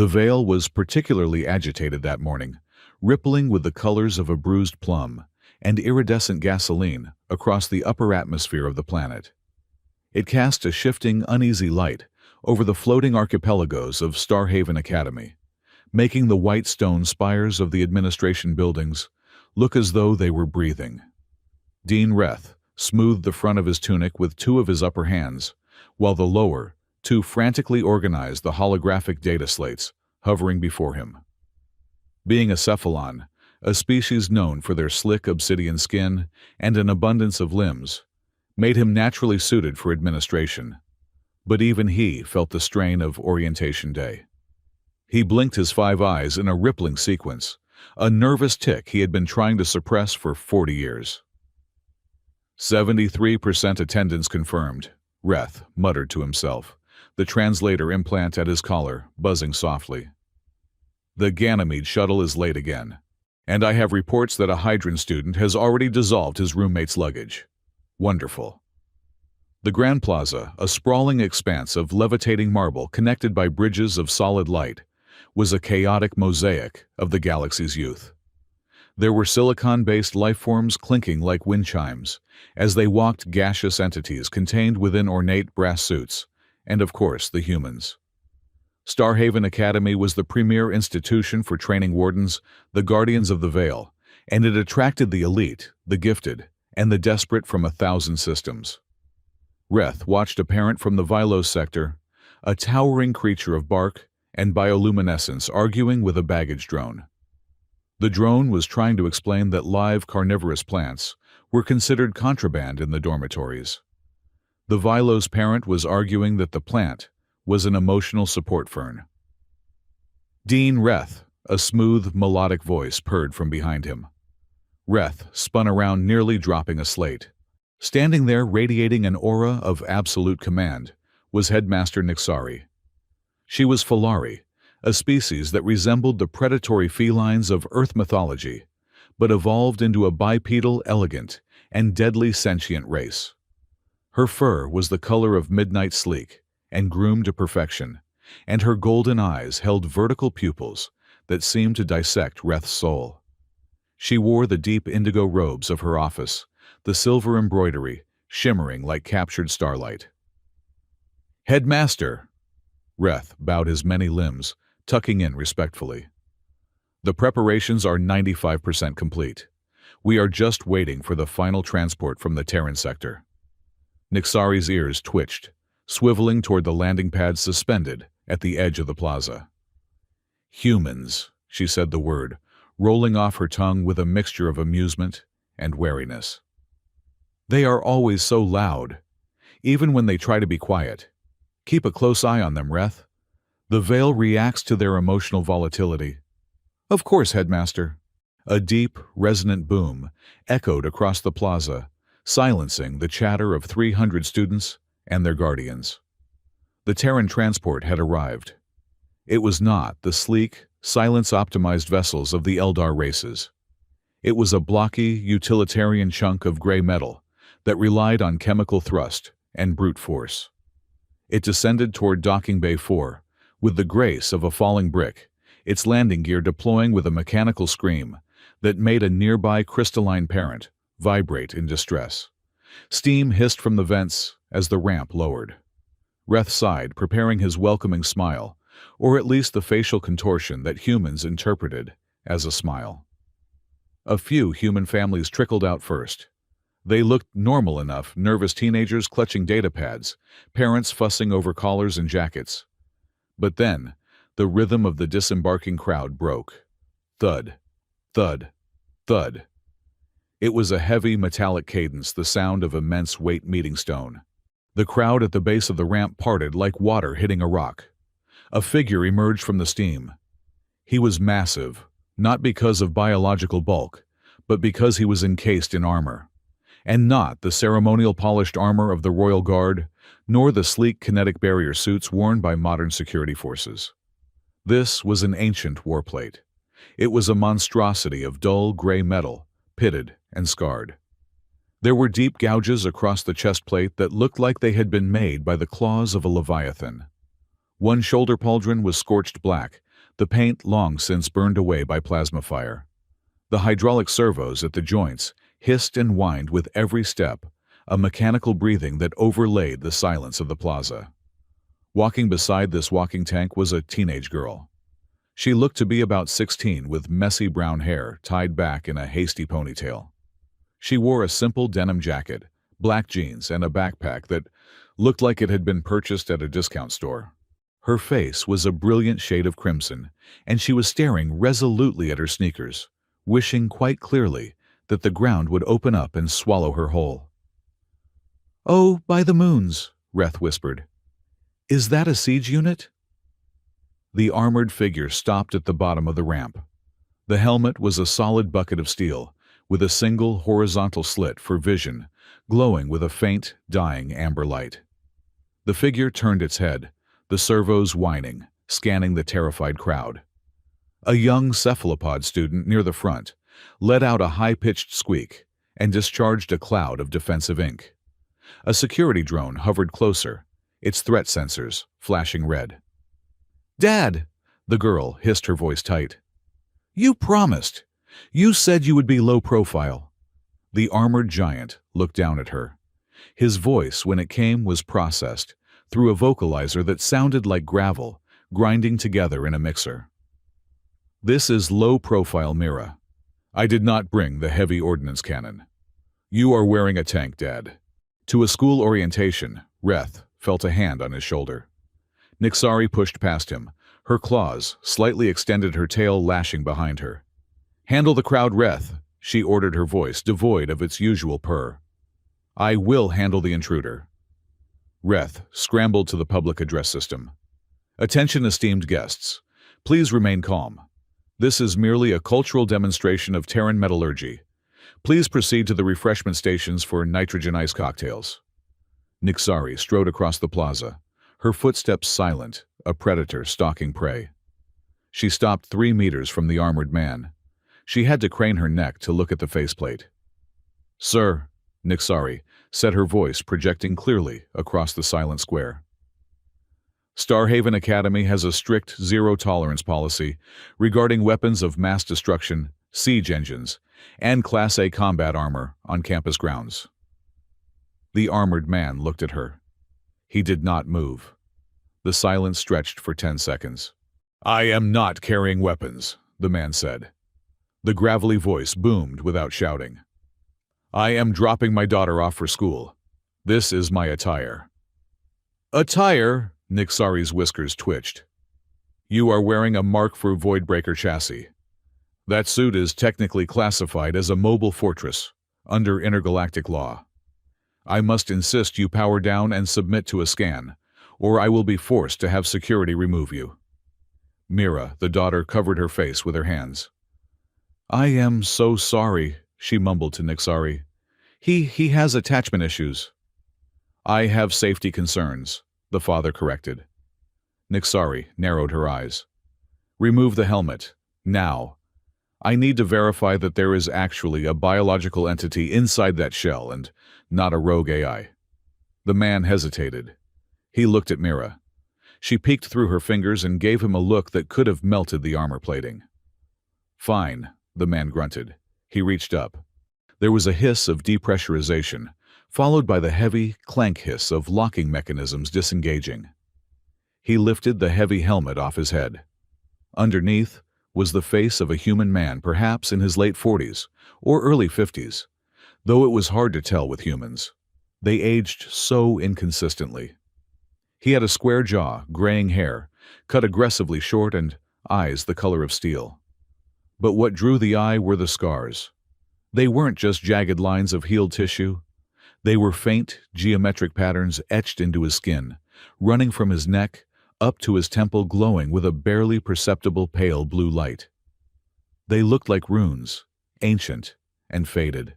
The veil was particularly agitated that morning, rippling with the colors of a bruised plum and iridescent gasoline across the upper atmosphere of the planet. It cast a shifting, uneasy light over the floating archipelagos of Starhaven Academy, making the white stone spires of the administration buildings look as though they were breathing. Dean Reth smoothed the front of his tunic with two of his upper hands, while the lower two frantically organized the holographic data slates hovering before him. Being a cephalon, a species known for their slick obsidian skin and an abundance of limbs, made him naturally suited for administration, but even he felt the strain of orientation day. He blinked his 5 eyes in a rippling sequence, a nervous tic he had been trying to suppress for 40 years. 73% attendance confirmed, Reth muttered to himself, the translator implant at his collar buzzing softly. The Ganymede shuttle is late again, and I have reports that a Hydron student has already dissolved his roommate's luggage. Wonderful. The Grand Plaza, a sprawling expanse of levitating marble connected by bridges of solid light, was a chaotic mosaic of the galaxy's youth. There were silicon-based lifeforms clinking like wind chimes as they walked, gaseous entities contained within ornate brass suits, and of course the humans. Starhaven Academy was the premier institution for training wardens, the guardians of the Veil, and it attracted the elite, the gifted, and the desperate from 1,000 systems. Reth watched a parent from the Vilos sector, a towering creature of bark and bioluminescence arguing with a baggage drone. The drone was trying to explain that live carnivorous plants were considered contraband in the dormitories. The Vilos parent was arguing that the plant was an emotional support fern. Dean Reth, a smooth, melodic voice purred from behind him. Reth spun around, nearly dropping a slate. Standing there, radiating an aura of absolute command, was Headmaster Nixari. She was Falari, a species that resembled the predatory felines of Earth mythology, but evolved into a bipedal, elegant, and deadly sentient race. Her fur was the color of midnight sleek and groomed to perfection, and her golden eyes held vertical pupils that seemed to dissect Reth's soul. She wore the deep indigo robes of her office, the silver embroidery shimmering like captured starlight. "Headmaster!" Reth bowed his many limbs, tucking in respectfully. "The preparations are 95% complete. We are just waiting for the final transport from the Terran sector." Nixari's ears twitched, swiveling toward the landing pad suspended at the edge of the plaza. "Humans," she said the word, rolling off her tongue with a mixture of amusement and wariness. "They are always so loud, even when they try to be quiet. Keep a close eye on them, Reth. The Veil reacts to their emotional volatility." "Of course, Headmaster." A deep, resonant boom echoed across the plaza, silencing the chatter of 300 students and their guardians. The Terran transport had arrived. It was not the sleek, silence-optimized vessels of the Eldar races. It was a blocky, utilitarian chunk of gray metal that relied on chemical thrust and brute force. It descended toward Docking Bay 4 with the grace of a falling brick, its landing gear deploying with a mechanical scream that made a nearby crystalline parent vibrate in distress. Steam hissed from the vents as the ramp lowered. Reth sighed, preparing his welcoming smile, or at least the facial contortion that humans interpreted as a smile. A few human families trickled out first. They looked normal enough, nervous teenagers clutching data pads, parents fussing over collars and jackets. But then, the rhythm of the disembarking crowd broke. Thud, thud, thud. It was a heavy, metallic cadence, the sound of immense weight meeting stone. The crowd at the base of the ramp parted like water hitting a rock. A figure emerged from the steam. He was massive, not because of biological bulk, but because he was encased in armor. And not the ceremonial polished armor of the Royal Guard, nor the sleek kinetic barrier suits worn by modern security forces. This was an ancient warplate. It was a monstrosity of dull gray metal, pitted and scarred. There were deep gouges across the chest plate that looked like they had been made by the claws of a leviathan. One shoulder pauldron was scorched black, the paint long since burned away by plasma fire. The hydraulic servos at the joints hissed and whined with every step, a mechanical breathing that overlaid the silence of the plaza. Walking beside this walking tank was a teenage girl. She looked to be about 16 with messy brown hair tied back in a hasty ponytail. She wore a simple denim jacket, black jeans, and a backpack that looked like it had been purchased at a discount store. Her face was a brilliant shade of crimson, and she was staring resolutely at her sneakers, wishing quite clearly that the ground would open up and swallow her whole. "Oh, by the moons," Reth whispered. "Is that a siege unit?" The armored figure stopped at the bottom of the ramp. The helmet was a solid bucket of steel, with a single horizontal slit for vision, glowing with a faint, dying amber light. The figure turned its head, the servos whining, scanning the terrified crowd. A young cephalopod student near the front let out a high-pitched squeak and discharged a cloud of defensive ink. A security drone hovered closer, its threat sensors flashing red. "Dad!" the girl hissed, her voice tight. "You promised! You said you would be low profile." The armored giant looked down at her. His voice, when it came, was processed through a vocalizer that sounded like gravel grinding together in a mixer. "This is low-profile Mira. I did not bring the heavy ordnance cannon. You are wearing a tank, Dad." To a school orientation, Reth felt a hand on his shoulder. Nixari pushed past him, her claws slightly extended, her tail lashing behind her. "Handle the crowd, Reth," she ordered, her voice devoid of its usual purr. "I will handle the intruder." Reth scrambled to the public address system. "Attention, esteemed guests. Please remain calm. This is merely a cultural demonstration of Terran metallurgy. Please proceed to the refreshment stations for nitrogen ice cocktails." Nixari strode across the plaza, her footsteps silent, a predator stalking prey. She stopped 3 meters from the armored man. She had to crane her neck to look at the faceplate. "Sir," Nixari said, her voice projecting clearly across the silent square. "Starhaven Academy has a strict zero-tolerance policy regarding weapons of mass destruction, siege engines, and Class A combat armor on campus grounds." The armored man looked at her. He did not move. The silence stretched for 10 seconds. "I am not carrying weapons," the man said. The gravelly voice boomed without shouting. "I am dropping my daughter off for school. This is my attire." "Attire?" Nixari's whiskers twitched. "You are wearing a Mark IV Voidbreaker chassis. That suit is technically classified as a mobile fortress under intergalactic law. I must insist you power down and submit to a scan, or I will be forced to have security remove you." Mira, the daughter, covered her face with her hands. "I am so sorry," she mumbled to Nixari. He has attachment issues." "I have safety concerns," the father corrected. Nixari narrowed her eyes. "Remove the helmet, now. I need to verify that there is actually a biological entity inside that shell and not a rogue AI." The man hesitated. He looked at Mira. She peeked through her fingers and gave him a look that could have melted the armor plating. "Fine," the man grunted. He reached up. There was a hiss of depressurization, followed by the heavy clank hiss of locking mechanisms disengaging. He lifted the heavy helmet off his head. Underneath was the face of a human man, perhaps in his late 40s or early 50s, though it was hard to tell with humans. They aged so inconsistently. He had a square jaw, graying hair, cut aggressively short, and eyes the color of steel. But what drew the eye were the scars. They weren't just jagged lines of healed tissue. They were faint, geometric patterns etched into his skin, running from his neck up to his temple, glowing with a barely perceptible pale blue light. They looked like runes, ancient and faded.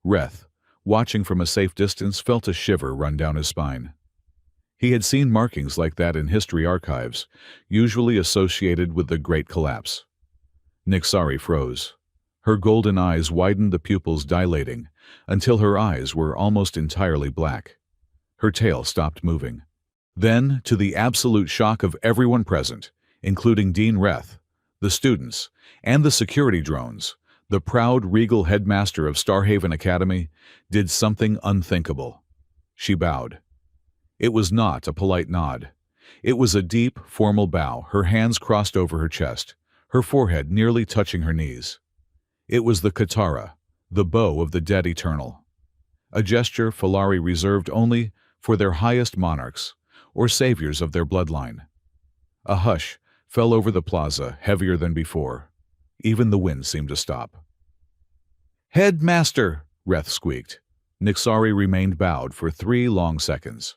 Reth, watching from a safe distance, felt a shiver run down his spine. He had seen markings like that in history archives, usually associated with the Great Collapse. Nixari froze. Her golden eyes widened, the pupils dilating, until her eyes were almost entirely black. Her tail stopped moving. Then, to the absolute shock of everyone present, including Dean Reth, the students, and the security drones. The proud, regal headmaster of Starhaven Academy did something unthinkable. She bowed. It was not a polite nod. It was a deep, formal bow, her hands crossed over her chest, her forehead nearly touching her knees. It was the Katara, the bow of the dead eternal. A gesture Falari reserved only for their highest monarchs, or saviors of their bloodline. A hush fell over the plaza, heavier than before. Even the wind seemed to stop. "Headmaster!" Reth squeaked. Nixari remained bowed for 3 long seconds.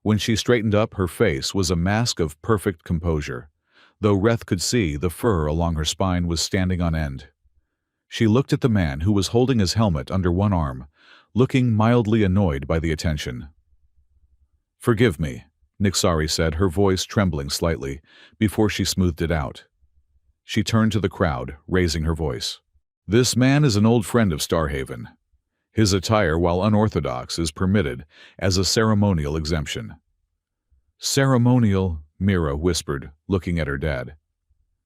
When she straightened up, her face was a mask of perfect composure, though Reth could see the fur along her spine was standing on end. She looked at the man who was holding his helmet under one arm, looking mildly annoyed by the attention. "Forgive me," Nixari said, her voice trembling slightly, before she smoothed it out. She turned to the crowd, raising her voice. "This man is an old friend of Starhaven. His attire, while unorthodox, is permitted as a ceremonial exemption." "Ceremonial?" Mira whispered, looking at her dad.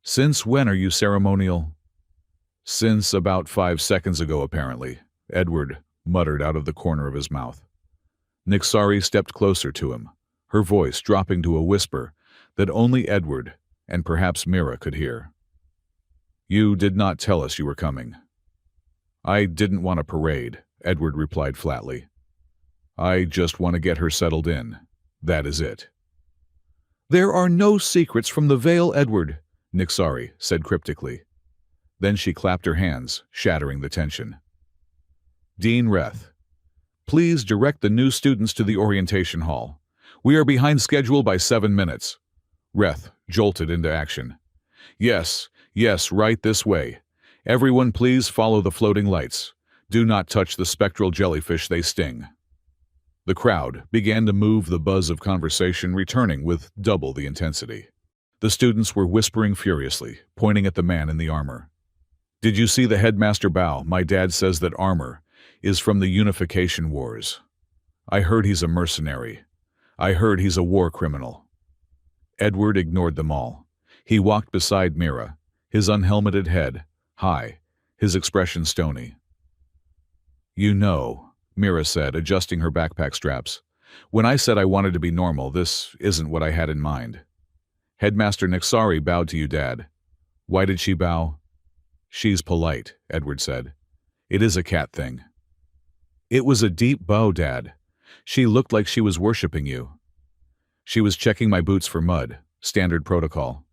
"Since when are you ceremonial?" "Since about 5 seconds ago, apparently," Edward muttered out of the corner of his mouth. Nixari stepped closer to him, her voice dropping to a whisper that only Edward and perhaps Mira could hear. "You did not tell us you were coming." "I didn't want a parade," Edward replied flatly. "I just want to get her settled in. That is it." "There are no secrets from the Veil, Edward," Nixari said cryptically. Then she clapped her hands, shattering the tension. "Dean Reth, please direct the new students to the orientation hall. We are behind schedule by 7 minutes." Reth jolted into action. Yes, right this way. Everyone please follow the floating lights. Do not touch the spectral jellyfish, they sting." The crowd began to move, the buzz of conversation returning with double the intensity. The students were whispering furiously, pointing at the man in the armor. "Did you see the headmaster bow? My dad says that armor is from the Unification Wars. I heard he's a mercenary. I heard he's a war criminal." Edward ignored them all. He walked beside Mira, his unhelmeted head high, his expression stony. "You know," Mira said, adjusting her backpack straps, "when I said I wanted to be normal, this isn't what I had in mind." "Headmaster Nixari bowed to you, Dad." "Why did she bow?" "She's polite," Edward said. "It is a cat thing." "It was a deep bow, Dad. She looked like she was worshipping you." "She was checking my boots for mud. Standard protocol."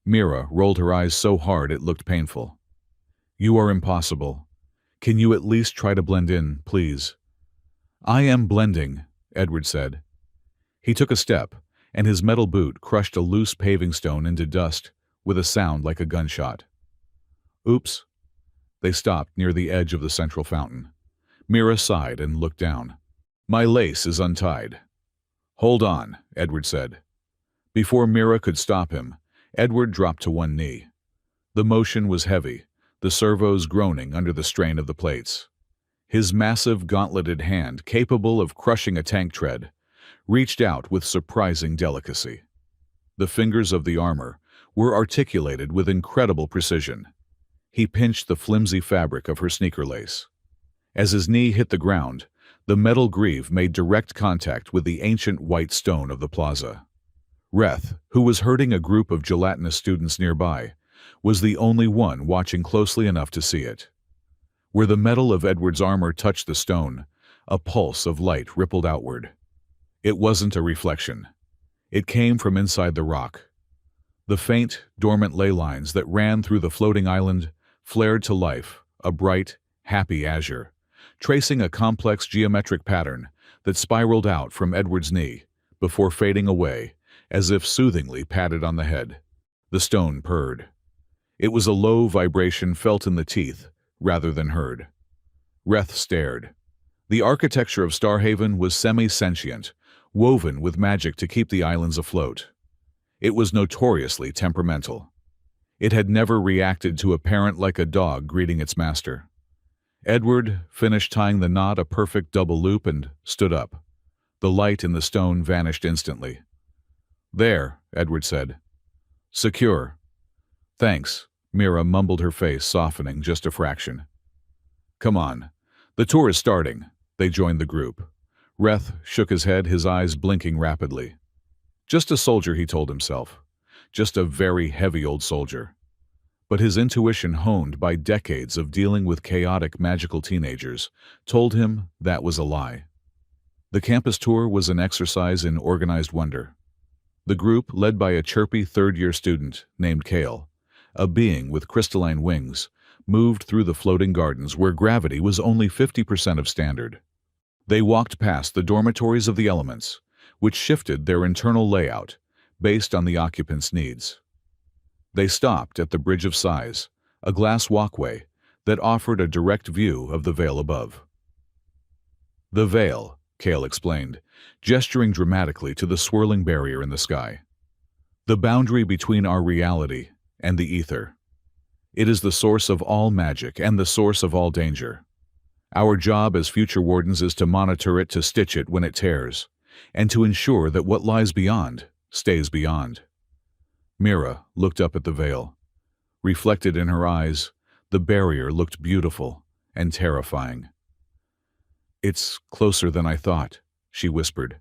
Mira rolled her eyes so hard it looked painful. "You are impossible. Can you at least try to blend in, please?" "I am blending," Edward said. He took a step, and his metal boot crushed a loose paving stone into dust with a sound like a gunshot. "Oops." They stopped near the edge of the central fountain. Mira sighed and looked down. "My lace is untied." "Hold on," Edward said. Before Mira could stop him, Edward dropped to one knee. The motion was heavy, the servos groaning under the strain of the plates. His massive, gauntleted hand, capable of crushing a tank tread, reached out with surprising delicacy. The fingers of the armor were articulated with incredible precision. He pinched the flimsy fabric of her sneaker lace. As his knee hit the ground, the metal greave made direct contact with the ancient white stone of the plaza. Reth, who was herding a group of gelatinous students nearby, was the only one watching closely enough to see it. Where the metal of Edward's armor touched the stone, a pulse of light rippled outward. It wasn't a reflection. It came from inside the rock. The faint, dormant ley lines that ran through the floating island flared to life, a bright, happy azure, tracing a complex geometric pattern that spiraled out from Edward's knee before fading away, as if soothingly patted on the head. The stone purred. It was a low vibration felt in the teeth rather than heard. Reth stared. The architecture of Starhaven was semi-sentient, woven with magic to keep the islands afloat. It was notoriously temperamental. It had never reacted to a parent like a dog greeting its master. Edward finished tying the knot a perfect double loop and stood up. The light in the stone vanished instantly. "There," Edward said. Secure. Thanks. Mira mumbled, her face softening just a fraction. Come on. The tour is starting. They joined the group. Reth shook his head, his eyes blinking rapidly. Just a soldier, he told himself. Just a very heavy old soldier. But his intuition, honed by decades of dealing with chaotic magical teenagers, told him that was a lie. The campus tour was an exercise in organized wonder. The group, led by a chirpy third-year student named Kale, a being with crystalline wings, moved through the floating gardens where gravity was only 50% of standard. They walked past the dormitories of the elements, which shifted their internal layout based on the occupants' needs. They stopped at the Bridge of Sighs, a glass walkway that offered a direct view of the Veil above. The Veil, Kale explained, gesturing dramatically to the swirling barrier in the sky. The boundary between our reality and the ether. It is the source of all magic and the source of all danger. Our job as future wardens is to monitor it, to stitch it when it tears, and to ensure that what lies beyond stays beyond. Mira looked up at the veil. Reflected in her eyes, the barrier looked beautiful and terrifying. It's closer than I thought, she whispered.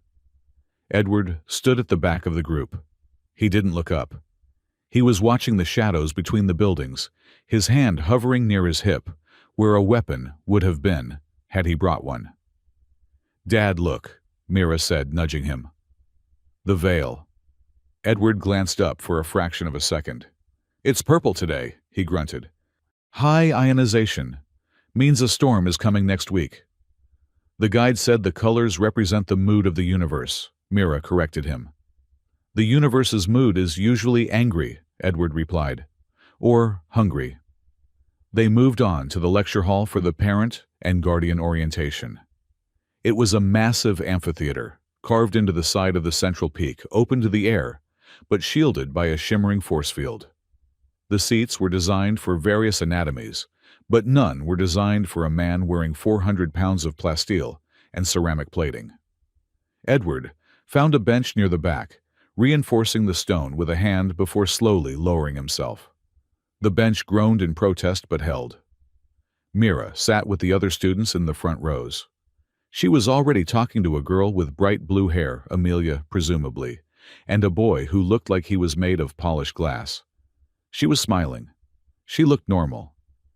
Edward stood at the back of the group. He didn't look up. He was watching the shadows between the buildings, his hand hovering near his hip, where a weapon would have been had he brought one. Dad, look, Mira said, nudging him. The veil. Edward glanced up for a fraction of a second. It's purple today, he grunted. High ionization. Means a storm is coming next week. The guide said the colors represent the mood of the universe, Mira corrected him. The universe's mood is usually angry, Edward replied. Or hungry. They moved on to the lecture hall for the parent and guardian orientation. It was a massive amphitheater, carved into the side of the central peak, open to the air, but shielded by a shimmering force field. The seats were designed for various anatomies, but none were designed for a man wearing 400 pounds of plasteel and ceramic plating. Edward found a bench near the back, reinforcing the stone with a hand before slowly lowering himself. The bench groaned in protest but held. Mira sat with the other students in the front rows. She was already talking to a girl with bright blue hair, Amelia, presumably, and a boy who looked like he was made of polished glass. She was smiling. She looked normal.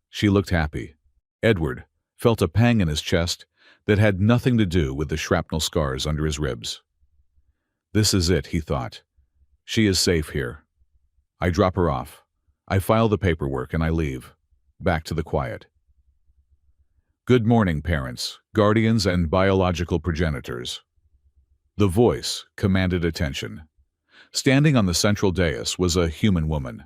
She looked happy. Edward felt a pang in his chest that had nothing to do with the shrapnel scars under his ribs. This is it, he thought. She is safe here. I drop her off. I file the paperwork and I leave. Back to the quiet. Good morning, parents, guardians, and biological progenitors. The voice commanded attention. Standing on the central dais was a human woman.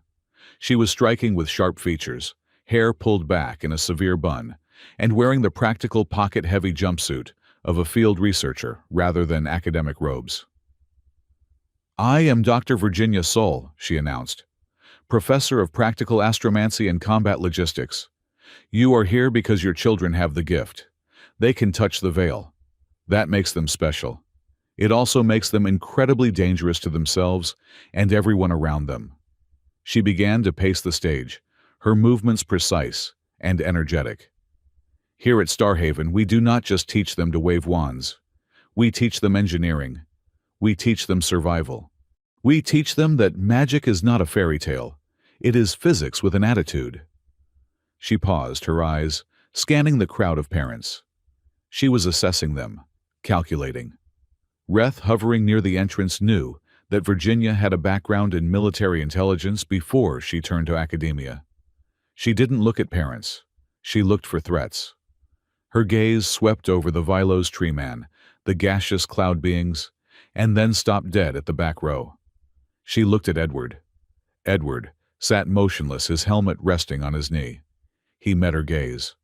She was striking with sharp features, hair pulled back in a severe bun, and wearing the practical pocket-heavy jumpsuit of a field researcher rather than academic robes. I am Dr. Virginia Soul, she announced, Professor of Practical Astromancy and Combat Logistics. You are here because your children have the gift. They can touch the veil. That makes them special. It also makes them incredibly dangerous to themselves and everyone around them. She began to pace the stage, her movements precise and energetic. Here at Starhaven, we do not just teach them to wave wands. We teach them engineering. We teach them survival. We teach them that magic is not a fairy tale. It is physics with an attitude. She paused, her eyes scanning the crowd of parents. She was assessing them, calculating. Reth, hovering near the entrance, knew that Virginia had a background in military intelligence before she turned to academia. She didn't look at parents. She looked for threats. Her gaze swept over the Vilos tree man, the gaseous cloud beings, and then stopped dead at the back row. She looked at Edward. Edward sat motionless, his helmet resting on his knee. He met her gaze.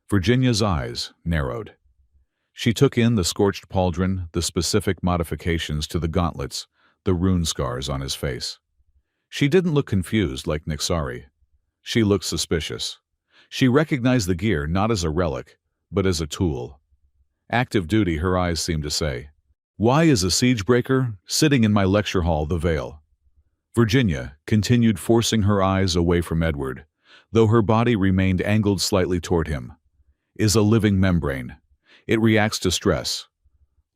Virginia's eyes narrowed. She took in the scorched pauldron, the specific modifications to the gauntlets, the rune scars on his face. She didn't look confused like Nixari. She looked suspicious. She recognized the gear not as a relic, but as a tool. Active duty, her eyes seemed to say. Why is a siegebreaker sitting in my lecture hall, the Veil? Virginia continued forcing her eyes away from Edward, though her body remained angled slightly toward him. Is a living membrane. It reacts to stress.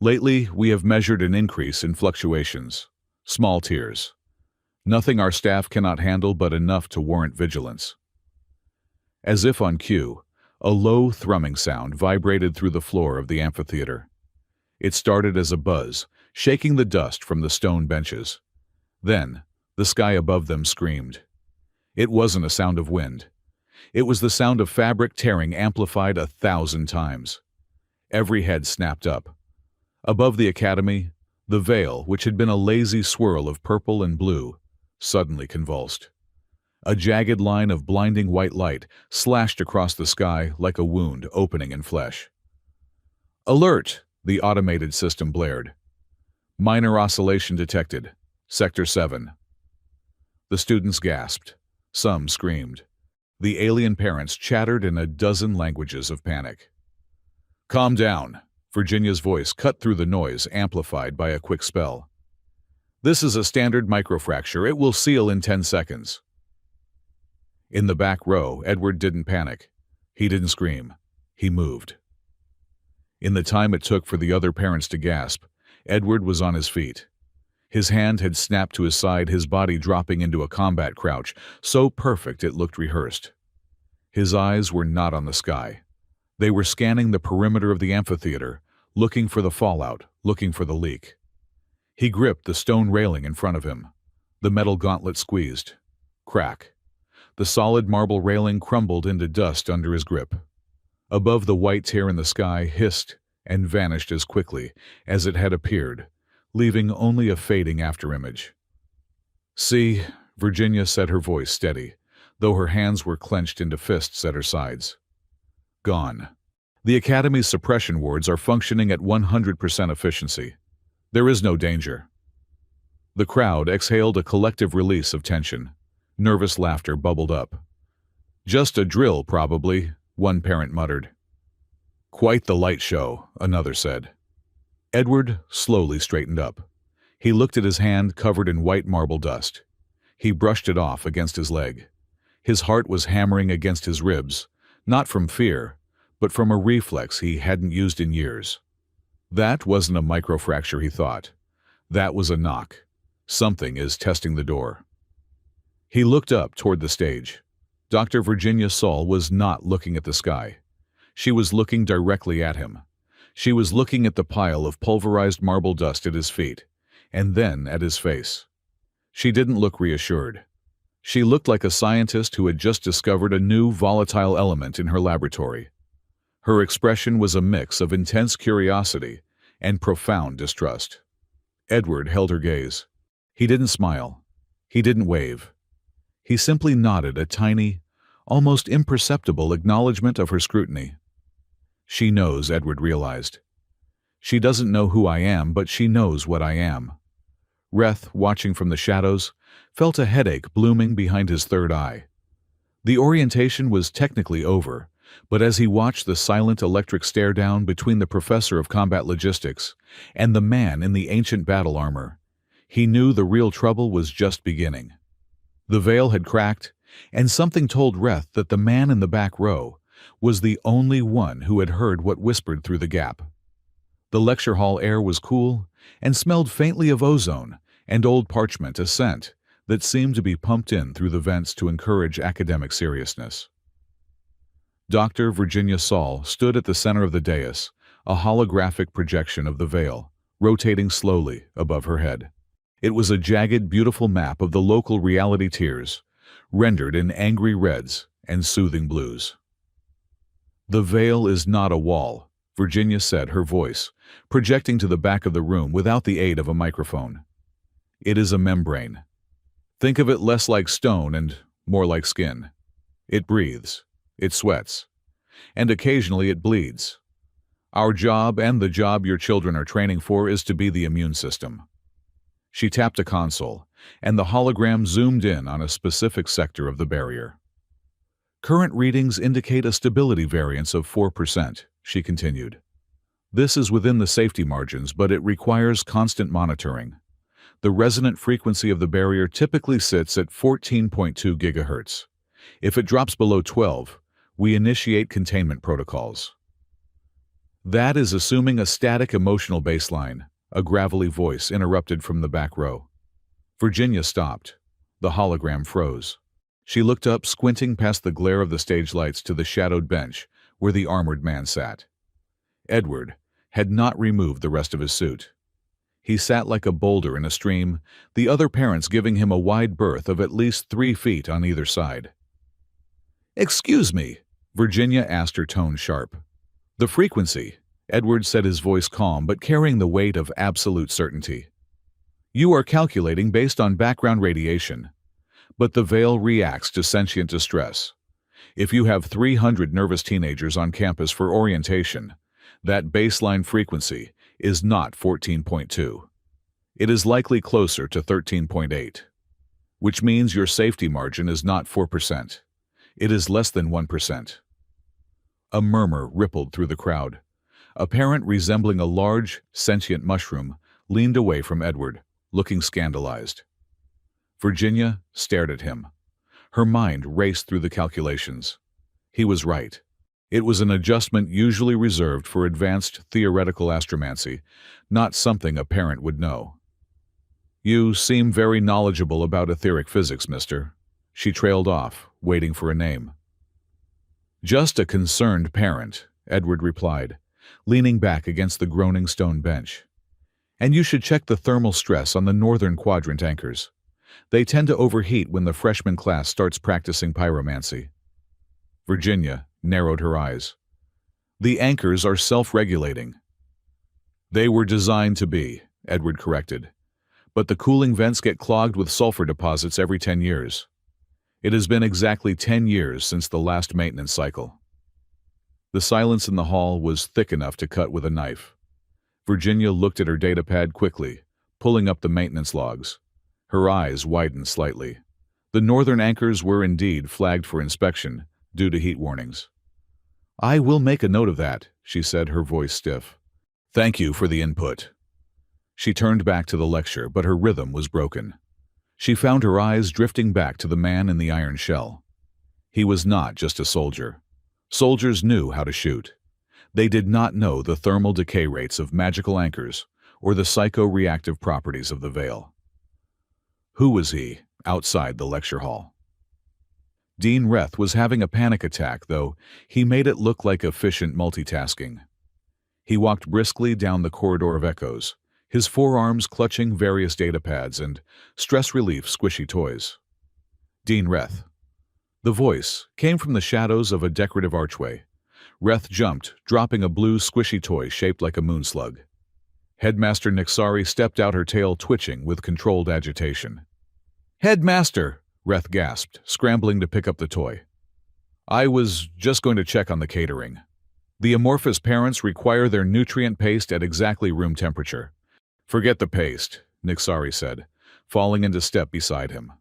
Lately, we have measured an increase in fluctuations. Small tears. Nothing our staff cannot handle but enough to warrant vigilance. As if on cue, a low thrumming sound vibrated through the floor of the amphitheater. It started as a buzz, shaking the dust from the stone benches. Then, the sky above them screamed. It wasn't a sound of wind. It was the sound of fabric tearing amplified 1,000 times. Every head snapped up. Above the academy, the veil, which had been a lazy swirl of purple and blue, suddenly convulsed. A jagged line of blinding white light slashed across the sky like a wound opening in flesh. "Alert!" the automated system blared. "Minor oscillation detected. Sector 7. The students gasped. Some screamed. The alien parents chattered in a dozen languages of panic. "Calm down," Virginia's voice cut through the noise amplified by a quick spell. "This is a standard microfracture. It will seal in 10 seconds. In the back row, Edward didn't panic. He didn't scream. He moved. In the time it took for the other parents to gasp, Edward was on his feet. His hand had snapped to his side, his body dropping into a combat crouch, so perfect it looked rehearsed. His eyes were not on the sky. They were scanning the perimeter of the amphitheater, looking for the fallout, looking for the leak. He gripped the stone railing in front of him. The metal gauntlet squeezed. Crack. The solid marble railing crumbled into dust under his grip. Above, the white tear in the sky hissed and vanished as quickly as it had appeared, leaving only a fading afterimage. "See," Virginia said, her voice steady, though her hands were clenched into fists at her sides. "Gone. The Academy's suppression wards are functioning at 100% efficiency. There is no danger." The crowd exhaled a collective release of tension. Nervous laughter bubbled up. "Just a drill, probably," one parent muttered. "Quite the light show," another said. Edward slowly straightened up. He looked at his hand covered in white marble dust. He brushed it off against his leg. His heart was hammering against his ribs, not from fear, but from a reflex he hadn't used in years. That wasn't a microfracture, he thought. That was a knock. Something is testing the door. He looked up toward the stage. Dr. Virginia Saul was not looking at the sky. She was looking directly at him. She was looking at the pile of pulverized marble dust at his feet, and then at his face. She didn't look reassured. She looked like a scientist who had just discovered a new volatile element in her laboratory. Her expression was a mix of intense curiosity and profound distrust. Edward held her gaze. He didn't smile. He didn't wave. He simply nodded a tiny, almost imperceptible acknowledgement of her scrutiny. "She knows," Edward realized. "She doesn't know who I am, but she knows what I am." Reth, watching from the shadows, felt a headache blooming behind his third eye. The orientation was technically over, but as he watched the silent electric stare-down between the professor of combat logistics and the man in the ancient battle armor, he knew the real trouble was just beginning. The veil had cracked, and something told Reth that the man in the back row was the only one who had heard what whispered through the gap. The lecture hall air was cool and smelled faintly of ozone and old parchment, a scent that seemed to be pumped in through the vents to encourage academic seriousness. Dr. Virginia Saul stood at the center of the dais, a holographic projection of the veil, rotating slowly above her head. It was a jagged, beautiful map of the local reality tiers, rendered in angry reds and soothing blues. "The veil is not a wall," Virginia said, her voice projecting to the back of the room without the aid of a microphone. "It is a membrane. Think of it less like stone and more like skin. It breathes, it sweats, and occasionally it bleeds. Our job, and the job your children are training for, is to be the immune system." She tapped a console, and the hologram zoomed in on a specific sector of the barrier. "Current readings indicate a stability variance of 4%, she continued. "This is within the safety margins, but it requires constant monitoring. The resonant frequency of the barrier typically sits at 14.2 gigahertz. If it drops below 12, we initiate containment protocols. That is assuming a static emotional baseline, a gravelly voice interrupted from the back row. Virginia stopped. The hologram froze. She looked up, squinting past the glare of the stage lights to the shadowed bench where the armored man sat. Edward had not removed the rest of his suit. He sat like a boulder in a stream, the other parents giving him a wide berth of at least 3 feet on either side. "Excuse me," Virginia asked, her tone sharp. "The frequency," Edward said, his voice calm but carrying the weight of absolute certainty. "You are calculating based on background radiation, but the veil reacts to sentient distress. If you have 300 nervous teenagers on campus for orientation, that baseline frequency is not 14.2. It is likely closer to 13.8, which means your safety margin is not 4%. It is less than 1%. A murmur rippled through the crowd. A parent resembling a large, sentient mushroom leaned away from Edward, looking scandalized. Virginia stared at him. Her mind raced through the calculations. He was right. It was an adjustment usually reserved for advanced theoretical astromancy, not something a parent would know. "You seem very knowledgeable about etheric physics, mister." She trailed off, waiting for a name. "Just a concerned parent," Edward replied, leaning back against the groaning stone bench. "And you should check the thermal stress on the northern quadrant anchors. They tend to overheat when the freshman class starts practicing pyromancy." Virginia narrowed her eyes. "The anchors are self-regulating." "They were designed to be," Edward corrected. "But the cooling vents get clogged with sulfur deposits every 10 years. It has been exactly 10 years since the last maintenance cycle." The silence in the hall was thick enough to cut with a knife. Virginia looked at her datapad quickly, pulling up the maintenance logs. Her eyes widened slightly. The northern anchors were indeed flagged for inspection due to heat warnings. "I will make a note of that," she said, her voice stiff. "Thank you for the input." She turned back to the lecture, but her rhythm was broken. She found her eyes drifting back to the man in the iron shell. He was not just a soldier. Soldiers knew how to shoot. They did not know the thermal decay rates of magical anchors or the psycho-reactive properties of the veil. Who was he outside the lecture hall? Dean Reth was having a panic attack, though he made it look like efficient multitasking. He walked briskly down the corridor of echoes, his forearms clutching various datapads and stress relief squishy toys. "Dean Reth." The voice came from the shadows of a decorative archway. Reth jumped, dropping a blue squishy toy shaped like a moonslug. Headmaster Nixari stepped out, her tail twitching with controlled agitation. "Headmaster!" Reth gasped, scrambling to pick up the toy. "I was just going to check on the catering. The amorphous parents require their nutrient paste at exactly room temperature." "Forget the paste," Nixari said, falling into step beside him.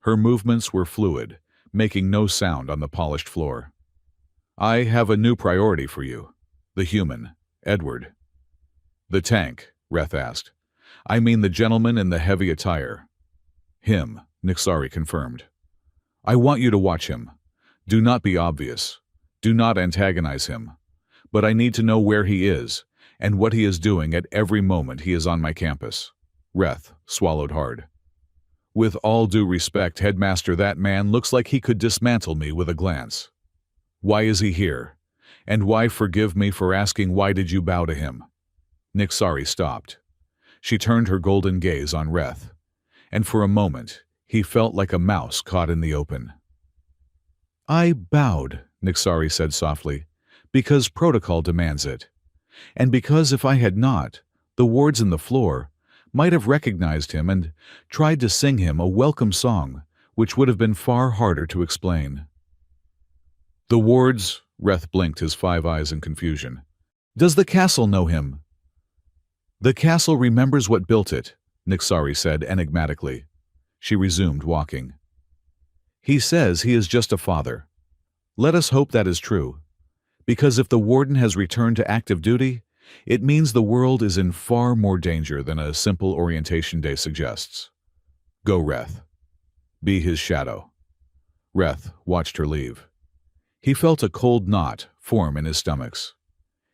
Her movements were fluid, making no sound on the polished floor. "I have a new priority for you. The human, Edward." "The tank?" Reth asked. "I mean the gentleman in the heavy attire." "Him," Nixari confirmed. "I want you to watch him. Do not be obvious. Do not antagonize him. But I need to know where he is and what he is doing at every moment he is on my campus." Reth swallowed hard. "With all due respect, Headmaster, that man looks like he could dismantle me with a glance. Why is he here? And why, forgive me for asking, why did you bow to him?" Nixari stopped. She turned her golden gaze on Reth, and for a moment he felt like a mouse caught in the open. "I bowed," Nixari said softly, "because protocol demands it. And because if I had not, the wards in the floor might have recognized him and tried to sing him a welcome song, which would have been far harder to explain." "The wards?" Reth blinked, his 5 eyes in confusion. "Does the castle know him?" "The castle remembers what built it," Nixari said enigmatically. She resumed walking. "He says he is just a father. Let us hope that is true. Because if the warden has returned to active duty, It means the world is in far more danger than a simple orientation day suggests. Go, Reth. Be his shadow. Reth watched her leave. He felt a cold knot form in his stomachs.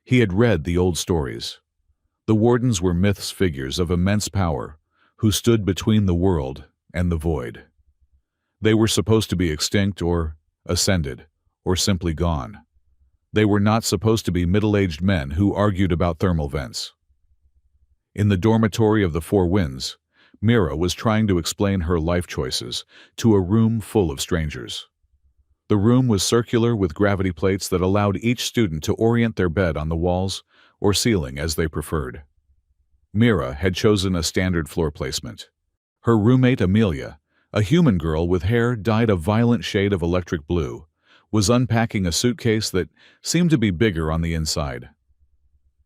He had read the old stories. The wardens were myths figures of immense power who stood between the world and the void. They were supposed to be extinct or ascended or simply gone. They were not supposed to be middle-aged men who argued about thermal vents. In the dormitory of the Four Winds, Mira was trying to explain her life choices to a room full of strangers. The room was circular with gravity plates that allowed each student to orient their bed on the walls or ceiling as they preferred. Mira had chosen a standard floor placement. Her roommate Amelia, a human girl with hair dyed a violent shade of electric blue, was unpacking a suitcase that seemed to be bigger on the inside.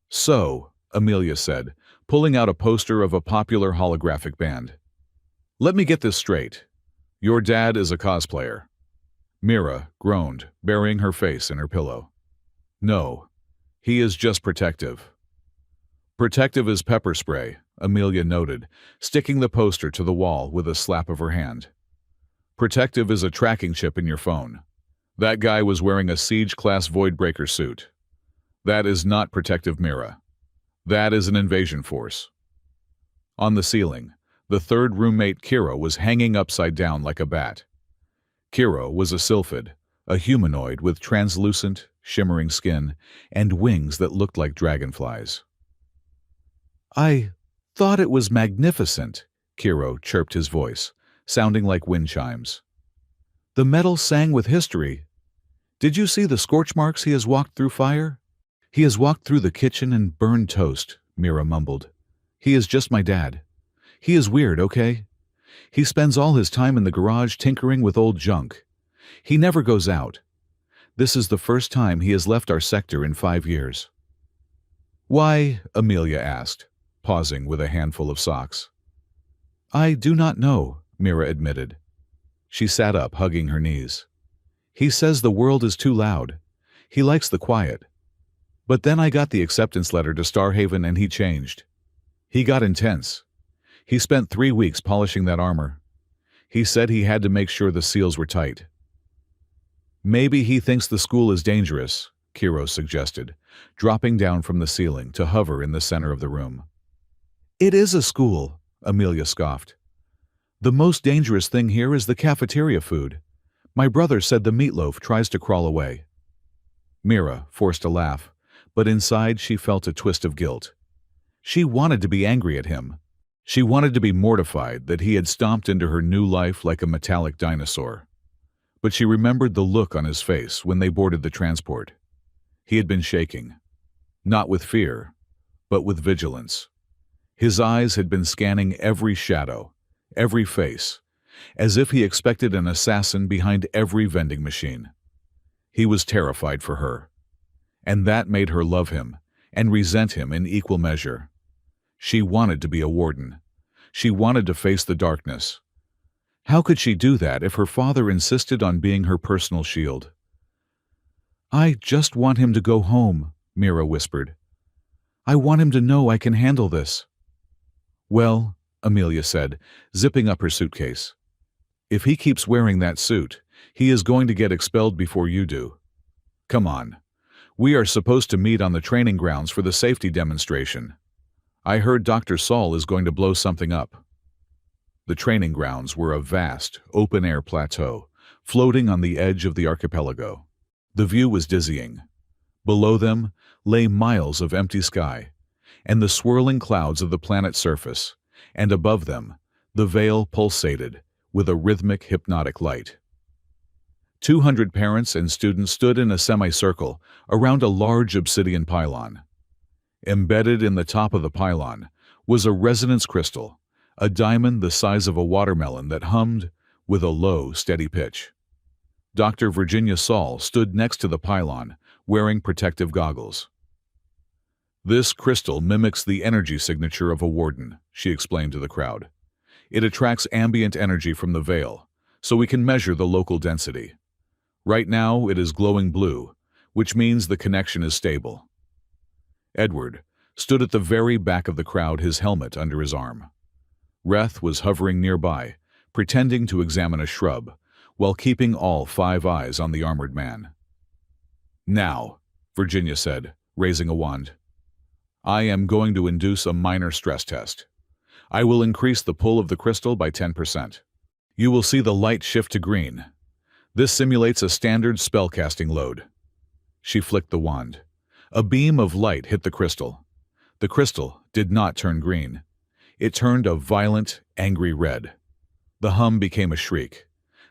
"So," Amelia said, pulling out a poster of a popular holographic band. "Let me get this straight. Your dad is a cosplayer." Mira groaned, burying her face in her pillow. "No, he is just protective." "Protective as pepper spray," Amelia noted, sticking the poster to the wall with a slap of her hand. "Protective is a tracking chip in your phone. That guy was wearing a Siege-class Voidbreaker suit. That is not protective, Mira. That is an invasion force." On the ceiling, the third roommate Kira was hanging upside down like a bat. Kira was a sylphid, a humanoid with translucent, shimmering skin and wings that looked like dragonflies. "I thought it was magnificent," Kiro chirped his voice, sounding like wind chimes. "The metal sang with history. Did you see the scorch marks he has walked through fire?" "He has walked through the kitchen and burned toast," Mira mumbled. "He is just my dad. He is weird, okay? He spends all his time in the garage tinkering with old junk. He never goes out. This is the first time he has left our sector in 5 years." "Why?" Amelia asked, pausing with a handful of socks. "I do not know," Mira admitted. She sat up, hugging her knees. "He says the world is too loud. He likes the quiet. But then I got the acceptance letter to Starhaven and he changed. He got intense. He spent 3 weeks polishing that armor. He said he had to make sure the seals were tight." "Maybe he thinks the school is dangerous," Kiro suggested, dropping down from the ceiling to hover in the center of the room. "It is a school," Amelia scoffed. "The most dangerous thing here is the cafeteria food. My brother said the meatloaf tries to crawl away." Mira forced a laugh, but inside she felt a twist of guilt. She wanted to be angry at him. She wanted to be mortified that he had stomped into her new life like a metallic dinosaur. But she remembered the look on his face when they boarded the transport. He had been shaking. Not with fear, but with vigilance. His eyes had been scanning every shadow, every face, as if he expected an assassin behind every vending machine. He was terrified for her. And that made her love him and resent him in equal measure. She wanted to be a warden. She wanted to face the darkness. How could she do that if her father insisted on being her personal shield? "I just want him to go home," Mira whispered. "I want him to know I can handle this." "Well," Amelia said, zipping up her suitcase, "if he keeps wearing that suit, he is going to get expelled before you do. Come on. We are supposed to meet on the training grounds for the safety demonstration. I heard Dr. Saul is going to blow something up." The training grounds were a vast, open-air plateau, floating on the edge of the archipelago. The view was dizzying. Below them lay miles of empty sky, and the swirling clouds of the planet's surface, and above them, the veil pulsated with a rhythmic, hypnotic light. 200 parents and students stood in a semicircle around a large obsidian pylon. Embedded in the top of the pylon was a resonance crystal, a diamond the size of a watermelon that hummed with a low, steady pitch. Dr. Virginia Saul stood next to the pylon, wearing protective goggles. "This crystal mimics the energy signature of a warden," she explained to the crowd. "It attracts ambient energy from the veil, so we can measure the local density. Right now it is glowing blue, which means the connection is stable." Edward, stood at the very back of the crowd, his helmet under his arm. Reth was hovering nearby, pretending to examine a shrub, while keeping all 5 eyes on the armored man. "Now," Virginia said, raising a wand, "I am going to induce a minor stress test. I will increase the pull of the crystal by 10%. You will see the light shift to green. This simulates a standard spellcasting load." She flicked the wand. A beam of light hit the crystal. The crystal did not turn green. It turned a violent, angry red. The hum became a shriek.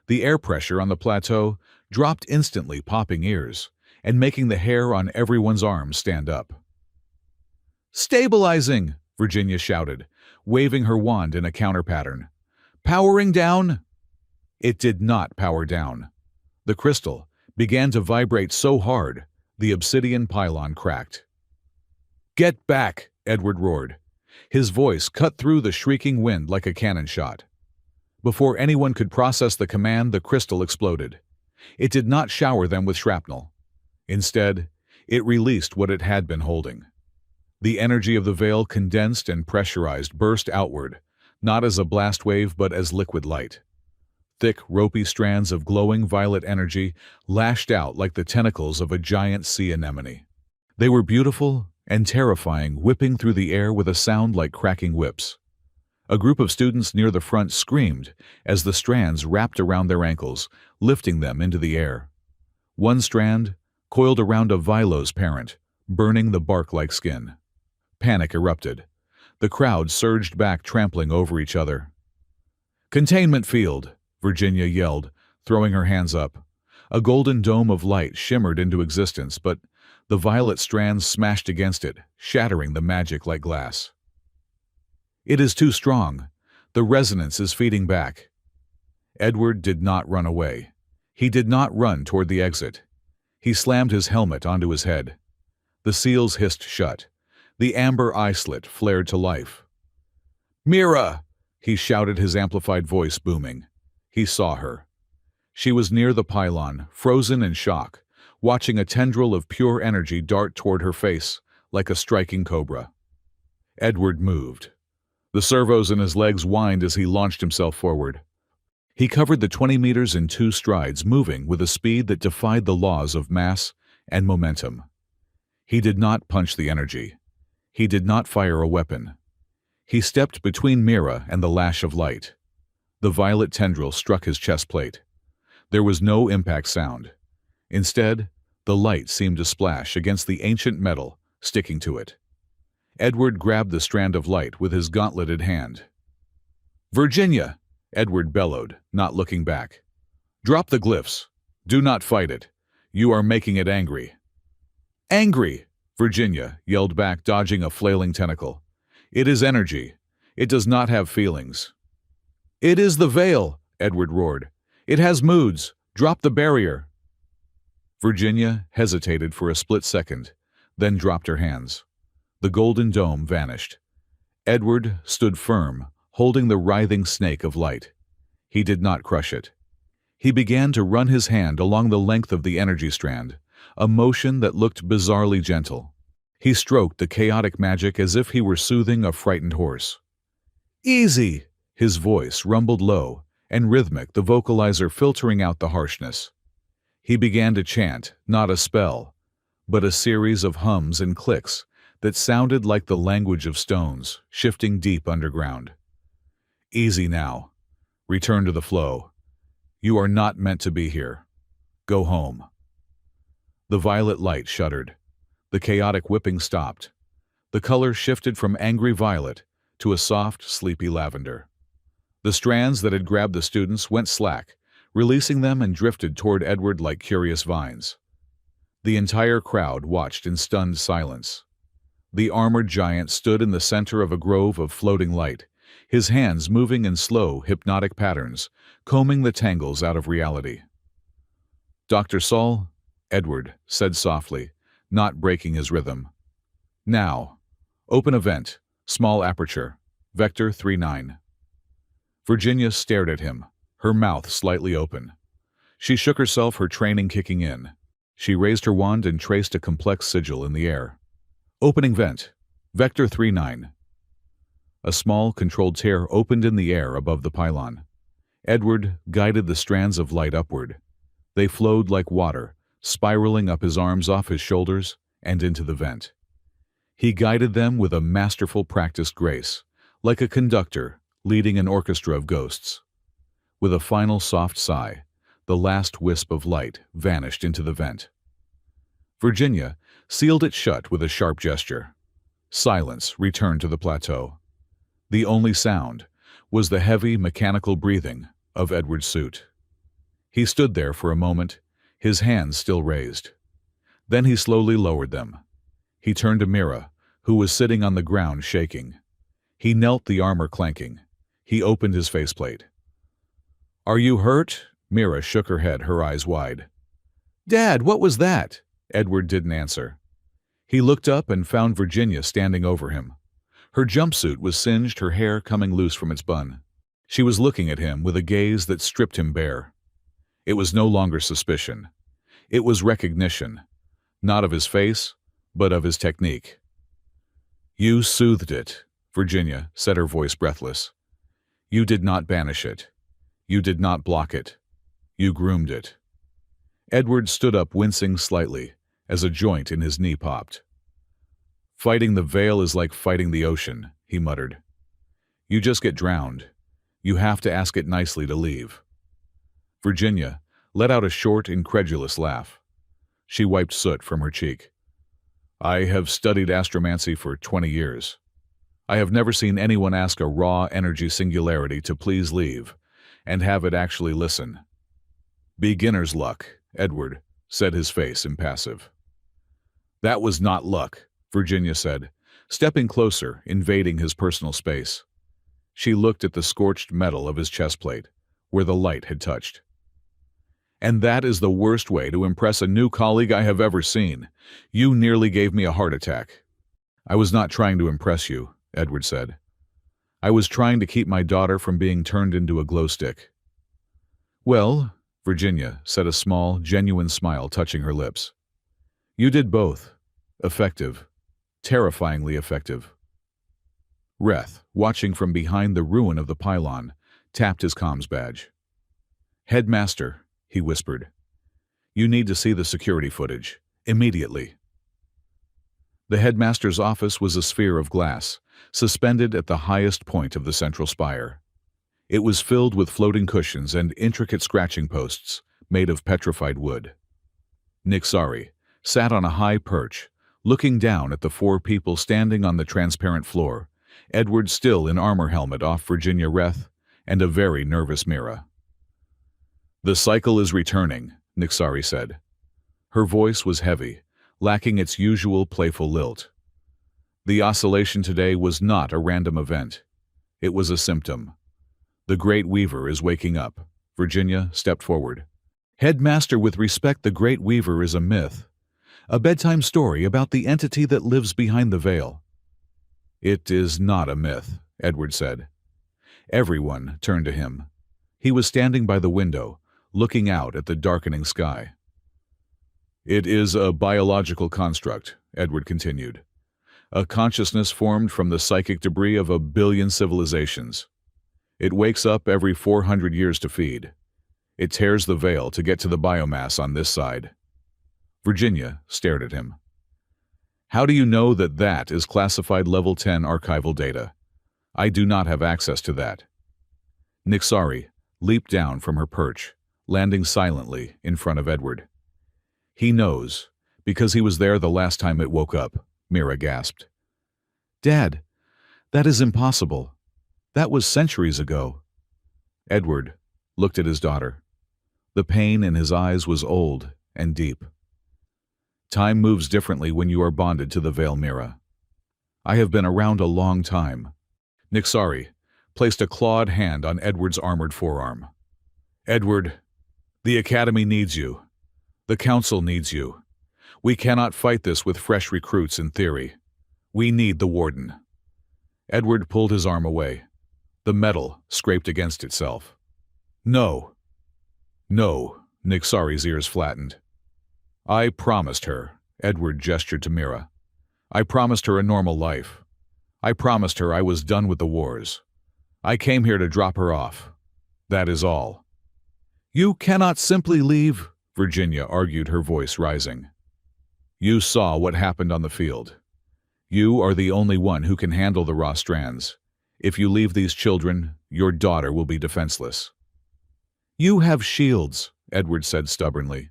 The air pressure on the plateau dropped instantly, popping ears and making the hair on everyone's arms stand up. "Stabilizing!" Virginia shouted, waving her wand in a counter pattern. "Powering down!" It did not power down. The crystal began to vibrate so hard, the obsidian pylon cracked. "Get back!" Edward roared. His voice cut through the shrieking wind like a cannon shot. Before anyone could process the command, the crystal exploded. It did not shower them with shrapnel. Instead, it released what it had been holding. The energy of the veil, condensed and pressurized, burst outward, not as a blast wave but as liquid light. Thick, ropey strands of glowing violet energy lashed out like the tentacles of a giant sea anemone. They were beautiful and terrifying, whipping through the air with a sound like cracking whips. A group of students near the front screamed as the strands wrapped around their ankles, lifting them into the air. One strand coiled around a Vilo's parent, burning the bark-like skin. Panic erupted. The crowd surged back, trampling over each other. "Containment field!" Virginia yelled, throwing her hands up. A golden dome of light shimmered into existence, but the violet strands smashed against it, shattering the magic like glass. "It is too strong. The resonance is feeding back." Edward did not run away. He did not run toward the exit. He slammed his helmet onto his head. The seals hissed shut. The amber eye slit flared to life. "Mira!" he shouted, his amplified voice booming. He saw her. She was near the pylon, frozen in shock, watching a tendril of pure energy dart toward her face like a striking cobra. Edward moved. The servos in his legs whined as he launched himself forward. He covered the 20 meters in 2 strides, moving with a speed that defied the laws of mass and momentum. He did not punch the energy. He did not fire a weapon. He stepped between Mira and the lash of light. The violet tendril struck his chest plate. There was no impact sound. Instead, the light seemed to splash against the ancient metal, sticking to it. Edward grabbed the strand of light with his gauntleted hand. "Virginia!" Edward bellowed, not looking back. "Drop the glyphs. Do not fight it. You are making it angry." "Angry!" Virginia yelled back, dodging a flailing tentacle. "It is energy. It does not have feelings." "It is the veil!" Edward roared. "It has moods. Drop the barrier." Virginia hesitated for a split second, then dropped her hands. The golden dome vanished. Edward stood firm, holding the writhing snake of light. He did not crush it. He began to run his hand along the length of the energy strand, a motion that looked bizarrely gentle. He stroked the chaotic magic as if he were soothing a frightened horse. "Easy!" His voice rumbled low and rhythmic, the vocalizer filtering out the harshness. He began to chant, not a spell, but a series of hums and clicks that sounded like the language of stones, shifting deep underground. "Easy now. Return to the flow. You are not meant to be here. Go home." The violet light shuddered. The chaotic whipping stopped. The color shifted from angry violet to a soft, sleepy lavender. The strands that had grabbed the students went slack, releasing them, and drifted toward Edward like curious vines. The entire crowd watched in stunned silence. The armored giant stood in the center of a grove of floating light, his hands moving in slow, hypnotic patterns, combing the tangles out of reality. "Dr. Saul," Edward said softly, not breaking his rhythm. "Now, open a vent, small aperture, vector 39. Virginia stared at him, her mouth slightly open. She shook herself, her training kicking in. She raised her wand and traced a complex sigil in the air. "Opening vent." Vector 39. A small, controlled tear opened in the air above the pylon. Edward guided the strands of light upward. They flowed like water, spiraling up his arms off his shoulders and into the vent. He guided them with a masterful practiced grace, like a conductor leading an orchestra of ghosts. With a final soft sigh, the last wisp of light vanished into the vent. Virginia sealed it shut with a sharp gesture. Silence returned to the plateau. The only sound was the heavy, mechanical breathing of Edward's suit. He stood there for a moment, his hands still raised. Then he slowly lowered them. He turned to Mira, who was sitting on the ground shaking. He knelt, the armor clanking. He opened his faceplate. "Are you hurt?" Mira shook her head, her eyes wide. "Dad, what was that?" Edward didn't answer. He looked up and found Virginia standing over him. Her jumpsuit was singed, her hair coming loose from its bun. She was looking at him with a gaze that stripped him bare. It was no longer suspicion. It was recognition, not of his face, but of his technique. "You soothed it," Virginia said, her voice breathless. "You did not banish it. You did not block it. You groomed it." Edward stood up, wincing slightly, as a joint in his knee popped. "Fighting the veil is like fighting the ocean," he muttered. "You just get drowned. You have to ask it nicely to leave." Virginia let out a short, incredulous laugh. She wiped soot from her cheek. "I have studied astromancy for 20 years. I have never seen anyone ask a raw energy singularity to please leave, and have it actually listen." "Beginner's luck," Edward said, his face impassive. "That was not luck," Virginia said, stepping closer, invading his personal space. She looked at the scorched metal of his chestplate, where the light had touched. "And that is the worst way to impress a new colleague I have ever seen. You nearly gave me a heart attack." "I was not trying to impress you," Edward said. "I was trying to keep my daughter from being turned into a glow stick." "Well," Virginia said, a small, genuine smile touching her lips. "You did both. Effective. Terrifyingly effective." Reth, watching from behind the ruin of the pylon, tapped his comms badge. "Headmaster," he whispered. "You need to see the security footage. Immediately." The headmaster's office was a sphere of glass, suspended at the highest point of the central spire. It was filled with floating cushions and intricate scratching posts made of petrified wood. Nixari sat on a high perch, looking down at the four people standing on the transparent floor, Edward still in armor helmet off Virginia Reth, and a very nervous Mira. "The cycle is returning," Nixari said. Her voice was heavy, lacking its usual playful lilt. "The oscillation today was not a random event. It was a symptom. The Great Weaver is waking up." Virginia stepped forward. "Headmaster, with respect, the Great Weaver is a myth. A bedtime story about the entity that lives behind the veil." "It is not a myth," Edward said. Everyone turned to him. He was standing by the window, looking out at the darkening sky. "It is a biological construct," Edward continued. "A consciousness formed from the psychic debris of 1 billion civilizations. It wakes up every 400 years to feed. It tears the veil to get to the biomass on this side." Virginia stared at him. "How do you know that that is classified Level 10 archival data? I do not have access to that." Nixari leaped down from her perch, landing silently in front of Edward. "He knows, because he was there the last time it woke up," Mira gasped. "Dad, that is impossible. That was centuries ago." Edward looked at his daughter. The pain in his eyes was old and deep. "Time moves differently when you are bonded to the veil, Mira. I have been around a long time." Nixari placed a clawed hand on Edward's armored forearm. "Edward, the Academy needs you. The Council needs you. We cannot fight this with fresh recruits in theory. We need the Warden." Edward pulled his arm away. The metal scraped against itself. "No. No," Nixari's ears flattened. "I promised her," Edward gestured to Mira. "I promised her a normal life. I promised her I was done with the wars. I came here to drop her off. That is all." "You cannot simply leave," Virginia argued, her voice rising. "You saw what happened on the field. You are the only one who can handle the raw strands. If you leave these children, your daughter will be defenseless." "You have shields," Edward said stubbornly.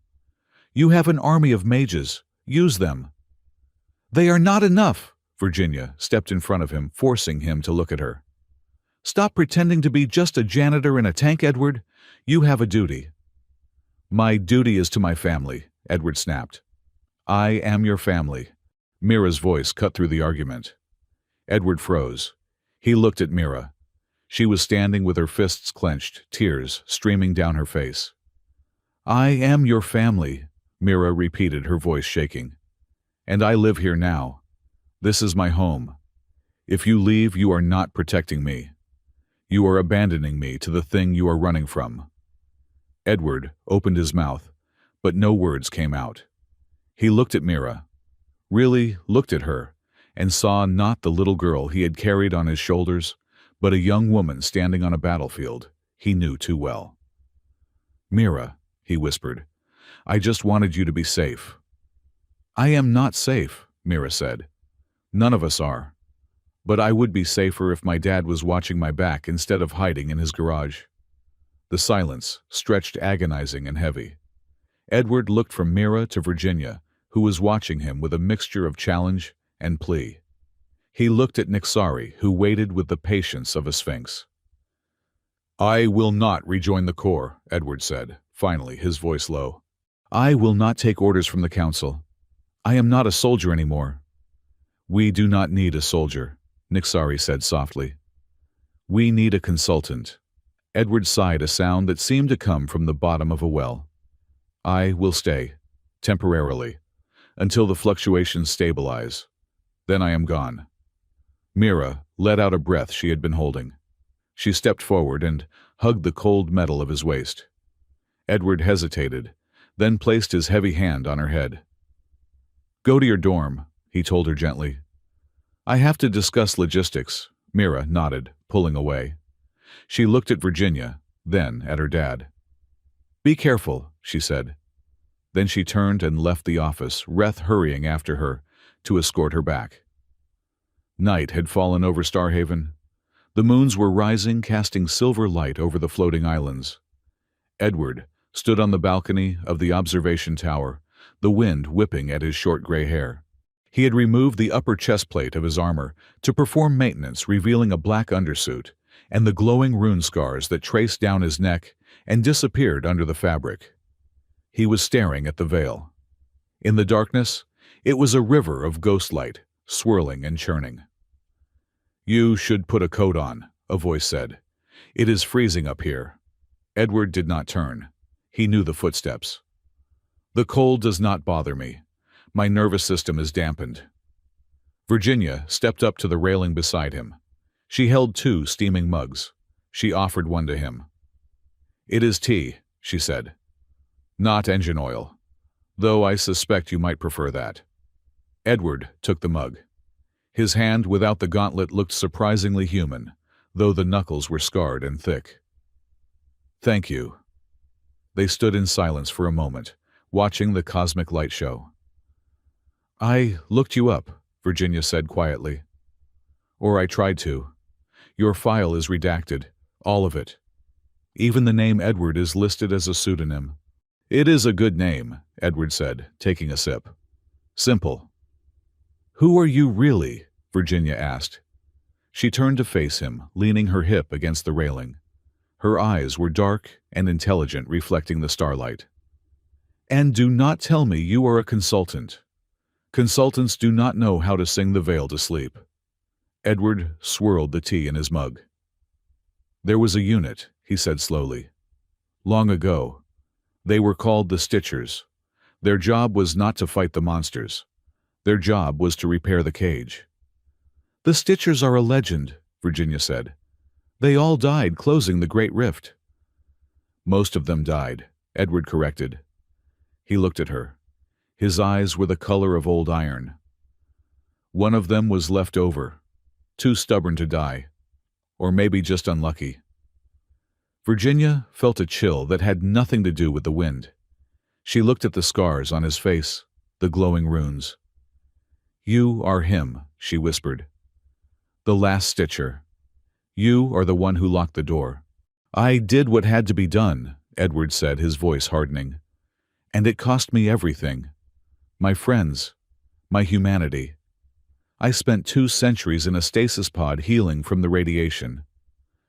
"You have an army of mages. Use them." "They are not enough," Virginia stepped in front of him, forcing him to look at her. "Stop pretending to be just a janitor in a tank, Edward. You have a duty." "My duty is to my family," Edward snapped. "I am your family." Mira's voice cut through the argument. Edward froze. He looked at Mira. She was standing with her fists clenched, tears streaming down her face. "I am your family," Mira repeated, her voice shaking. "And I live here now. This is my home. If you leave, you are not protecting me. You are abandoning me to the thing you are running from." Edward opened his mouth, but no words came out. He looked at Mira, really looked at her, and saw not the little girl he had carried on his shoulders, but a young woman standing on a battlefield he knew too well. "Mira," he whispered, "I just wanted you to be safe." "I am not safe," Mira said. "None of us are. But I would be safer if my dad was watching my back instead of hiding in his garage." The silence stretched, agonizing and heavy. Edward looked from Mira to Virginia, who was watching him with a mixture of challenge and plea. He looked at Nixari, who waited with the patience of a sphinx. "I will not rejoin the Corps," Edward said, finally, his voice low. "I will not take orders from the Council. I am not a soldier anymore." "We do not need a soldier," Nixari said softly. "We need a consultant." Edward sighed, a sound that seemed to come from the bottom of a well. "I will stay, temporarily, until the fluctuations stabilize. Then I am gone." Mira let out a breath she had been holding. She stepped forward and hugged the cold metal of his waist. Edward hesitated, then placed his heavy hand on her head. "Go to your dorm," he told her gently. "I have to discuss logistics." Mira nodded, pulling away. She looked at Virginia, then at her dad. "Be careful," she said. Then she turned and left the office, Reth hurrying after her to escort her back. Night had fallen over Starhaven. The moons were rising, casting silver light over the floating islands. Edward stood on the balcony of the observation tower, the wind whipping at his short gray hair. He had removed the upper chest plate of his armor to perform maintenance, revealing a black undersuit and the glowing rune scars that traced down his neck and disappeared under the fabric. He was staring at the veil. In the darkness, it was a river of ghost light, swirling and churning. "You should put a coat on," a voice said. "It is freezing up here." Edward did not turn. He knew the footsteps. "The cold does not bother me. My nervous system is dampened." Virginia stepped up to the railing beside him. She held 2 steaming mugs. She offered one to him. "It is tea," she said. "Not engine oil, though I suspect you might prefer that." Edward took the mug. His hand without the gauntlet looked surprisingly human, though the knuckles were scarred and thick. "Thank you." They stood in silence for a moment, watching the cosmic light show. "I looked you up," Virginia said quietly. "Or I tried to. Your file is redacted, all of it. Even the name Edward is listed as a pseudonym." "It is a good name," Edward said, taking a sip. "Simple." "Who are you really?" Virginia asked. She turned to face him, leaning her hip against the railing. Her eyes were dark and intelligent, reflecting the starlight. "And do not tell me you are a consultant. Consultants do not know how to sing the veil to sleep." Edward swirled the tea in his mug. "There was a unit," he said slowly. "Long ago. They were called the Stitchers. Their job was not to fight the monsters. Their job was to repair the cage." "The Stitchers are a legend," Virginia said. "They all died closing the Great Rift." "Most of them died," Edward corrected. He looked at her. His eyes were the color of old iron. "One of them was left over, too stubborn to die. Or maybe just unlucky. Virginia felt a chill that had nothing to do with the wind. She looked at the scars on his face, the glowing runes. "You are him," she whispered. "The last stitcher. You are the one who locked the door." "I did what had to be done," Edward said, his voice hardening. "And it cost me everything. My friends, my humanity. I spent 2 centuries in a stasis pod healing from the radiation.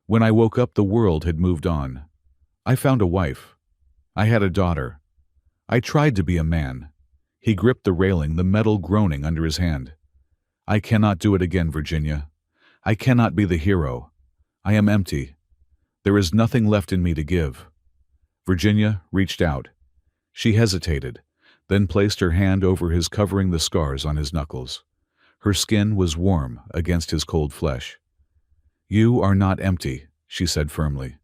When I woke up, the world had moved on. I found a wife. I had a daughter. I tried to be a man." He gripped the railing, the metal groaning under his hand. "I cannot do it again, Virginia. I cannot be the hero. I am empty. There is nothing left in me to give." Virginia reached out. She hesitated, then placed her hand over his, covering the scars on his knuckles. Her skin was warm against his cold flesh. "You are not empty," she said firmly.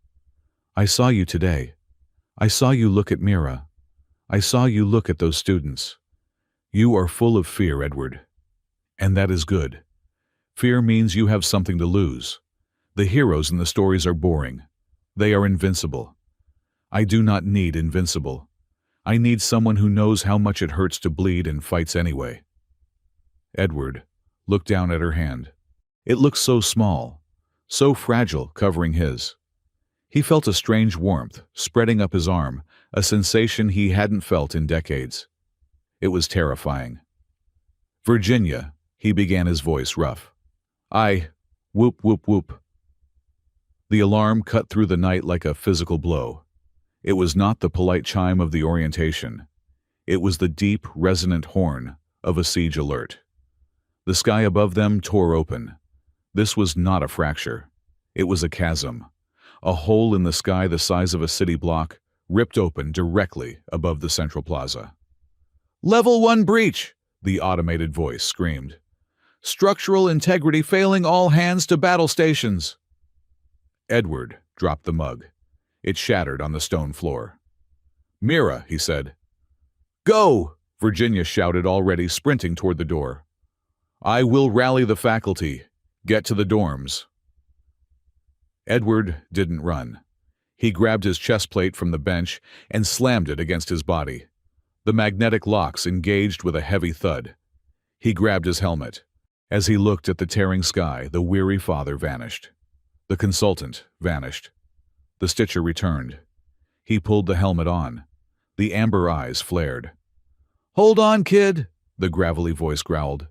"I saw you today. I saw you look at Mira. I saw you look at those students. You are full of fear, Edward. And that is good. Fear means you have something to lose. The heroes in the stories are boring. They are invincible. I do not need invincible. I need someone who knows how much it hurts to bleed and fights anyway." Edward looked down at her hand. It looked so small, so fragile, covering his. He felt a strange warmth spreading up his arm, a sensation he hadn't felt in decades. It was terrifying. "Virginia," he began, his voice rough. Whoop, whoop, whoop." The alarm cut through the night like a physical blow. It was not the polite chime of the orientation. It was the deep, resonant horn of a siege alert. The sky above them tore open. This was not a fracture. It was a chasm. A hole in the sky the size of a city block, ripped open directly above the central plaza. "Level 1 breach!" the automated voice screamed. "Structural integrity failing, all hands to battle stations." Edward dropped the mug. It shattered on the stone floor. "Mira," he said. "Go!" Virginia shouted, already sprinting toward the door. "I will rally the faculty. Get to the dorms." Edward didn't run. He grabbed his chest plate from the bench and slammed it against his body. The magnetic locks engaged with a heavy thud. He grabbed his helmet. As he looked at the tearing sky, the weary father vanished. The consultant vanished. The stitcher returned. He pulled the helmet on. The amber eyes flared. "Hold on, kid," the gravelly voice growled.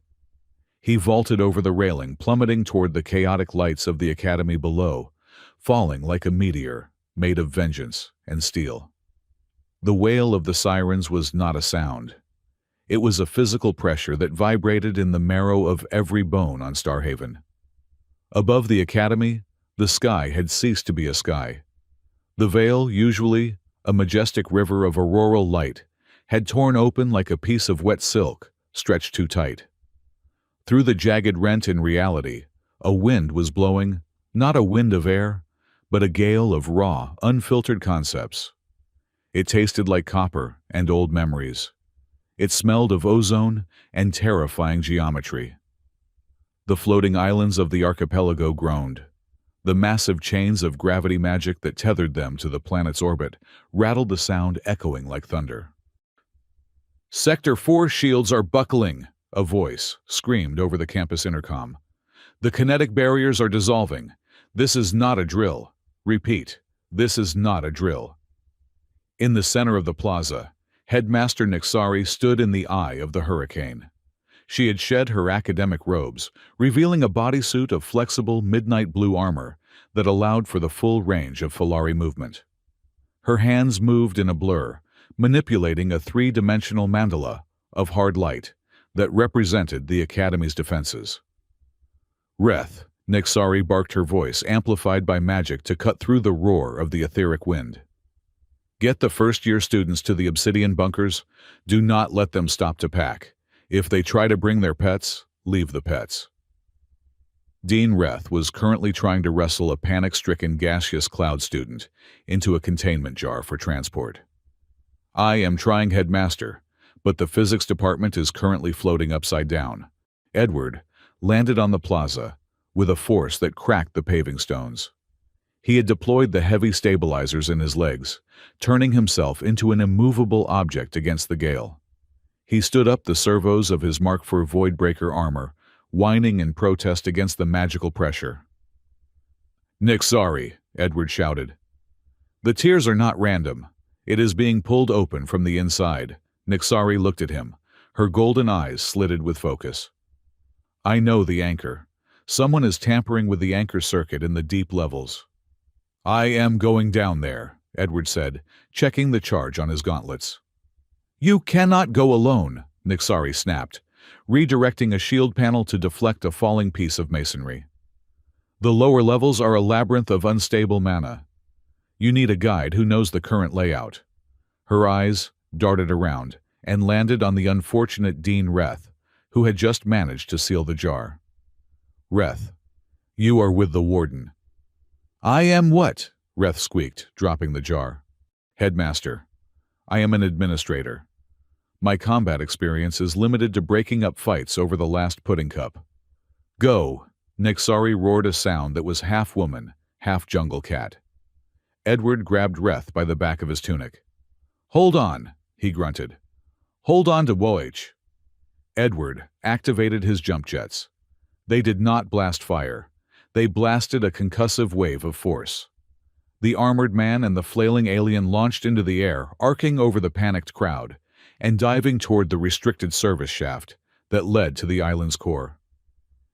He vaulted over the railing, plummeting toward the chaotic lights of the academy below, falling like a meteor, made of vengeance and steel. The wail of the sirens was not a sound. It was a physical pressure that vibrated in the marrow of every bone on Starhaven. Above the academy, the sky had ceased to be a sky. The veil, usually a majestic river of auroral light, had torn open like a piece of wet silk stretched too tight. Through the jagged rent in reality, a wind was blowing, not a wind of air, but a gale of raw, unfiltered concepts. It tasted like copper and old memories. It smelled of ozone and terrifying geometry. The floating islands of the archipelago groaned. The massive chains of gravity magic that tethered them to the planet's orbit rattled, the sound echoing like thunder. "Sector 4 shields are buckling," a voice screamed over the campus intercom. "The kinetic barriers are dissolving. This is not a drill. Repeat, this is not a drill." In the center of the plaza, Headmaster Nixari stood in the eye of the hurricane. She had shed her academic robes, revealing a bodysuit of flexible midnight blue armor that allowed for the full range of Falari movement. Her hands moved in a blur, manipulating a 3-dimensional mandala of hard light that represented the Academy's defenses. "Reth," Nixari barked, her voice amplified by magic to cut through the roar of the etheric wind. "Get the first-year students to the obsidian bunkers. Do not let them stop to pack. If they try to bring their pets, leave the pets." Dean Reth was currently trying to wrestle a panic-stricken gaseous cloud student into a containment jar for transport. "I am trying, Headmaster, but the physics department is currently floating upside down." Edward landed on the plaza, with a force that cracked the paving stones. He had deployed the heavy stabilizers in his legs, turning himself into an immovable object against the gale. He stood up the servos of his Mark IV Voidbreaker armor, whining in protest against the magical pressure. "Nixari," Edward shouted. "The tears are not random. It is being pulled open from the inside." Nixari looked at him, her golden eyes slitted with focus. "I know the anchor. Someone is tampering with the anchor circuit in the deep levels." "I am going down there," Edward said, checking the charge on his gauntlets. "You cannot go alone," Nixari snapped, redirecting a shield panel to deflect a falling piece of masonry. "The lower levels are a labyrinth of unstable mana. You need a guide who knows the current layout." Her eyes darted around and landed on the unfortunate Dean Reth, who had just managed to seal the jar. "Reth, you are with the Warden." "I am what?" Reth squeaked, dropping the jar. "Headmaster. I am an administrator. My combat experience is limited to breaking up fights over the last pudding cup." "Go!" Nixari roared a sound that was half woman, half jungle cat. Edward grabbed Reth by the back of his tunic. "Hold on," he grunted. "Hold on to Woh." Edward activated his jump jets. They did not blast fire. They blasted a concussive wave of force. The armored man and the flailing alien launched into the air, arcing over the panicked crowd, and diving toward the restricted service shaft that led to the island's core.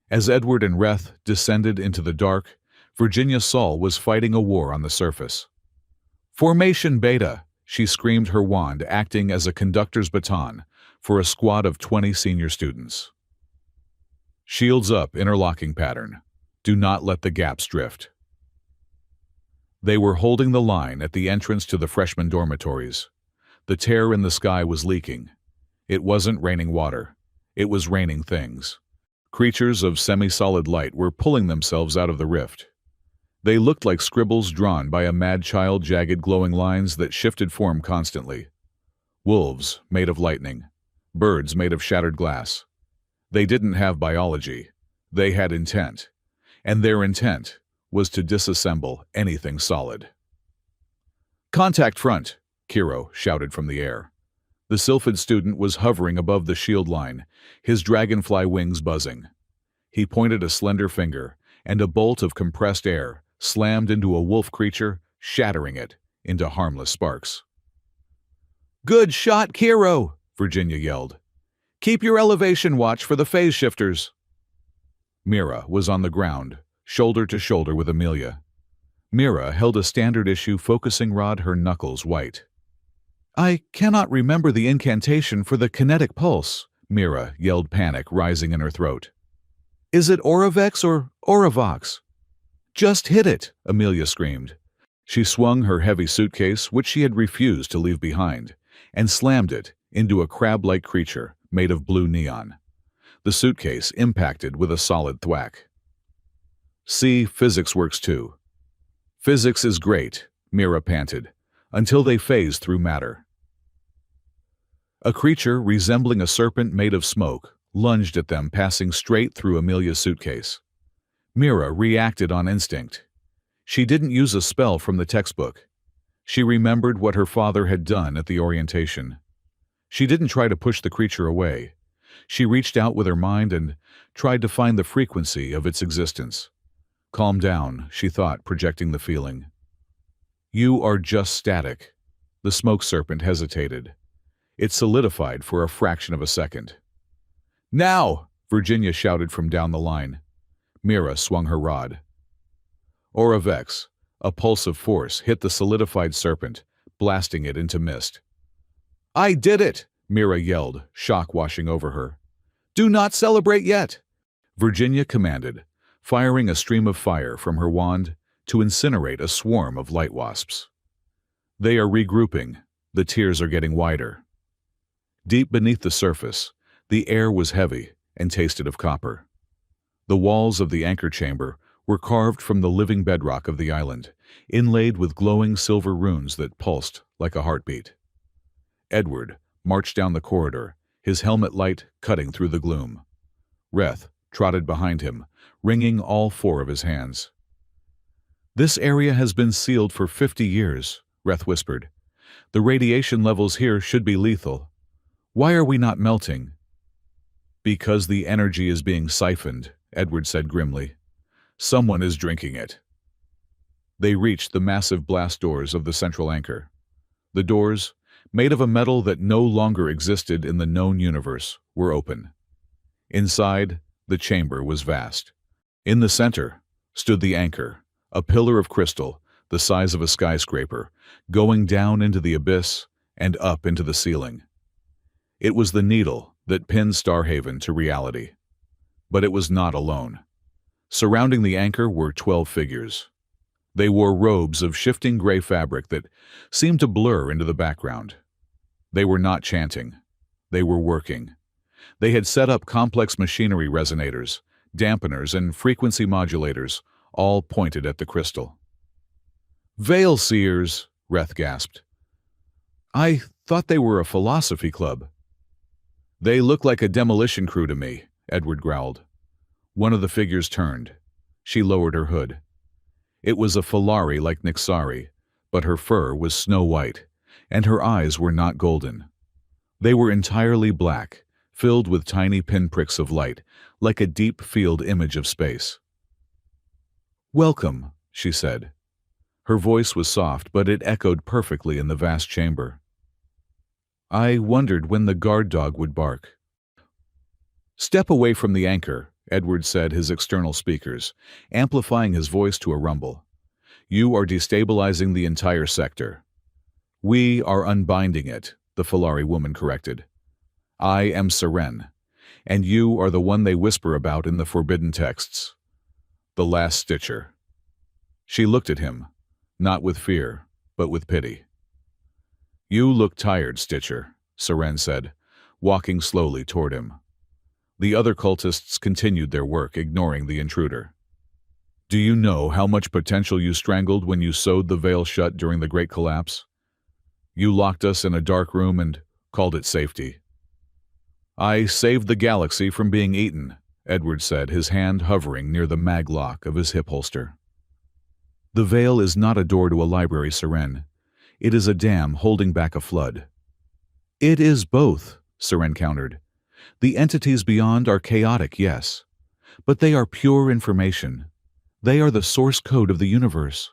As Edward and Reth descended into the dark, Virginia Saul was fighting a war on the surface. "Formation Beta!" she screamed, her wand acting as a conductor's baton for a squad of 20 senior students. "Shields up, interlocking pattern. Do not let the gaps drift." They were holding the line at the entrance to the freshman dormitories. The tear in the sky was leaking. It wasn't raining water. It was raining things. Creatures of semi-solid light were pulling themselves out of the rift. They looked like scribbles drawn by a mad child, jagged glowing lines that shifted form constantly. Wolves made of lightning. Birds made of shattered glass. They didn't have biology. They had intent. And their intent was to disassemble anything solid. "Contact front!" Kiro shouted from the air. The Sylphid student was hovering above the shield line, his dragonfly wings buzzing. He pointed a slender finger, and a bolt of compressed air slammed into a wolf creature, shattering it into harmless sparks. "Good shot, Kiro!" Virginia yelled. "Keep your elevation watch for the phase shifters." Mira was on the ground, shoulder to shoulder with Amelia. Mira held a standard-issue focusing rod, her knuckles white. "I cannot remember the incantation for the kinetic pulse," Mira yelled, panic rising in her throat. "Is it Auravex or Auravox?" "Just hit it," Amelia screamed. She swung her heavy suitcase, which she had refused to leave behind, and slammed it into a crab-like creature made of blue neon. The suitcase impacted with a solid thwack. "See, physics works too." "Physics is great," Mira panted, "until they phase through matter." A creature resembling a serpent made of smoke lunged at them, passing straight through Amelia's suitcase. Mira reacted on instinct. She didn't use a spell from the textbook. She remembered what her father had done at the orientation. She didn't try to push the creature away. She reached out with her mind and tried to find the frequency of its existence. "Calm down," she thought, projecting the feeling. "You are just static." The smoke serpent hesitated. It solidified for a fraction of a second. "Now!" Virginia shouted from down the line. Mira swung her rod. Auravex, a pulse of force, hit the solidified serpent, blasting it into mist. "I did it!" Mira yelled, shock washing over her. "Do not celebrate yet!" Virginia commanded, firing a stream of fire from her wand to incinerate a swarm of light wasps. They are regrouping. The tiers are getting wider. Deep beneath the surface, the air was heavy and tasted of copper. The walls of the anchor chamber were carved from the living bedrock of the island, inlaid with glowing silver runes that pulsed like a heartbeat. Edward marched down the corridor, his helmet light cutting through the gloom. Reth trotted behind him, wringing all four of his hands. "This area has been sealed for 50 years, Reth whispered. "The radiation levels here should be lethal. Why are we not melting?" "Because the energy is being siphoned," Edward said grimly. "Someone is drinking it." They reached the massive blast doors of the central anchor. The doors, made of a metal that no longer existed in the known universe, were open. Inside, the chamber was vast. In the center stood the anchor, a pillar of crystal the size of a skyscraper, going down into the abyss and up into the ceiling. It was the needle that pinned Starhaven to reality. But it was not alone. Surrounding the anchor were 12 figures. They wore robes of shifting gray fabric that seemed to blur into the background. They were not chanting. They were working. They had set up complex machinery resonators, dampeners, and frequency modulators, all pointed at the crystal. "Veil Seers," Reth gasped. "I thought they were a philosophy club." "They look like a demolition crew to me," Edward growled. One of the figures turned. She lowered her hood. It was a Falari like Nixari, but her fur was snow-white, and her eyes were not golden. They were entirely black, filled with tiny pinpricks of light, like a deep-field image of space. "Welcome," she said. Her voice was soft, but it echoed perfectly in the vast chamber. "I wondered when the guard dog would bark." "Step away from the anchor," Edward said his external speakers, amplifying his voice to a rumble. "You are destabilizing the entire sector." "We are unbinding it," the Falari woman corrected. "I am Seren, and you are the one they whisper about in the forbidden texts. The Last Stitcher." She looked at him, not with fear, but with pity. "You look tired, Stitcher," Seren said, walking slowly toward him. The other cultists continued their work, ignoring the intruder. "Do you know how much potential you strangled when you sewed the veil shut during the Great Collapse? You locked us in a dark room and called it safety." "I saved the galaxy from being eaten," Edward said, his hand hovering near the maglock of his hip holster. "The veil is not a door to a library, Seren. It is a dam holding back a flood." "It is both," Seren countered. "The entities beyond are chaotic, yes, but they are pure information. They are the source code of the universe.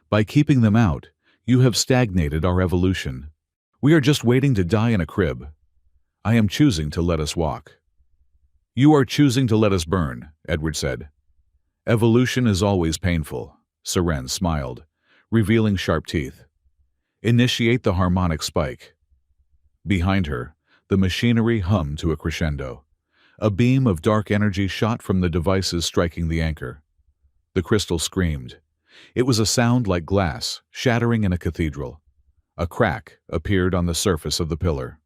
By keeping them out, you have stagnated our evolution. We are just waiting to die in a crib. I am choosing to let us walk." "You are choosing to let us burn," Edward said. "Evolution is always painful," Seren smiled, revealing sharp teeth. "Initiate the harmonic spike." Behind her, the machinery hummed to a crescendo. A beam of dark energy shot from the devices striking the anchor. The crystal screamed. It was a sound like glass shattering in a cathedral. A crack appeared on the surface of the pillar.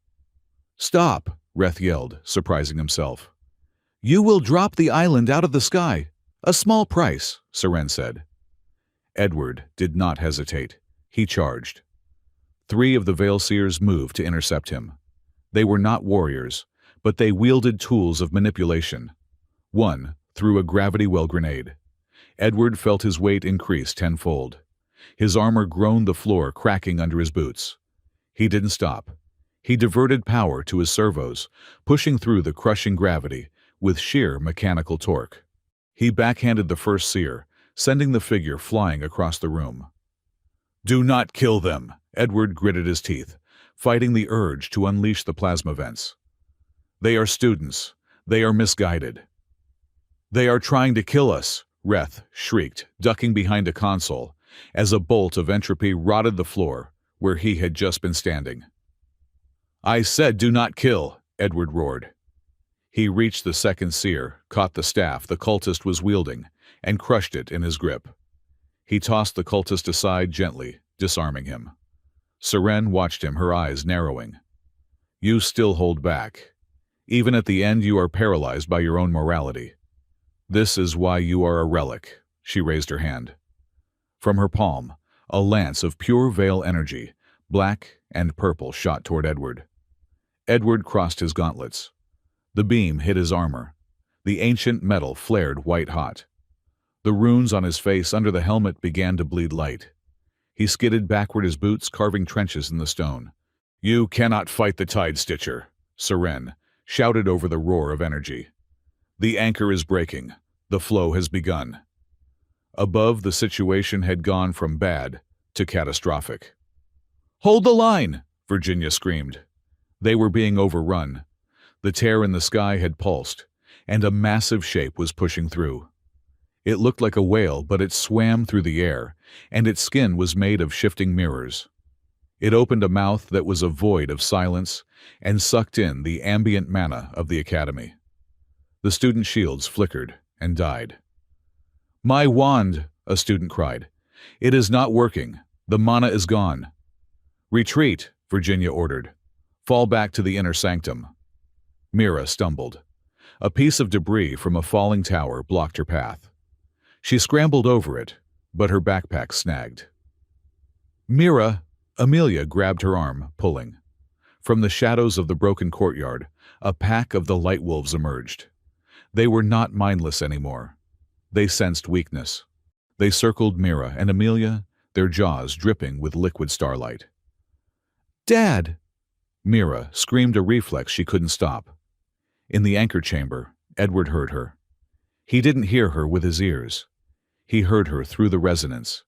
"Stop!" Reth yelled, surprising himself. "You will drop the island out of the sky. A small price," Seren said. Edward did not hesitate. He charged. 3 of the Veil Seers moved to intercept him. They were not warriors, but they wielded tools of manipulation. One threw a gravity well grenade. Edward felt his weight increase tenfold. His armor groaned the floor, cracking under his boots. He didn't stop. He diverted power to his servos, pushing through the crushing gravity with sheer mechanical torque. He backhanded the first seer, sending the figure flying across the room. "Do not kill them," Edward gritted his teeth, fighting the urge to unleash the plasma vents. "They are students. They are misguided." "They are trying to kill us," Reth shrieked, ducking behind a console, as a bolt of entropy rotted the floor where he had just been standing. "I said do not kill," Edward roared. He reached the second seer, caught the staff the cultist was wielding, and crushed it in his grip. He tossed the cultist aside gently, disarming him. Seren watched him, her eyes narrowing. "You still hold back. Even at the end you are paralyzed by your own morality. This is why you are a relic." She raised her hand. From her palm, a lance of pure veil energy, black and purple, shot toward Edward. Edward crossed his gauntlets. The beam hit his armor. The ancient metal flared white-hot. The runes on his face under the helmet began to bleed light. He skidded backward, his boots carving trenches in the stone. "You cannot fight the Tide Stitcher," Seren shouted over the roar of energy. "The anchor is breaking. The flow has begun." Above, the situation had gone from bad to catastrophic. "Hold the line!" Virginia screamed. They were being overrun. The tear in the sky had pulsed, and a massive shape was pushing through. It looked like a whale, but it swam through the air, and its skin was made of shifting mirrors. It opened a mouth that was a void of silence and sucked in the ambient mana of the academy. The student shields flickered and died. "My wand!" a student cried. "It is not working. The mana is gone." "Retreat," Virginia ordered. "Fall back to the inner sanctum." Mira stumbled. A piece of debris from a falling tower blocked her path. She scrambled over it, but her backpack snagged. "Mira!" Amelia grabbed her arm, pulling. From the shadows of the broken courtyard, a pack of the light wolves emerged. They were not mindless anymore. They sensed weakness. They circled Mira and Amelia, their jaws dripping with liquid starlight. "Dad!" Mira screamed, a reflex she couldn't stop. In the anchor chamber, Edward heard her. He didn't hear her with his ears. He heard her through the resonance.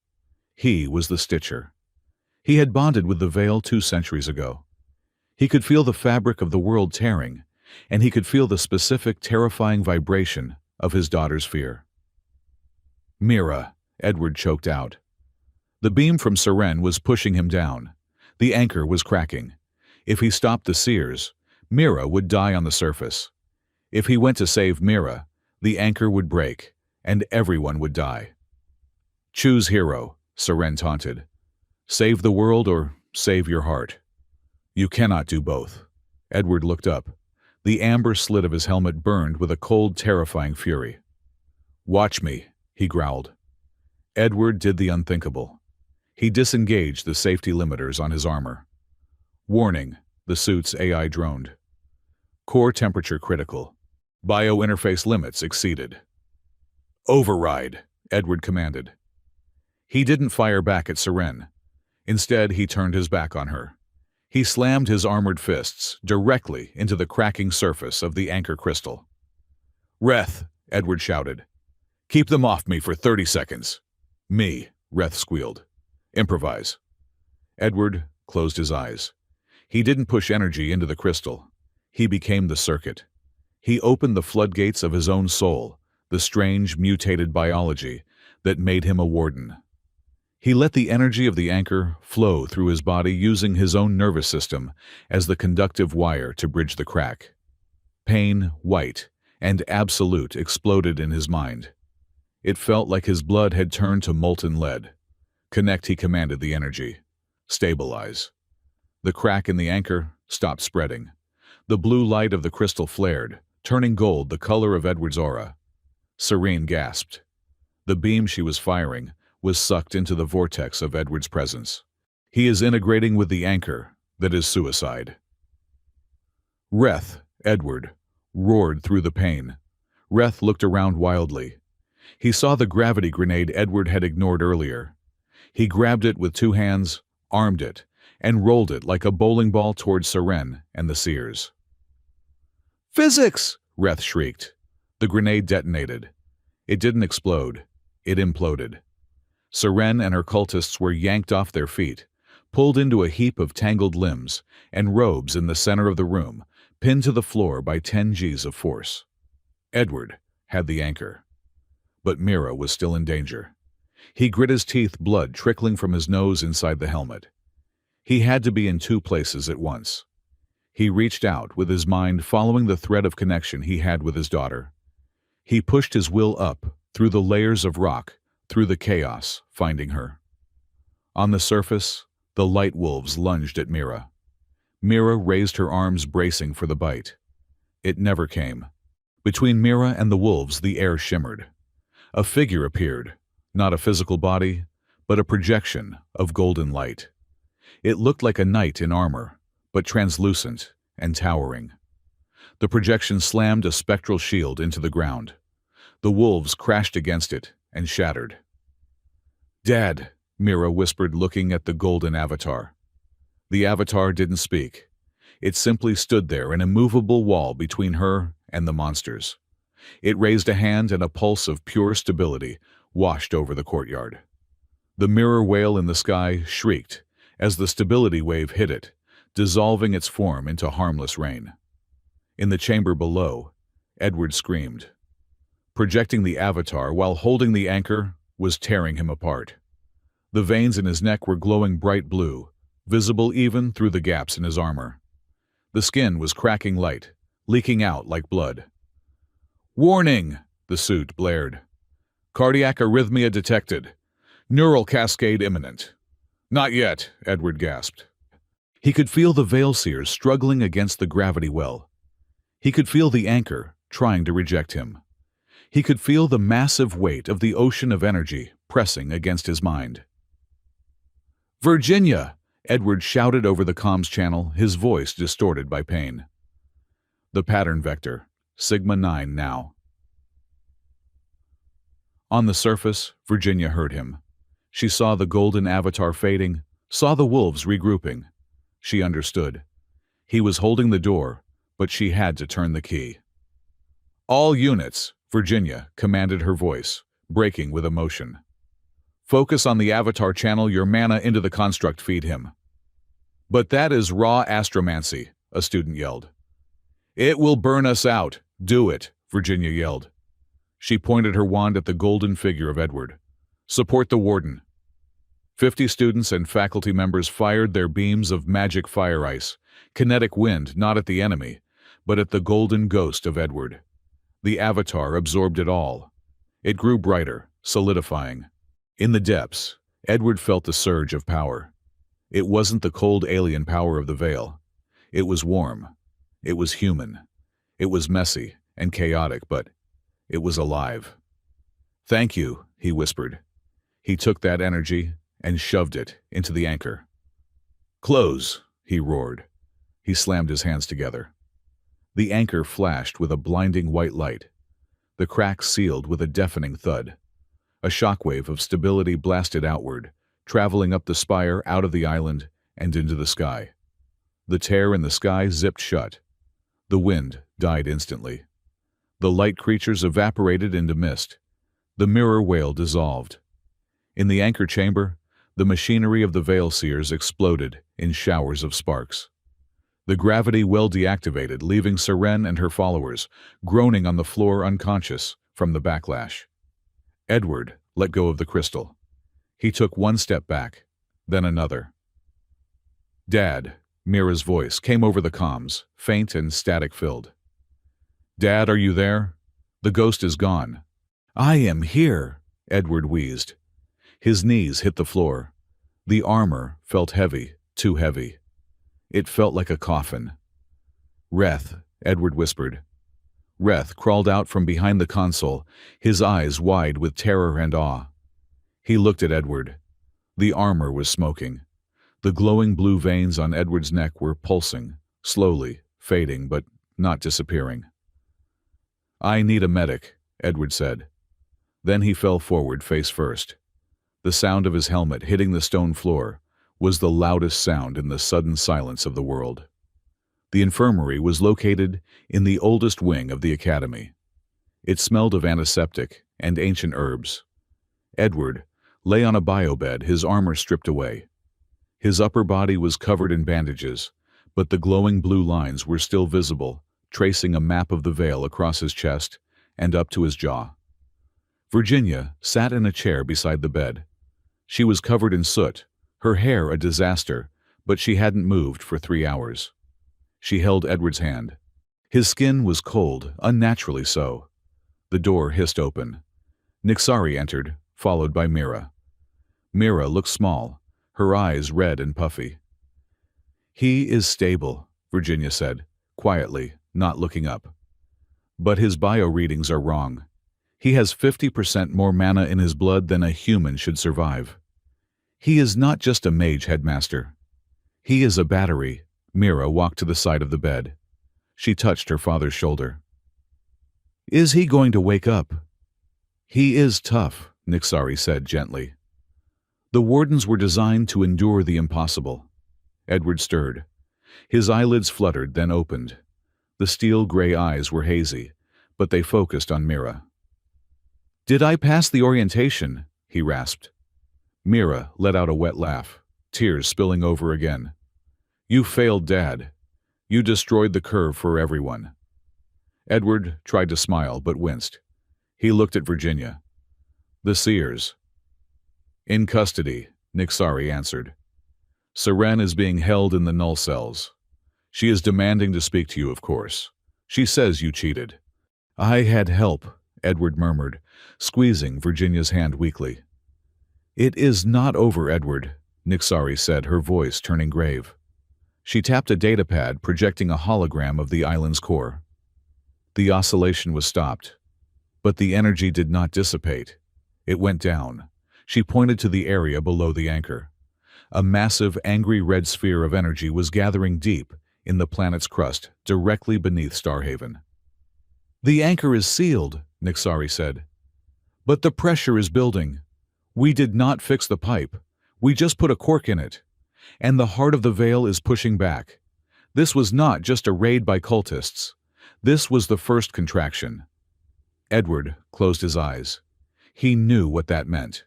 He was the Stitcher. He had bonded with the Veil 2 centuries ago. He could feel the fabric of the world tearing, and he could feel the specific, terrifying vibration of his daughter's fear. "Mira," Edward choked out. The beam from Seren was pushing him down. The anchor was cracking. If he stopped the seers, Mira would die on the surface. If he went to save Mira, the anchor would break, and everyone would die. "Choose hero," Seren taunted. "Save the world or save your heart." "You cannot do both." Edward looked up. The amber slit of his helmet burned with a cold, terrifying fury. "Watch me," he growled. Edward did the unthinkable. He disengaged the safety limiters on his armor. "Warning," the suit's AI droned. "Core temperature critical. Biointerface limits exceeded." "Override," Edward commanded. He didn't fire back at Seren. Instead, he turned his back on her. He slammed his armored fists directly into the cracking surface of the anchor crystal. "Reth," Edward shouted. "Keep them off me for 30 seconds. "Me," Reth squealed. "Improvise." Edward closed his eyes. He didn't push energy into the crystal. He became the circuit. He opened the floodgates of his own soul, the strange, mutated biology that made him a warden. He let the energy of the anchor flow through his body, using his own nervous system as the conductive wire to bridge the crack. Pain, white, and absolute exploded in his mind. It felt like his blood had turned to molten lead. "Connect," he commanded the energy. "Stabilize." The crack in the anchor stopped spreading. The blue light of the crystal flared, turning gold, the color of Edward's aura. Serene gasped. The beam she was firing was sucked into the vortex of Edward's presence. He is integrating with the anchor that is suicide. "Reth," Edward roared through the pain. Reth looked around wildly. He saw the gravity grenade Edward had ignored earlier. He grabbed it with 2 hands, armed it, and rolled it like a bowling ball towards Seren and the seers. "Physics!" Reth shrieked. The grenade detonated. It didn't explode. It imploded. Seren and her cultists were yanked off their feet, pulled into a heap of tangled limbs and robes in the center of the room, pinned to the floor by 10 Gs of force. Edward had the anchor. But Mira was still in danger. He grit his teeth, blood trickling from his nose inside the helmet. He had to be in 2 places at once. He reached out with his mind, following the thread of connection he had with his daughter. He pushed his will up, through the layers of rock, through the chaos, finding her. On the surface, the light wolves lunged at Mira. Mira raised her arms, bracing for the bite. It never came. Between Mira and the wolves, the air shimmered. A figure appeared, not a physical body, but a projection of golden light. It looked like a knight in armor, but translucent and towering. The projection slammed a spectral shield into the ground. The wolves crashed against it and shattered. "Dad," Mira whispered, looking at the golden avatar. The avatar didn't speak. It simply stood there, an immovable wall between her and the monsters. It raised a hand, and a pulse of pure stability washed over the courtyard. The mirror whale in the sky shrieked as the stability wave hit it, dissolving its form into harmless rain. In the chamber below, Edward screamed. Projecting the avatar while holding the anchor was tearing him apart. The veins in his neck were glowing bright blue, visible even through the gaps in his armor. The skin was cracking light, leaking out like blood. "Warning!" the suit blared. "Cardiac arrhythmia detected. Neural cascade imminent." "Not yet," Edward gasped. He could feel the veil seers struggling against the gravity well. He could feel the anchor trying to reject him. He could feel the massive weight of the ocean of energy pressing against his mind. "Virginia!" Edward shouted over the comms channel, his voice distorted by pain. The pattern vector, Sigma 9 now. On the surface, Virginia heard him. She saw the golden avatar fading, saw the wolves regrouping. She understood. He was holding the door, but she had to turn the key. "All units," Virginia commanded, her voice breaking with emotion. "Focus on the avatar, channel your mana into the construct, feed him." "But that is raw astromancy," a student yelled. "It will burn us out. Do it," Virginia yelled. She pointed her wand at the golden figure of Edward. "Support the warden." 50 students and faculty members fired their beams of magic fire ice, kinetic wind, not at the enemy, but at the golden ghost of Edward. The avatar absorbed it all. It grew brighter, solidifying. In the depths, Edward felt the surge of power. It wasn't the cold alien power of the veil. It was warm. It was human. It was messy and chaotic, but it was alive. "Thank you," he whispered. He took that energy and shoved it into the anchor. "Close," he roared. He slammed his hands together. The anchor flashed with a blinding white light. The cracks sealed with a deafening thud. A shockwave of stability blasted outward, traveling up the spire, out of the island, and into the sky. The tear in the sky zipped shut. The wind died instantly. The light creatures evaporated into mist. The mirror whale dissolved. In the anchor chamber, the machinery of the veil seers exploded in showers of sparks. The gravity well deactivated, leaving Seren and her followers groaning on the floor unconscious from the backlash. Edward let go of the crystal. He took one step back, then another. "Dad," Mira's voice came over the comms, faint and static-filled. "Dad, are you there? The ghost is gone." "I am here," Edward wheezed. His knees hit the floor. The armor felt heavy, too heavy. It felt like a coffin. "Reth," Edward whispered. Reth crawled out from behind the console, his eyes wide with terror and awe. He looked at Edward. The armor was smoking. The glowing blue veins on Edward's neck were pulsing, slowly, fading, but not disappearing. "I need a medic," Edward said. Then he fell forward face first. The sound of his helmet hitting the stone floor was the loudest sound in the sudden silence of the world. The infirmary was located in the oldest wing of the academy. It smelled of antiseptic and ancient herbs. Edward lay on a biobed, his armor stripped away. His upper body was covered in bandages, but the glowing blue lines were still visible, tracing a map of the veil across his chest and up to his jaw. Virginia sat in a chair beside the bed. She was covered in soot, her hair a disaster, but she hadn't moved for 3 hours. She held Edward's hand. His skin was cold, unnaturally so. The door hissed open. Nixari entered, followed by Mira. Mira looked small, her eyes red and puffy. "He is stable," Virginia said, quietly, not looking up. "But his bio readings are wrong. He has 50% more mana in his blood than a human should survive. He is not just a mage, Headmaster. He is a battery." Mira walked to the side of the bed. She touched her father's shoulder. Is he going to wake up? He is tough, Nixari said gently. The wardens were designed to endure the impossible. Edward stirred. His eyelids fluttered, then opened. The steel-gray eyes were hazy, but they focused on Mira. Did I pass the orientation? He rasped. Mira let out a wet laugh, tears spilling over again. You failed, Dad. You destroyed the curve for everyone. Edward tried to smile, but winced. He looked at Virginia. The Seers. In custody, Nixari answered. Seren is being held in the null cells. She is demanding to speak to you, of course. She says you cheated. I had help, Edward murmured, squeezing Virginia's hand weakly. It is not over, Edward, Nixari said, her voice turning grave. She tapped a datapad, projecting a hologram of the island's core. The oscillation was stopped, but the energy did not dissipate. It went down. She pointed to the area below the anchor. A massive, angry red sphere of energy was gathering deep in the planet's crust, directly beneath Starhaven. The anchor is sealed, Nixari said. But the pressure is building. We did not fix the pipe. We just put a cork in it. And the heart of the veil is pushing back. This was not just a raid by cultists. This was the first contraction. Edward closed his eyes. He knew what that meant.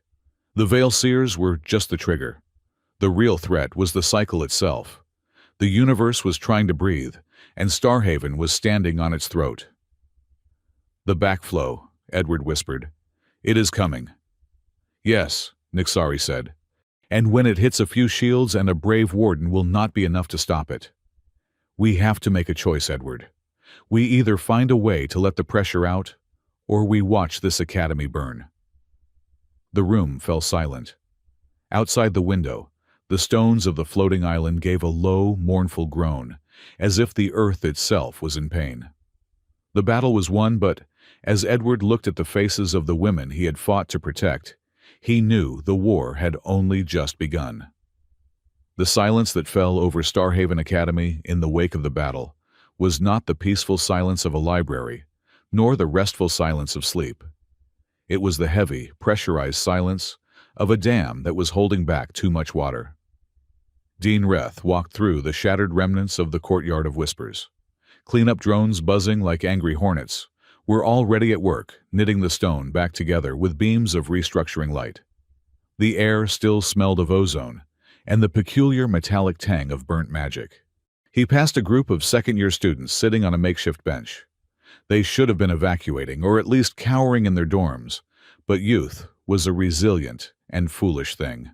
The Veil Seers were just the trigger. The real threat was the cycle itself. The universe was trying to breathe, and Starhaven was standing on its throat. The backflow, Edward whispered. It is coming. Yes, Nixari said. And when it hits a few shields and a brave warden will not be enough to stop it. We have to make a choice, Edward. We either find a way to let the pressure out, or we watch this academy burn. The room fell silent. Outside the window, the stones of the floating island gave a low, mournful groan, as if the earth itself was in pain. The battle was won, but as Edward looked at the faces of the women he had fought to protect, he knew the war had only just begun. The silence that fell over Starhaven Academy in the wake of the battle was not the peaceful silence of a library, nor the restful silence of sleep. It was the heavy, pressurized silence of a dam that was holding back too much water. Dean Reth walked through the shattered remnants of the Courtyard of Whispers. Cleanup drones buzzing like angry hornets were already at work, knitting the stone back together with beams of restructuring light. The air still smelled of ozone and the peculiar metallic tang of burnt magic. He passed a group of second-year students sitting on a makeshift bench. They should have been evacuating, or at least cowering in their dorms, but youth was a resilient and foolish thing.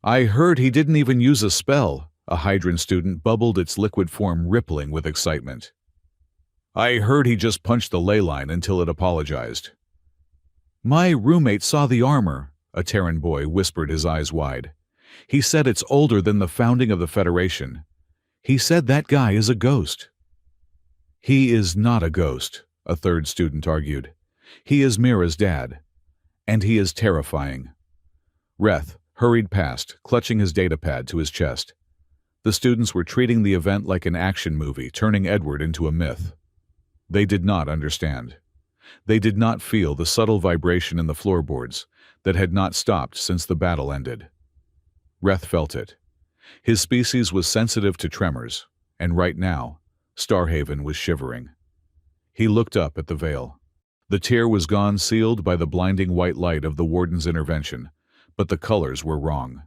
I heard he didn't even use a spell, a Hydran student bubbled, its liquid form rippling with excitement. I heard he just punched the ley line until it apologized. My roommate saw the armor, a Terran boy whispered, his eyes wide. He said it's older than the founding of the Federation. He said that guy is a ghost. He is not a ghost, a third student argued. He is Mira's dad, and he is terrifying. Reth hurried past, clutching his datapad to his chest. The students were treating the event like an action movie, turning Edward into a myth. They did not understand. They did not feel the subtle vibration in the floorboards that had not stopped since the battle ended. Reth felt it. His species was sensitive to tremors, and right now, Starhaven was shivering. He looked up at the veil. The tear was gone, sealed by the blinding white light of the warden's intervention, but the colors were wrong.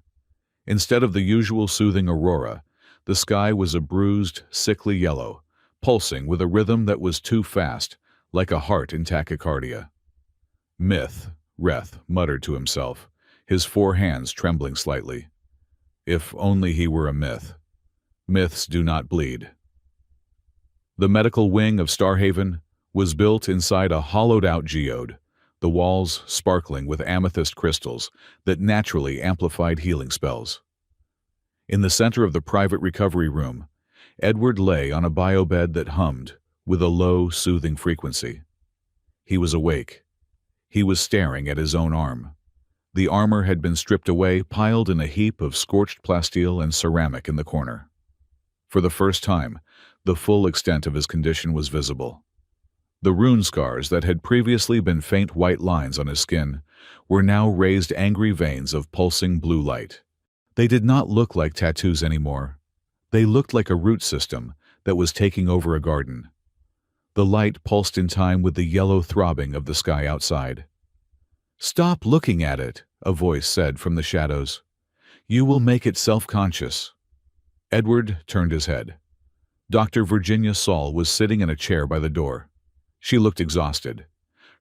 Instead of the usual soothing aurora, the sky was a bruised, sickly yellow, pulsing with a rhythm that was too fast, like a heart in tachycardia. Myth, Reth muttered to himself, his 4 hands trembling slightly. If only he were a myth. Myths do not bleed. The medical wing of Starhaven was built inside a hollowed-out geode, the walls sparkling with amethyst crystals that naturally amplified healing spells. In the center of the private recovery room, Edward lay on a biobed that hummed with a low, soothing frequency. He was awake. He was staring at his own arm. The armor had been stripped away, piled in a heap of scorched plasteel and ceramic in the corner. For the first time, The full extent of his condition was visible. The rune scars that had previously been faint white lines on his skin were now raised angry veins of pulsing blue light. They did not look like tattoos anymore. They looked like a root system that was taking over a garden. The light pulsed in time with the yellow throbbing of the sky outside. "Stop looking at it," a voice said from the shadows. "You will make it self-conscious." Edward turned his head. Dr. Virginia Saul was sitting in a chair by the door. She looked exhausted.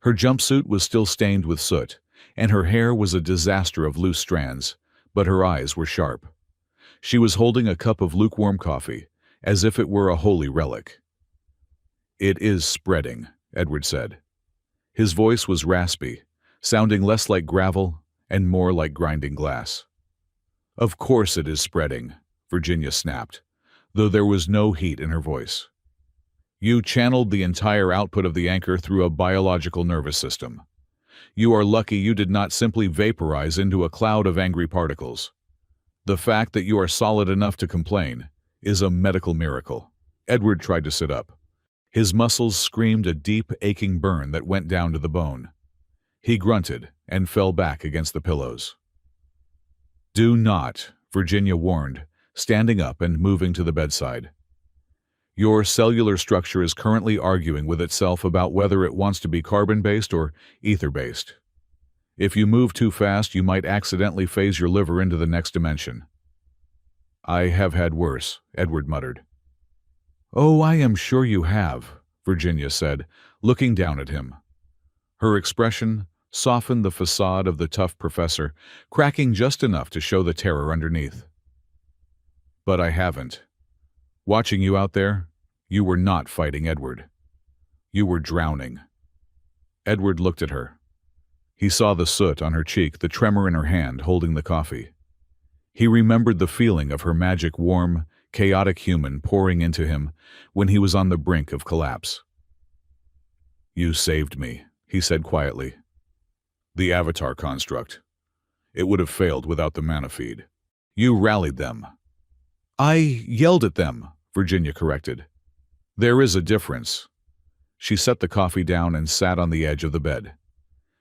Her jumpsuit was still stained with soot, and her hair was a disaster of loose strands, but her eyes were sharp. She was holding a cup of lukewarm coffee, as if it were a holy relic. "It is spreading," Edward said. His voice was raspy, sounding less like gravel and more like grinding glass. "Of course it is spreading," Virginia snapped, though there was no heat in her voice. "You channeled the entire output of the anchor through a biological nervous system. You are lucky you did not simply vaporize into a cloud of angry particles. The fact that you are solid enough to complain is a medical miracle." Edward tried to sit up. His muscles screamed a deep, aching burn that went down to the bone. He grunted and fell back against the pillows. "Do not," Virginia warned, standing up and moving to the bedside. "Your cellular structure is currently arguing with itself about whether it wants to be carbon-based or ether-based. If you move too fast, you might accidentally phase your liver into the next dimension." "I have had worse," Edward muttered. "Oh, I am sure you have," Virginia said, looking down at him. Her expression softened the facade of the tough professor, cracking just enough to show the terror underneath. "But I haven't. Watching you out there, you were not fighting Edward. You were drowning." Edward looked at her. He saw the soot on her cheek, the tremor in her hand holding the coffee. He remembered the feeling of her magic, warm, chaotic human pouring into him when he was on the brink of collapse. "You saved me," he said quietly. "The Avatar construct. It would have failed without the mana feed. You rallied them." "I yelled at them," Virginia corrected. "There is a difference." She set the coffee down and sat on the edge of the bed.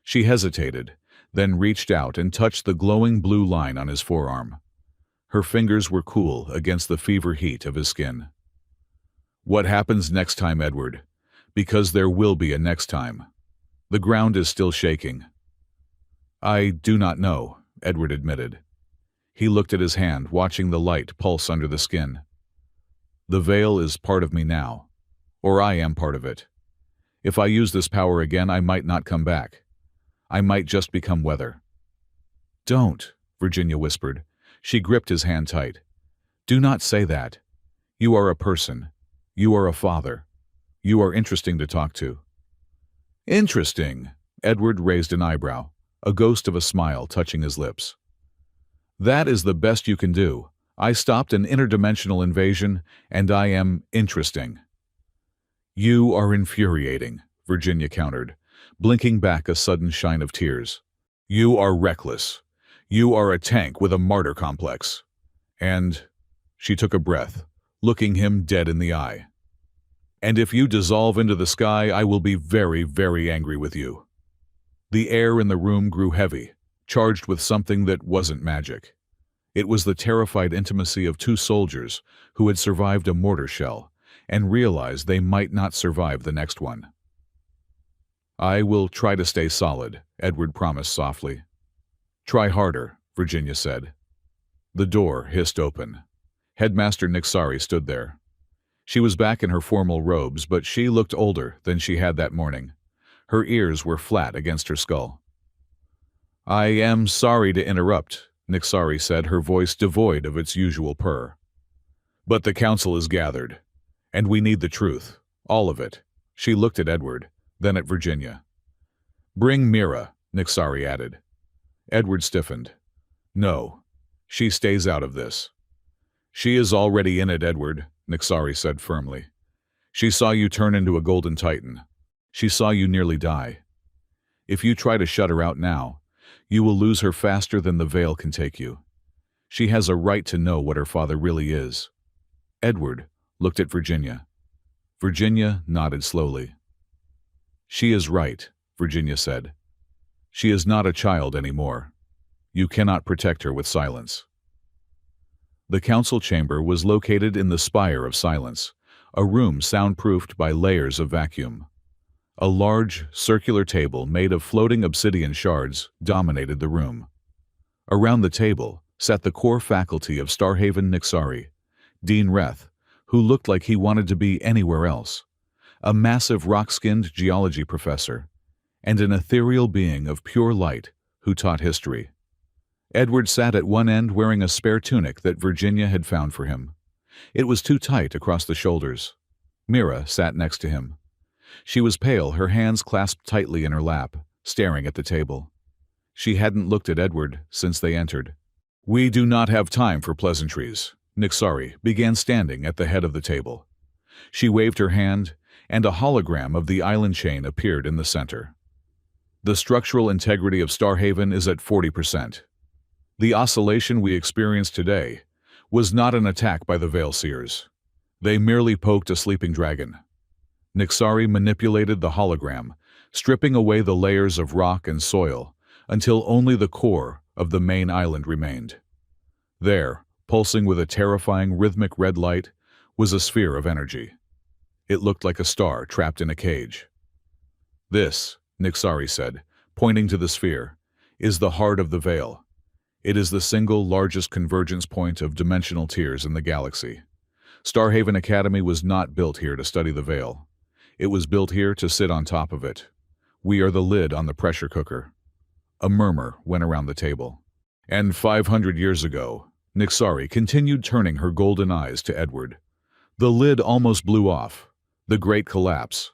She hesitated, then reached out and touched the glowing blue line on his forearm. Her fingers were cool against the fever heat of his skin. "What happens next time, Edward? Because there will be a next time. The ground is still shaking." "I do not know," Edward admitted. He looked at his hand, watching the light pulse under the skin. "The veil is part of me now, or I am part of it. If I use this power again, I might not come back. I might just become weather." "Don't," Virginia whispered. She gripped his hand tight. "Do not say that. You are a person. You are a father. You are interesting to talk to." "Interesting?" Edward raised an eyebrow, a ghost of a smile touching his lips. "That is the best you can do. I stopped an interdimensional invasion, and I am interesting." "You are infuriating," Virginia countered, blinking back a sudden shine of tears. "You are reckless. You are a tank with a martyr complex." And she took a breath, looking him dead in the eye. "And if you dissolve into the sky, I will be very, very angry with you." The air in the room grew heavy, charged with something that wasn't magic. It was the terrified intimacy of two soldiers who had survived a mortar shell and realized they might not survive the next one. "I will try to stay solid," Edward promised softly. "Try harder," Virginia said. The door hissed open. Headmaster Nixari stood there. She was back in her formal robes, but she looked older than she had that morning. Her ears were flat against her skull. "I am sorry to interrupt," Nixari said, her voice devoid of its usual purr. "But the council is gathered, and we need the truth, all of it." She looked at Edward, then at Virginia. "Bring Mira," Nixari added. Edward stiffened. "No, she stays out of this." "She is already in it, Edward," Nixari said firmly. "She saw you turn into a golden titan. She saw you nearly die. If you try to shut her out now, you will lose her faster than the veil can take you. She has a right to know what her father really is." Edward looked at Virginia. Virginia nodded slowly. She is right, Virginia said. She is not a child anymore. You cannot protect her with silence. The council chamber was located in the Spire of Silence, a room soundproofed by layers of vacuum. A large, circular table made of floating obsidian shards dominated the room. Around the table sat the core faculty of Starhaven Nixari, Dean Reth, who looked like he wanted to be anywhere else, a massive rock-skinned geology professor, and an ethereal being of pure light who taught history. Edward sat at one end wearing a spare tunic that Virginia had found for him. It was too tight across the shoulders. Mira sat next to him. She was pale, her hands clasped tightly in her lap, staring at the table. She hadn't looked at Edward since they entered. "We do not have time for pleasantries," Nixari began, standing at the head of the table. She waved her hand, and a hologram of the island chain appeared in the center. "The structural integrity of Starhaven is at 40%. The oscillation we experienced today was not an attack by the Veil Seers. They merely poked a sleeping dragon." Nixari manipulated the hologram, stripping away the layers of rock and soil until only the core of the main island remained. There, pulsing with a terrifying rhythmic red light, was a sphere of energy. It looked like a star trapped in a cage. "This," Nixari said, pointing to the sphere, "is the heart of the Veil. It is the single largest convergence point of dimensional tiers in the galaxy. Starhaven Academy was not built here to study the Veil. It was built here to sit on top of it. We are the lid on the pressure cooker." A murmur went around the table. "And 500 years ago," Nixari continued, turning her golden eyes to Edward. "The lid almost blew off. The Great Collapse.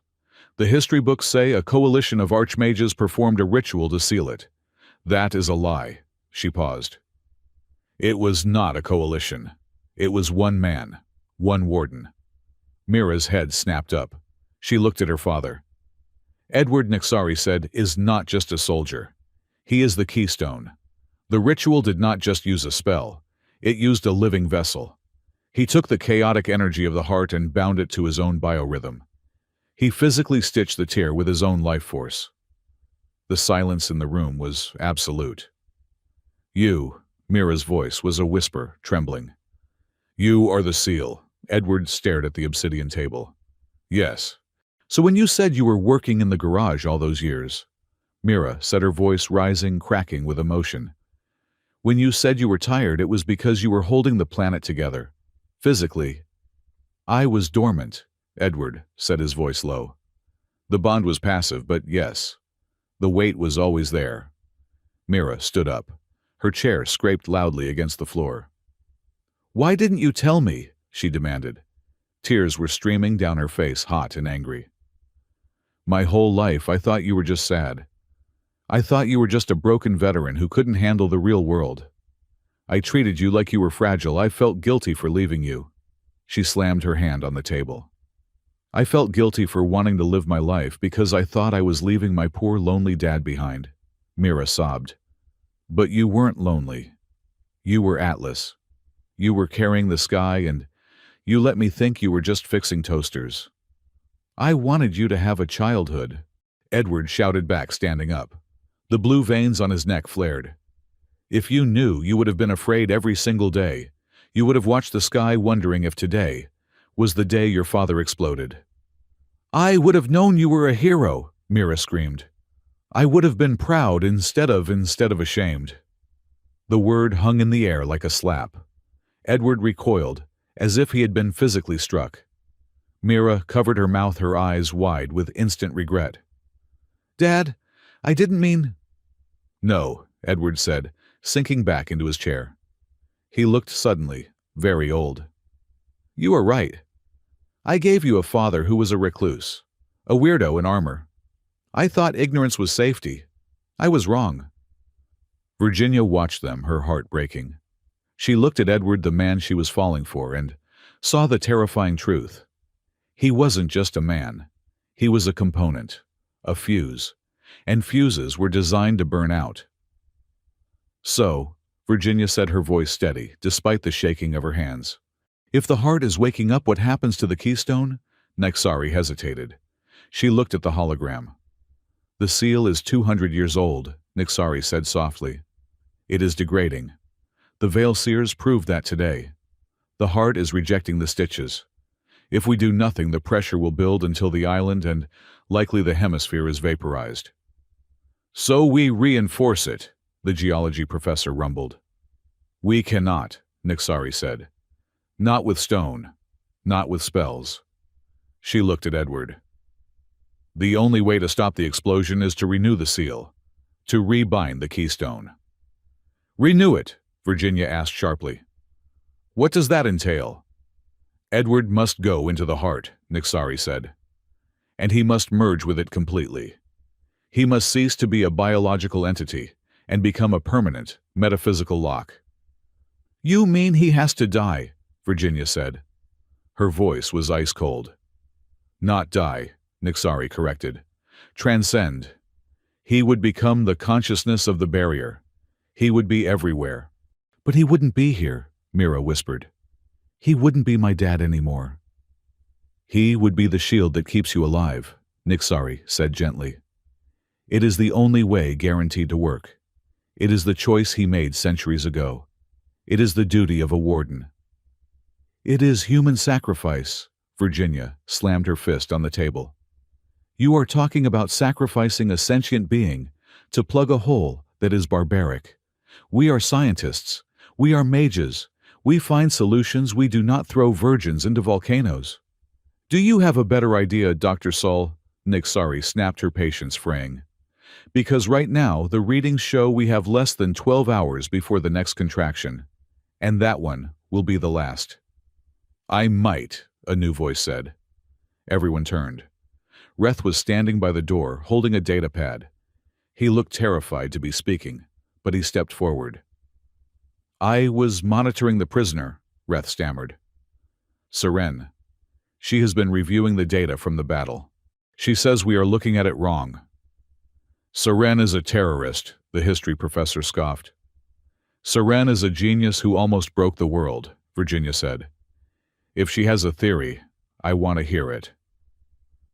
The history books say a coalition of archmages performed a ritual to seal it. That is a lie." She paused. "It was not a coalition. It was one man, one warden." Mira's head snapped up. She looked at her father. "Edward," Nixari said, "is not just a soldier. He is the keystone. The ritual did not just use a spell. It used a living vessel. He took the chaotic energy of the heart and bound it to his own biorhythm. He physically stitched the tear with his own life force." The silence in the room was absolute. "You," Mira's voice was a whisper, trembling. "You are the seal." Edward stared at the obsidian table. "Yes. So when you said you were working in the garage all those years," Mira said, her voice rising, cracking with emotion. "When you said you were tired, it was because you were holding the planet together. Physically." "I was dormant," Edward said, his voice low. "The bond was passive, but yes, the weight was always there." Mira stood up. Her chair scraped loudly against the floor. "Why didn't you tell me?" she demanded. Tears were streaming down her face, hot and angry. "My whole life I thought you were just sad. I thought you were just a broken veteran who couldn't handle the real world. I treated you like you were fragile. I felt guilty for leaving you." She slammed her hand on the table. "I felt guilty for wanting to live my life because I thought I was leaving my poor lonely dad behind." Mira sobbed. "But you weren't lonely. You were Atlas. You were carrying the sky, and you let me think you were just fixing toasters. I wanted you to have a childhood," Edward shouted back, standing up. The blue veins on his neck flared. "If you knew, you would have been afraid every single day. You would have watched the sky wondering if today was the day your father exploded." "I would have known you were a hero," Mira screamed. "I would have been proud instead of ashamed." The word hung in the air like a slap. Edward recoiled, as if he had been physically struck. Mira covered her mouth, her eyes wide with instant regret. "Dad, I didn't mean—" "No," Edward said, sinking back into his chair. He looked suddenly very old. "You are right. I gave you a father who was a recluse, a weirdo in armor. I thought ignorance was safety. I was wrong." Virginia watched them, her heart breaking. She looked at Edward, the man she was falling for, and saw the terrifying truth. He wasn't just a man. He was a component, a fuse, and fuses were designed to burn out. "So," Virginia said, her voice steady, despite the shaking of her hands, "if the heart is waking up, what happens to the keystone? Nexari hesitated. She looked at the hologram. The seal is 200 years old, Nexari said softly. It is degrading. The veil seers proved that today. The heart is rejecting the stitches. If we do nothing, the pressure will build until the island and likely the hemisphere is vaporized. So we reinforce it, the geology professor rumbled. We cannot, Nexari said. Not with stone. Not with spells. She looked at Edward. The only way to stop the explosion is to renew the seal, to rebind the keystone. Renew it, Virginia asked sharply. What does that entail? Edward must go into the heart, Nexari said. And he must merge with it completely. He must cease to be a biological entity and become a permanent, metaphysical lock. You mean he has to die, Virginia said. Her voice was ice cold. Not die, Nexari corrected. Transcend. He would become the consciousness of the barrier. He would be everywhere. But he wouldn't be here, Mira whispered. He wouldn't be my dad anymore. He would be the shield that keeps you alive, Nexari said gently. It is the only way guaranteed to work. It is the choice he made centuries ago. It is the duty of a warden. It is human sacrifice, Virginia slammed her fist on the table. You are talking about sacrificing a sentient being to plug a hole that is barbaric. We are scientists. We are mages. We find solutions. We do not throw virgins into volcanoes. Do you have a better idea, Dr. Saul? Nexari snapped her patience, fraying. Because right now, the readings show we have less than 12 hours before the next contraction. And that one will be the last. I might, a new voice said. Everyone turned. Reth was standing by the door, holding a data pad. He looked terrified to be speaking, but he stepped forward. I was monitoring the prisoner, Reth stammered. Seren. She has been reviewing the data from the battle. She says we are looking at it wrong. Seren is a terrorist, the history professor scoffed. Seren is a genius who almost broke the world, Virginia said. If she has a theory, I want to hear it.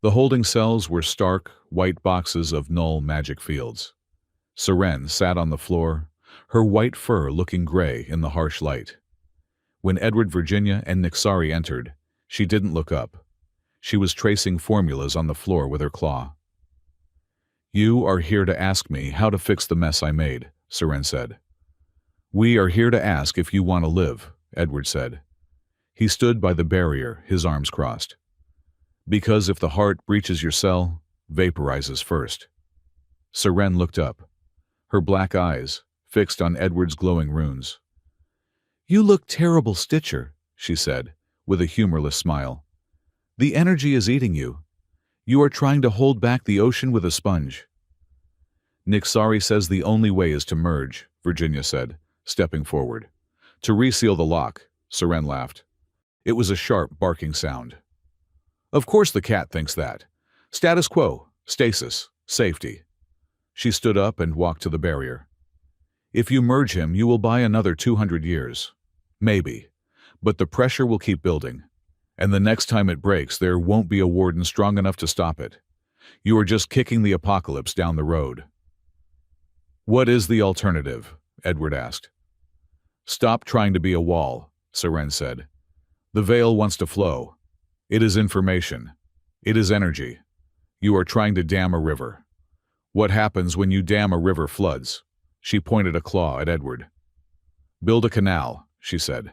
The holding cells were stark, white boxes of null magic fields. Seren sat on the floor, her white fur looking gray in the harsh light. When Edward, Virginia, and Nexari entered, she didn't look up. She was tracing formulas on the floor with her claw. You are here to ask me how to fix the mess I made, Seren said. We are here to ask if you want to live, Edward said. He stood by the barrier, his arms crossed. Because if the heart breaches your cell, vaporizes first. Seren looked up, her black eyes fixed on Edward's glowing runes. You look terrible, Stitcher, she said, with a humorless smile. The energy is eating you. You are trying to hold back the ocean with a sponge. Nexari says the only way is to merge, Virginia said, stepping forward. To reseal the lock, Seren laughed. It was a sharp, barking sound. Of course the cat thinks that. Status quo, stasis, safety. She stood up and walked to the barrier. If you merge him, you will buy another 200 years. Maybe. But the pressure will keep building. And the next time it breaks, there won't be a warden strong enough to stop it. You are just kicking the apocalypse down the road. What is the alternative? Edward asked. Stop trying to be a wall, Seren said. The veil wants to flow. It is information. It is energy. You are trying to dam a river. What happens when you dam a river floods? She pointed a claw at Edward. Build a canal, she said.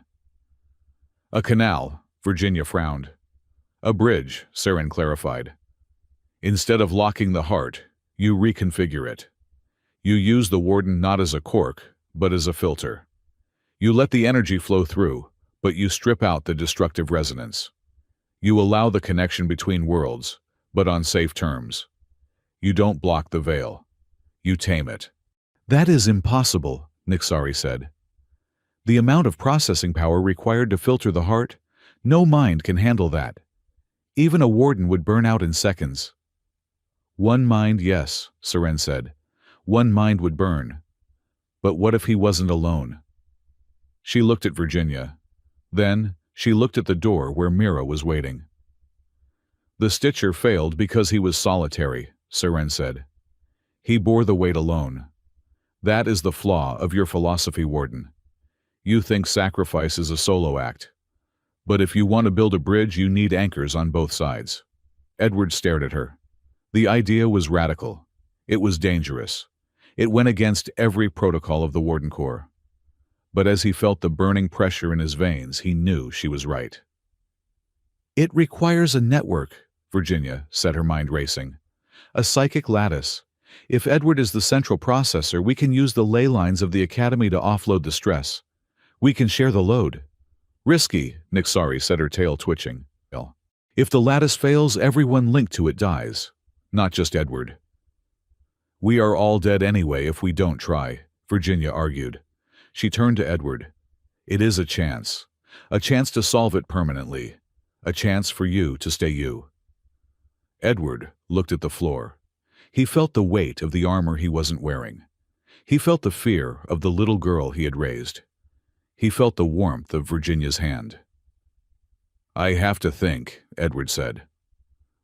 A canal, Virginia frowned. A bridge, Seren clarified. Instead of locking the heart, you reconfigure it. You use the warden not as a cork, but as a filter. You let the energy flow through, but you strip out the destructive resonance. You allow the connection between worlds, but on safe terms. You don't block the veil. You tame it. That is impossible, Nexari said. The amount of processing power required to filter the heart, no mind can handle that. Even a warden would burn out in seconds. One mind, yes, Seren said. One mind would burn. But what if he wasn't alone? She looked at Virginia. Then, she looked at the door where Mira was waiting. The stitcher failed because he was solitary, Seren said. He bore the weight alone. That is the flaw of your philosophy, Warden. You think sacrifice is a solo act. But if you want to build a bridge, you need anchors on both sides. Edward stared at her. The idea was radical. It was dangerous. It went against every protocol of the Warden Corps. But as he felt the burning pressure in his veins, he knew she was right. It requires a network, Virginia said, her mind racing. A psychic lattice. If Edward is the central processor, we can use the ley lines of the Academy to offload the stress. We can share the load. Risky, Nixari said, her tail twitching. If the lattice fails, everyone linked to it dies. Not just Edward. We are all dead anyway if we don't try, Virginia argued. She turned to Edward. It is a chance to solve it permanently, a chance for you to stay you. Edward looked at the floor. He felt the weight of the armor he wasn't wearing. He felt the fear of the little girl he had raised. He felt the warmth of Virginia's hand. I have to think, Edward said.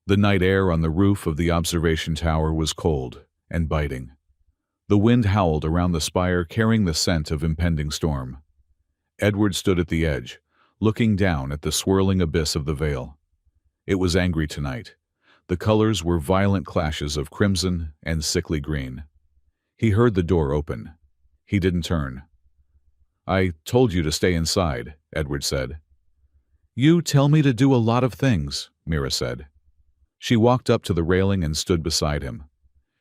The night air on the roof of the observation tower was cold and biting. The wind howled around the spire, carrying the scent of impending storm. Edward stood at the edge, looking down at the swirling abyss of the veil. It was angry tonight. The colors were violent clashes of crimson and sickly green. He heard the door open. He didn't turn. I told you to stay inside, Edward said. You tell me to do a lot of things, Mira said. She walked up to the railing and stood beside him.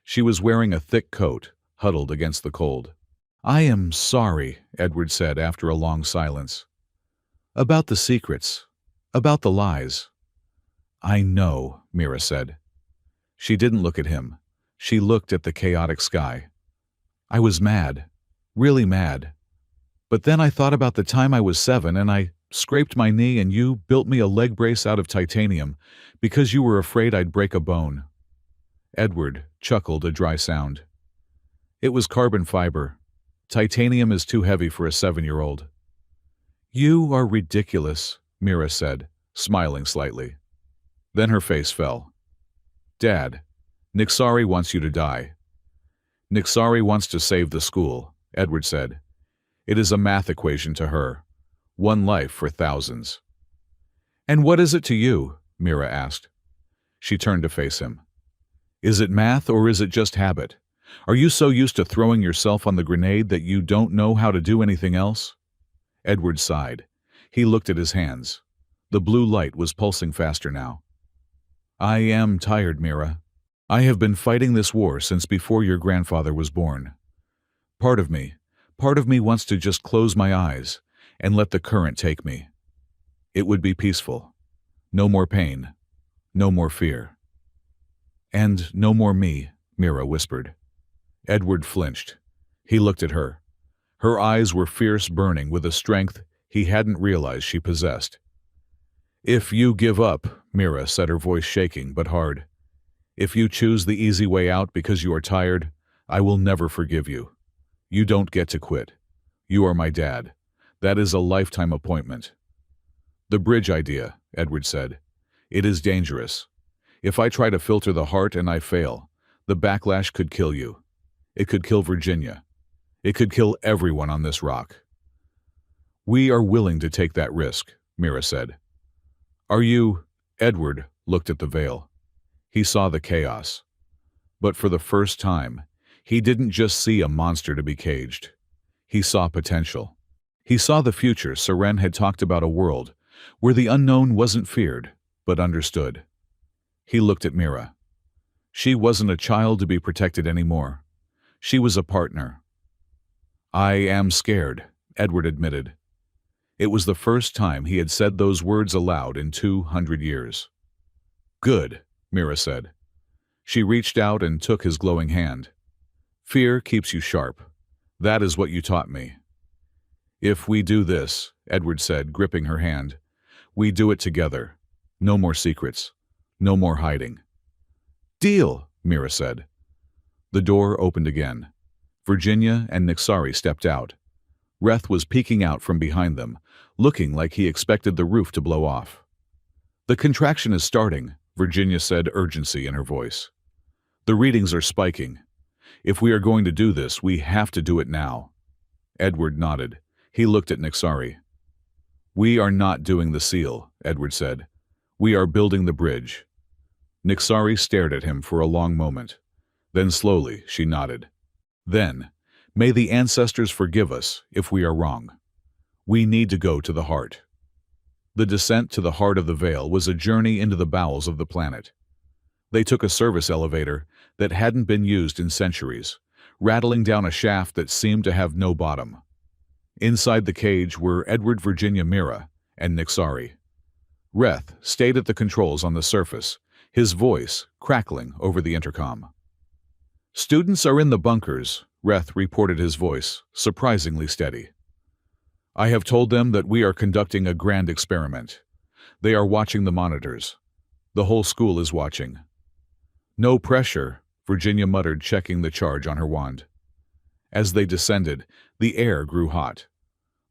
She was wearing a thick coat, huddled against the cold. I am sorry, Edward said after a long silence. About the secrets, about the lies. I know, Mira said. She didn't look at him. She looked at the chaotic sky. I was mad, really mad. But then I thought about the time I was 7 and I scraped my knee and you built me a leg brace out of titanium because you were afraid I'd break a bone. Edward chuckled a dry sound. It was carbon fiber. Titanium is too heavy for a 7-year-old. You are ridiculous, Mira said, smiling slightly. Then her face fell. Dad, Nixari wants you to die. Nixari wants to save the school, Edward said. It is a math equation to her. One life for thousands. And what is it to you? Mira asked. She turned to face him. Is it math or is it just habit? Are you so used to throwing yourself on the grenade that you don't know how to do anything else? Edward sighed. He looked at his hands. The blue light was pulsing faster now. I am tired, Mira. I have been fighting this war since before your grandfather was born. Part of me wants to just close my eyes and let the current take me. It would be peaceful. No more pain. No more fear. And no more me, Mira whispered. Edward flinched. He looked at her. Her eyes were fierce, burning with a strength he hadn't realized she possessed. If you give up, Mira said, her voice shaking but hard. If you choose the easy way out because you are tired, I will never forgive you. You don't get to quit. You are my dad. That is a lifetime appointment. The bridge idea, Edward said. It is dangerous. If I try to filter the heart and I fail, the backlash could kill you. It could kill Virginia. It could kill everyone on this rock. We are willing to take that risk, Mira said. Are you? Edward looked at the veil. He saw the chaos. But for the first time, he didn't just see a monster to be caged. He saw potential. He saw the future. Seren had talked about a world where the unknown wasn't feared, but understood. He looked at Mira. She wasn't a child to be protected anymore. She was a partner. I am scared, Edward admitted. It was the first time he had said those words aloud in 200 years. Good, Mira said. She reached out and took his glowing hand. Fear keeps you sharp. That is what you taught me. If we do this, Edward said, gripping her hand, we do it together. No more secrets. No more hiding. Deal, Mira said. The door opened again. Virginia and Nixari stepped out. Reth was peeking out from behind them, looking like he expected the roof to blow off. The contraction is starting, Virginia said, urgency in her voice. The readings are spiking. If we are going to do this, we have to do it now. Edward nodded. He looked at Nixari. We are not doing the seal, Edward said. We are building the bridge. Nixari stared at him for a long moment. Then slowly she nodded. Then, may the ancestors forgive us if we are wrong. We need to go to the heart. The descent to the heart of the veil was a journey into the bowels of the planet. They took a service elevator that hadn't been used in centuries, rattling down a shaft that seemed to have no bottom. Inside the cage were Edward, Virginia, Mira, and Nixari. Reth stayed at the controls on the surface, his voice crackling over the intercom. Students are in the bunkers, Reth reported, his voice surprisingly steady. I have told them that we are conducting a grand experiment. They are watching the monitors. The whole school is watching. No pressure, Virginia muttered, checking the charge on her wand. As they descended, the air grew hot.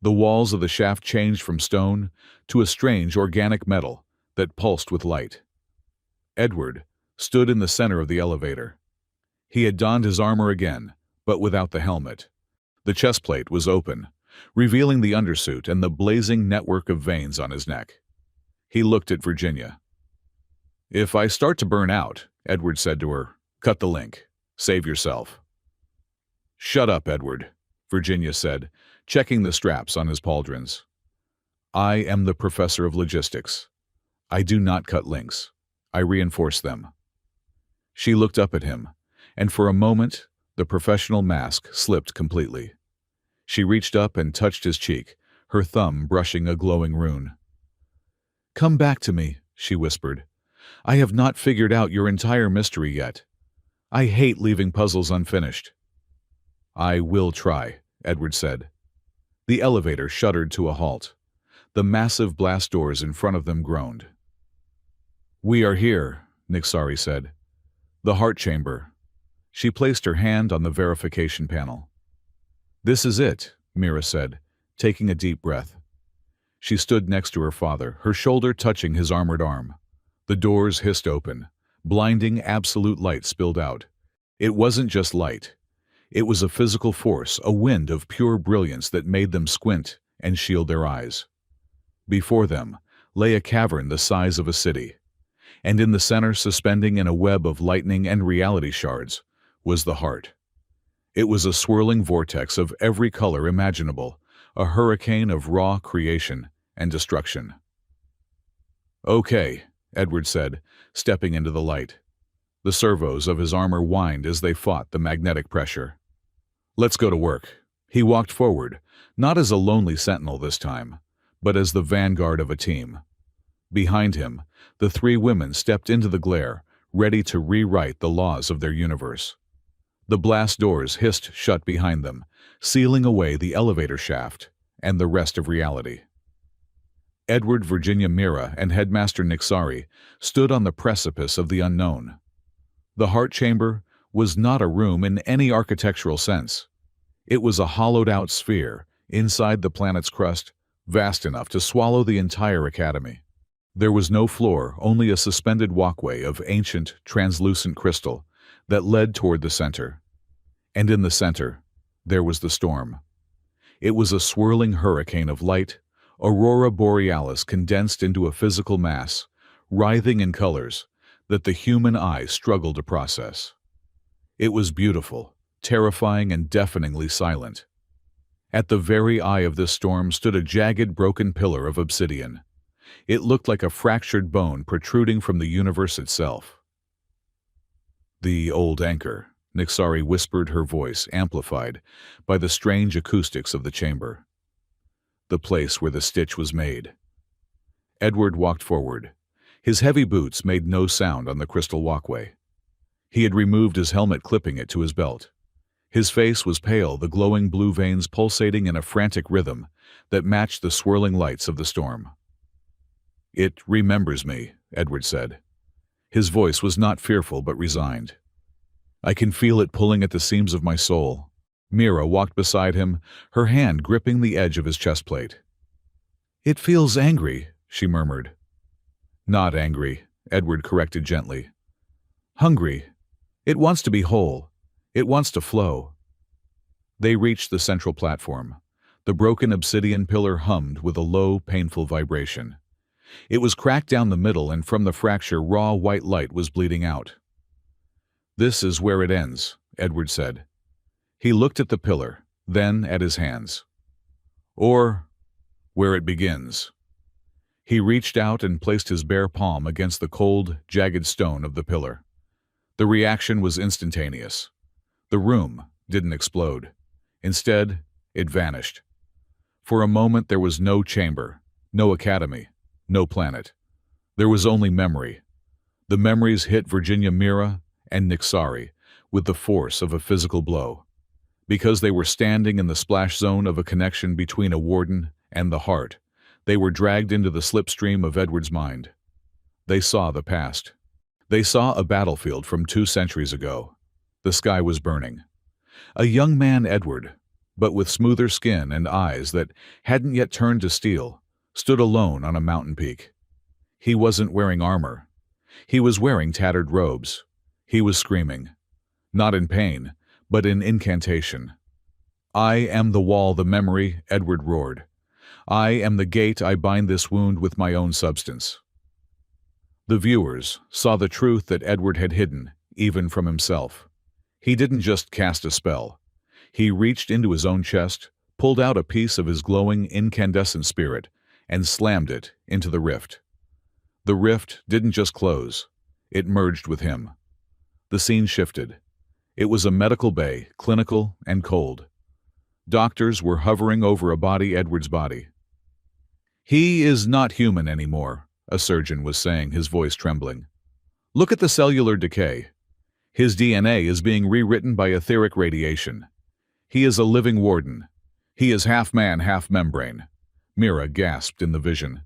The walls of the shaft changed from stone to a strange organic metal that pulsed with light. Edward stood in the center of the elevator. He had donned his armor again, but without the helmet. The chest plate was open, revealing the undersuit and the blazing network of veins on his neck. He looked at Virginia. If I start to burn out, Edward said to her, cut the link. Save yourself. Shut up, Edward, Virginia said, checking the straps on his pauldrons. I am the professor of logistics. I do not cut links. I reinforce them. She looked up at him, and for a moment, the professional mask slipped completely. She reached up and touched his cheek, her thumb brushing a glowing rune. Come back to me, she whispered. I have not figured out your entire mystery yet. I hate leaving puzzles unfinished. I will try, Edward said. The elevator shuddered to a halt. The massive blast doors in front of them groaned. We are here, Nixari said. The heart chamber. She placed her hand on the verification panel. This is it, Mira said, taking a deep breath. She stood next to her father, her shoulder touching his armored arm. The doors hissed open. Blinding absolute light spilled out. It wasn't just light. It was a physical force, a wind of pure brilliance that made them squint and shield their eyes. Before them lay a cavern the size of a city, and in the center, suspending in a web of lightning and reality shards, was the heart. It was a swirling vortex of every color imaginable, a hurricane of raw creation and destruction. Okay, Edward said, stepping into the light. The servos of his armor whined as they fought the magnetic pressure. Let's go to work. He walked forward, not as a lonely sentinel this time, but as the vanguard of a team. Behind him, the three women stepped into the glare, ready to rewrite the laws of their universe. The blast doors hissed shut behind them, sealing away the elevator shaft and the rest of reality. Edward, Virginia, Mira, and Headmaster Nixari stood on the precipice of the unknown. The heart chamber was not a room in any architectural sense. It was a hollowed-out sphere inside the planet's crust, vast enough to swallow the entire academy. There was no floor, only a suspended walkway of ancient, translucent crystal that led toward the center. And in the center, there was the storm. It was a swirling hurricane of light, aurora borealis condensed into a physical mass, writhing in colors that the human eye struggled to process. It was beautiful, terrifying, and deafeningly silent. At the very eye of this storm stood a jagged, broken pillar of obsidian. It looked like a fractured bone protruding from the universe itself. The old anchor, Nixari whispered, her voice amplified by the strange acoustics of the chamber. The place where the stitch was made. Edward walked forward. His heavy boots made no sound on the crystal walkway. He had removed his helmet, clipping it to his belt. His face was pale, the glowing blue veins pulsating in a frantic rhythm that matched the swirling lights of the storm. It remembers me, Edward said. His voice was not fearful but resigned. I can feel it pulling at the seams of my soul. Mira walked beside him, her hand gripping the edge of his chest plate. It feels angry, she murmured. Not angry, Edward corrected gently. Hungry. It wants to be whole. It wants to flow. They reached the central platform. The broken obsidian pillar hummed with a low, painful vibration. It was cracked down the middle, and from the fracture raw white light was bleeding out. This is where it ends, Edward said. He looked at the pillar, then at his hands. Or where it begins. He reached out and placed his bare palm against the cold, jagged stone of the pillar. The reaction was instantaneous. The room didn't explode. Instead, it vanished. For a moment there was no chamber, no academy, no planet. There was only memory. The memories hit Virginia Mira and Nixari with the force of a physical blow. Because they were standing in the splash zone of a connection between a warden and the heart, they were dragged into the slipstream of Edward's mind. They saw the past. They saw a battlefield from 2 centuries ago. The sky was burning. A young man, Edward, but with smoother skin and eyes that hadn't yet turned to steel, stood alone on a mountain peak. He wasn't wearing armor. He was wearing tattered robes. He was screaming, not in pain, but in incantation. I am the wall, the memory, Edward roared. I am the gate, I bind this wound with my own substance. The viewers saw the truth that Edward had hidden, even from himself. He didn't just cast a spell. He reached into his own chest, pulled out a piece of his glowing, incandescent spirit, and slammed it into the rift. The rift didn't just close. It merged with him. The scene shifted. It was a medical bay, clinical and cold. Doctors were hovering over a body, Edward's body. He is not human anymore, a surgeon was saying, his voice trembling. Look at the cellular decay. His DNA is being rewritten by etheric radiation. He is a living warden. He is half man, half membrane. Mira gasped in the vision.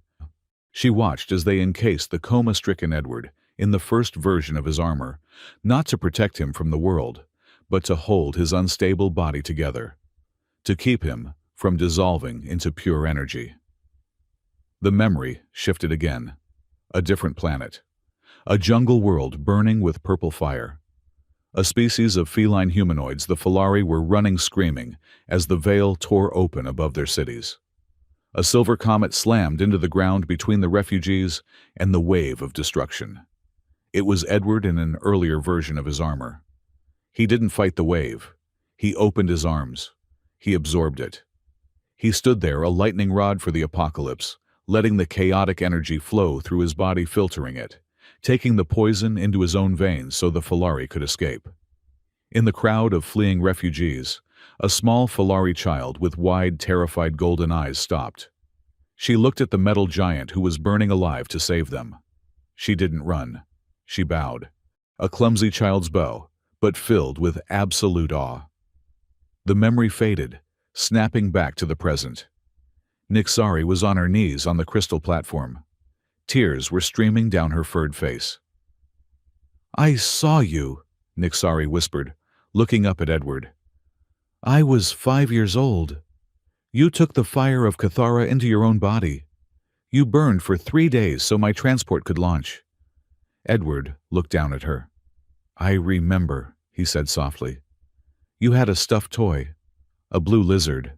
She watched as they encased the coma-stricken Edward in the first version of his armor, not to protect him from the world, but to hold his unstable body together, to keep him from dissolving into pure energy. The memory shifted again. A different planet. A jungle world burning with purple fire. A species of feline humanoids, the Falari, were running screaming as the veil tore open above their cities. A silver comet slammed into the ground between the refugees and the wave of destruction. It was Edward in an earlier version of his armor. He didn't fight the wave. He opened his arms. He absorbed it. He stood there, a lightning rod for the apocalypse, letting the chaotic energy flow through his body, filtering it, taking the poison into his own veins so the Falari could escape. In the crowd of fleeing refugees, a small Falari child with wide, terrified golden eyes stopped. She looked at the metal giant who was burning alive to save them. She didn't run. She bowed. A clumsy child's bow, but filled with absolute awe. The memory faded, snapping back to the present. Nixari was on her knees on the crystal platform. Tears were streaming down her furred face. I saw you, Nixari whispered, looking up at Edward. I was 5 years old. You took the fire of Cathara into your own body. You burned for 3 days so my transport could launch. Edward looked down at her. I remember, he said softly. You had a stuffed toy, a blue lizard.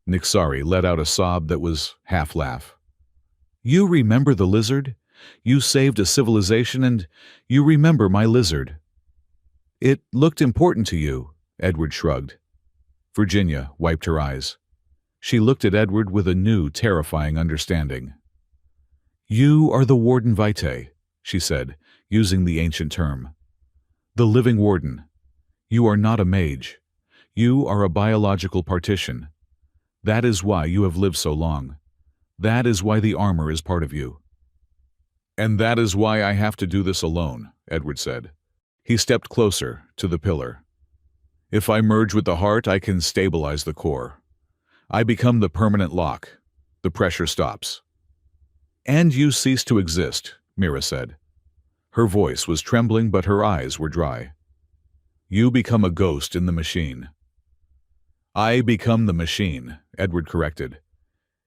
Nixari let out a sob that was half laugh. You remember the lizard? You saved a civilization and you remember my lizard. It looked important to you, Edward shrugged. Virginia wiped her eyes. She looked at Edward with a new, terrifying understanding. You are the Warden Vitae, she said, using the ancient term. The living warden. You are not a mage. You are a biological partition. That is why you have lived so long. That is why the armor is part of you. And that is why I have to do this alone, Edward said. He stepped closer to the pillar. If I merge with the heart, I can stabilize the core. I become the permanent lock. The pressure stops. And you cease to exist, Mira said. Her voice was trembling, but her eyes were dry. You become a ghost in the machine. I become the machine, Edward corrected.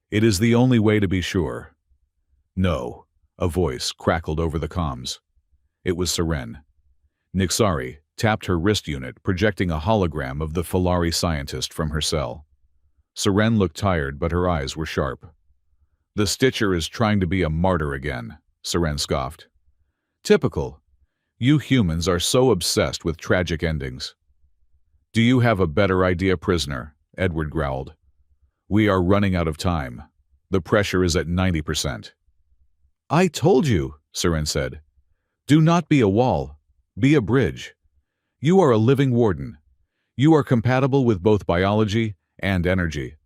It is the only way to be sure. No, A voice crackled over the comms. It was Seren. Nixari tapped her wrist unit, projecting a hologram of the Falari scientist from her cell. Seren looked tired, but her eyes were sharp. "The Stitcher is trying to be a martyr again," Seren scoffed. "Typical. You humans are so obsessed with tragic endings." "Do you have a better idea, prisoner?" Edward growled. "We are running out of time. The pressure is at 90%. "I told you," Seren said. "Do not be a wall. Be a bridge. You are a living warden. You are compatible with both biology and energy.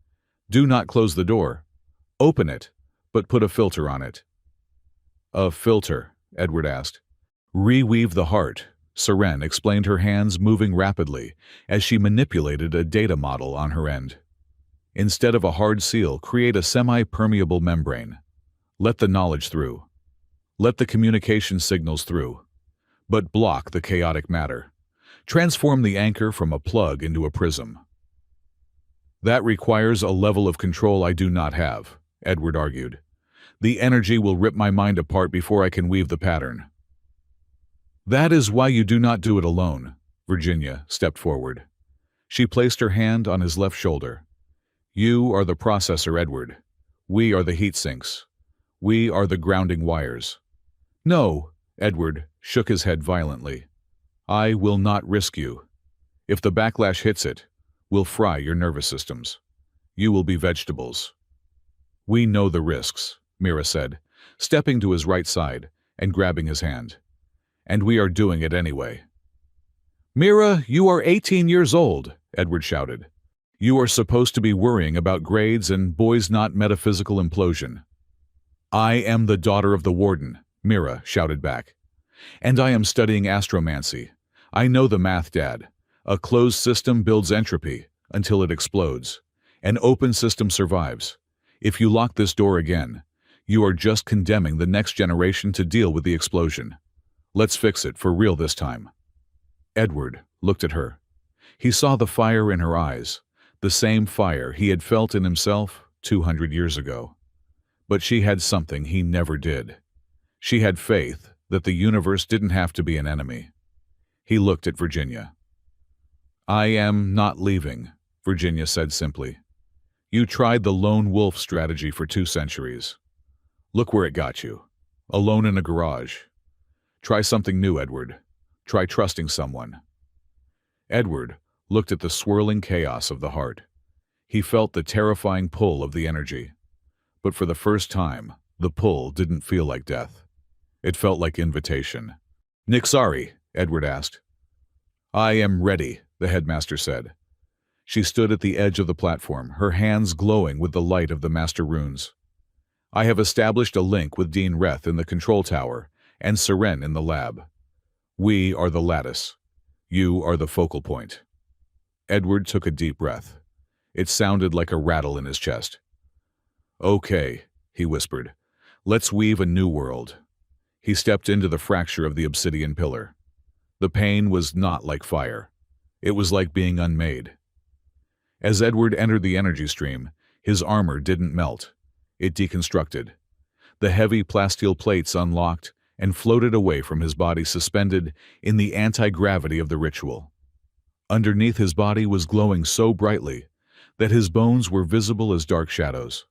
Do not close the door. Open it, but put a filter on it." "A filter?" Edward asked. "Reweave the heart," Seren explained, her hands moving rapidly as she manipulated a data model on her end. "Instead of a hard seal, create a semi-permeable membrane. Let the knowledge through. Let the communication signals through. But block the chaotic matter. Transform the anchor from a plug into a prism." "That requires a level of control I do not have," Edward argued. "The energy will rip my mind apart before I can weave the pattern." "That is why you do not do it alone," Virginia stepped forward. She placed her hand on his left shoulder. "You are the processor, Edward. We are the heat sinks. We are the grounding wires." "No," Edward shook his head violently. "I will not risk you. If the backlash hits it, we'll fry your nervous systems. You will be vegetables." "We know the risks," Mira said, stepping to his right side and grabbing his hand. "And we are doing it anyway." "Mira, you are 18 years old," Edward shouted. "You are supposed to be worrying about grades and boys, not metaphysical implosion." "I am the daughter of the warden," Mira shouted back. "And I am studying astromancy. I know the math, Dad. A closed system builds entropy until it explodes. An open system survives. If you lock this door again, you are just condemning the next generation to deal with the explosion. Let's fix it for real this time." Edward looked at her. He saw the fire in her eyes, the same fire he had felt in himself 200 years ago. But she had something he never did. She had faith that the universe didn't have to be an enemy. He looked at Virginia. "I am not leaving," Virginia said simply. "You tried the lone wolf strategy for 2 centuries. Look where it got you. Alone in a garage. Try something new, Edward. Try trusting someone." Edward looked at the swirling chaos of the heart. He felt the terrifying pull of the energy. But for the first time, the pull didn't feel like death. It felt like invitation. "Nixari?" Edward asked. "I am ready," the headmaster said. She stood at the edge of the platform, her hands glowing with the light of the master runes. "I have established a link with Dean Reth in the control tower and Seren in the lab. We are the lattice. You are the focal point." Edward took a deep breath. It sounded like a rattle in his chest. "Okay," he whispered. "Let's weave a new world." He stepped into the fracture of the obsidian pillar. The pain was not like fire. It was like being unmade. As Edward entered the energy stream, his armor didn't melt. It deconstructed. The heavy plasteel plates unlocked and floated away from his body, suspended in the anti-gravity of the ritual. Underneath, his body was glowing so brightly that his bones were visible as dark shadows.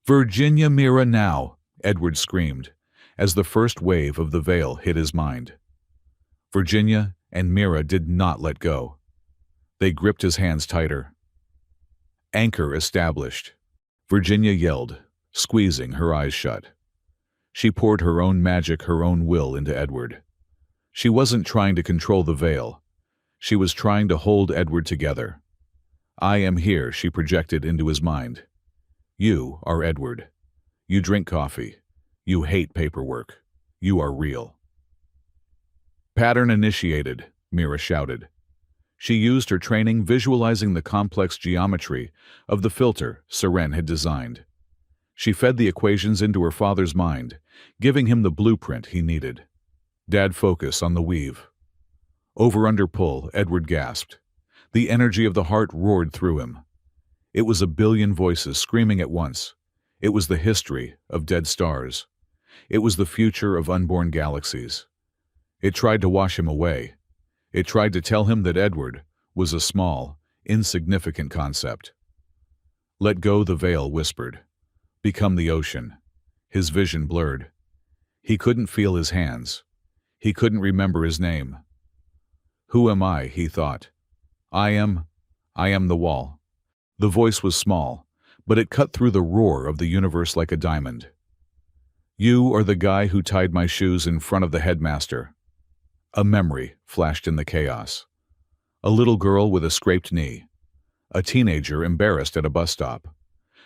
"Virginia, Mira, now!" Edward screamed, as the first wave of the veil hit his mind. Virginia and Mira did not let go. They gripped his hands tighter. "Anchor established," Virginia yelled, squeezing her eyes shut. She poured her own magic, her own will into Edward. She wasn't trying to control the veil. She was trying to hold Edward together. "I am here," she projected into his mind. "You are Edward. You drink coffee. You hate paperwork. You are real." "Pattern initiated," Mira shouted. She used her training, visualizing the complex geometry of the filter Seren had designed. She fed the equations into her father's mind, giving him the blueprint he needed. "Dad, focus on the weave." Over-under pull, Edward gasped. The energy of the heart roared through him. It was a billion voices screaming at once. It was the history of dead stars. It was the future of unborn galaxies. It tried to wash him away. It tried to tell him that Edward was a small, insignificant concept. "Let go," the veil whispered. "Become the ocean." His vision blurred. He couldn't feel his hands. He couldn't remember his name. "Who am I?" he thought. I am the wall." The voice was small, but it cut through the roar of the universe like a diamond. "You are the guy who tied my shoes in front of the headmaster." A memory flashed in the chaos. A little girl with a scraped knee. A teenager embarrassed at a bus stop.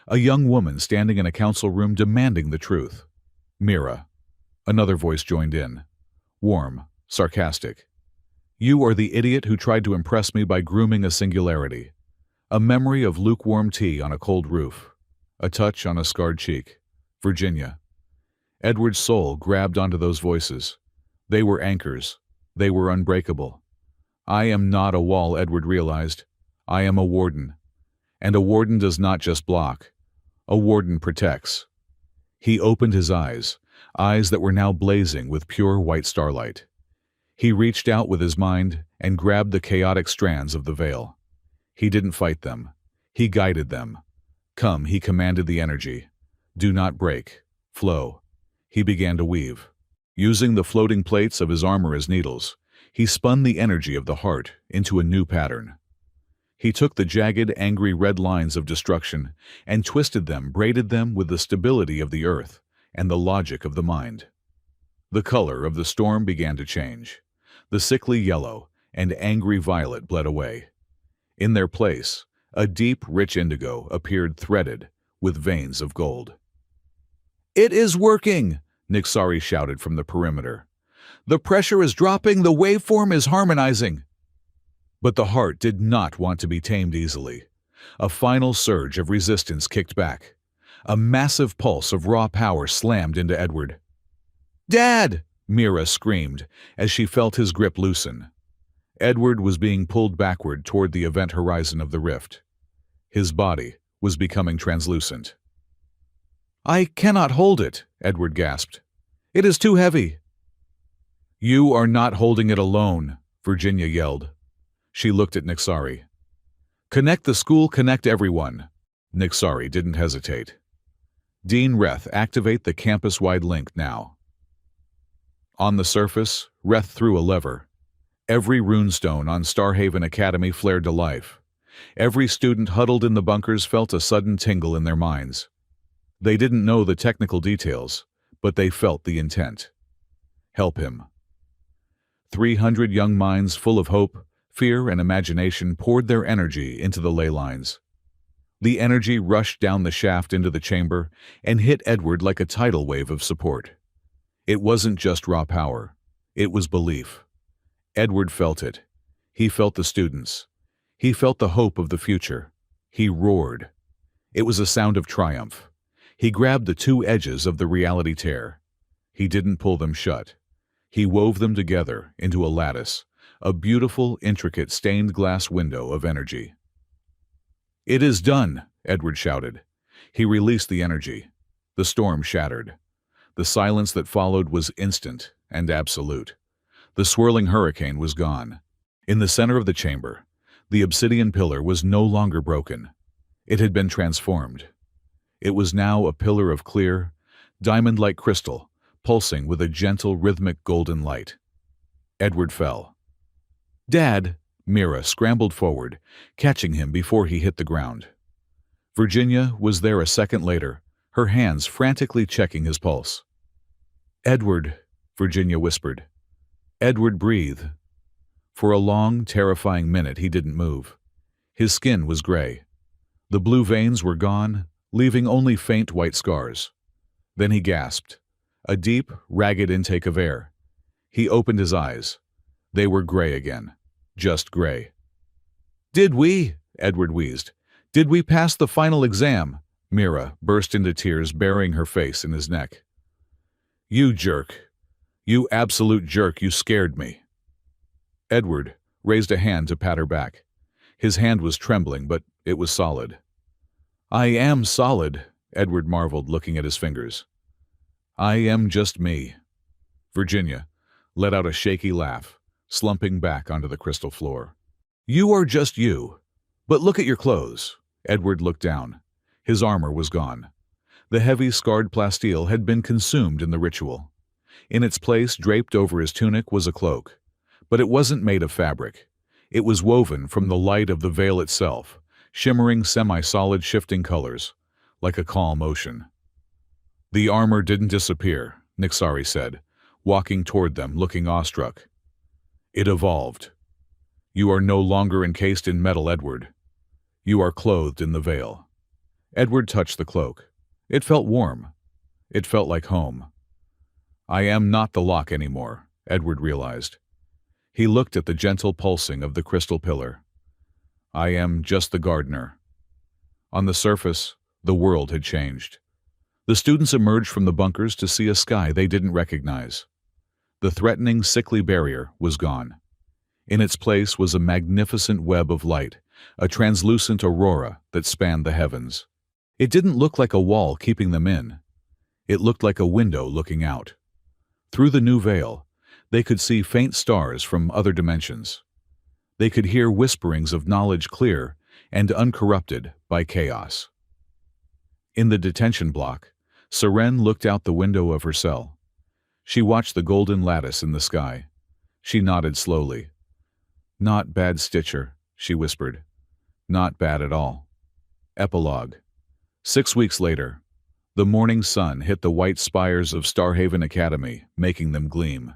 A young woman standing in a council room demanding the truth. "Mira." Another voice joined in. Warm, sarcastic. "You are the idiot who tried to impress me by grooming a singularity." A memory of lukewarm tea on a cold roof. A touch on a scarred cheek. Virginia. Edward's soul grabbed onto those voices. They were anchors. They were unbreakable. "I am not a wall," Edward realized. "I am a warden. And a warden does not just block. A warden protects." He opened his eyes that were now blazing with pure white starlight. He reached out with his mind and grabbed the chaotic strands of the veil. He didn't fight them. He guided them. "Come," he commanded the energy. "Do not break. Flow." He began to weave. Using the floating plates of his armor as needles, he spun the energy of the heart into a new pattern. He took the jagged, angry red lines of destruction and twisted them, braided them with the stability of the earth and the logic of the mind. The color of the storm began to change. The sickly yellow and angry violet bled away. In their place, a deep, rich indigo appeared threaded with veins of gold. "It is working!" Nixari shouted from the perimeter. "The pressure is dropping, the waveform is harmonizing." But the heart did not want to be tamed easily. A final surge of resistance kicked back. A massive pulse of raw power slammed into Edward. "Dad!" Mira screamed as she felt his grip loosen. Edward was being pulled backward toward the event horizon of the rift. His body was becoming translucent. "I cannot hold it," Edward gasped. "It is too heavy." "You are not holding it alone," Virginia yelled. She looked at Nixari. "Connect the school, connect everyone." Nixari didn't hesitate. "Dean Reth, activate the campus-wide link now." On the surface, Reth threw a lever. Every runestone on Starhaven Academy flared to life. Every student huddled in the bunkers felt a sudden tingle in their minds. They didn't know the technical details, but they felt the intent. Help him. 300 young minds full of hope, fear, and imagination poured their energy into the ley lines. The energy rushed down the shaft into the chamber and hit Edward like a tidal wave of support. It wasn't just raw power. It was belief. Edward felt it. He felt the students. He felt the hope of the future. He roared. It was a sound of triumph. He grabbed the two edges of the reality tear. He didn't pull them shut. He wove them together into a lattice, a beautiful, intricate stained glass window of energy. "It is done," Edward shouted. He released the energy. The storm shattered. The silence that followed was instant and absolute. The swirling hurricane was gone. In the center of the chamber, the obsidian pillar was no longer broken. It had been transformed. It was now a pillar of clear, diamond-like crystal, pulsing with a gentle, rhythmic golden light. Edward fell. "Dad!" Mira scrambled forward, catching him before he hit the ground. Virginia was there a second later, her hands frantically checking his pulse. "Edward," Virginia whispered. Edward breathed. For a long, terrifying minute he didn't move. His skin was gray. The blue veins were gone, leaving only faint white scars. Then he gasped. A deep, ragged intake of air. He opened his eyes. They were gray again. Just gray. "Did we?" Edward wheezed. "Did we pass the final exam?" Mira burst into tears, burying her face in his neck. "You jerk. You absolute jerk, you scared me." Edward raised a hand to pat her back. His hand was trembling, but it was solid. "I am solid," Edward marveled, looking at his fingers. I am just me. Virginia let out a shaky laugh, slumping back onto the crystal floor. You are just you. But look at your clothes. Edward looked down. His armor was gone. The heavy, scarred plasteel had been consumed in the ritual. In its place, draped over his tunic, was a cloak. But it wasn't made of fabric. It was woven from the light of the veil itself, shimmering semi-solid shifting colors, like a calm ocean. The armor didn't disappear, Nixari said, walking toward them, looking awestruck. It evolved. You are no longer encased in metal, Edward. You are clothed in the veil. Edward touched the cloak. It felt warm. It felt like home. I am not the lock anymore, Edward realized. He looked at the gentle pulsing of the crystal pillar. I am just the gardener. On the surface, the world had changed. The students emerged from the bunkers to see a sky they didn't recognize. The threatening, sickly barrier was gone. In its place was a magnificent web of light, a translucent aurora that spanned the heavens. It didn't look like a wall keeping them in. It looked like a window looking out. Through the new veil, they could see faint stars from other dimensions. They could hear whisperings of knowledge clear and uncorrupted by chaos. In the detention block, Seren looked out the window of her cell. She watched the golden lattice in the sky. She nodded slowly. Not bad, Stitcher, she whispered. Not bad at all. Epilogue. 6 weeks later, the morning sun hit the white spires of Starhaven Academy, making them gleam.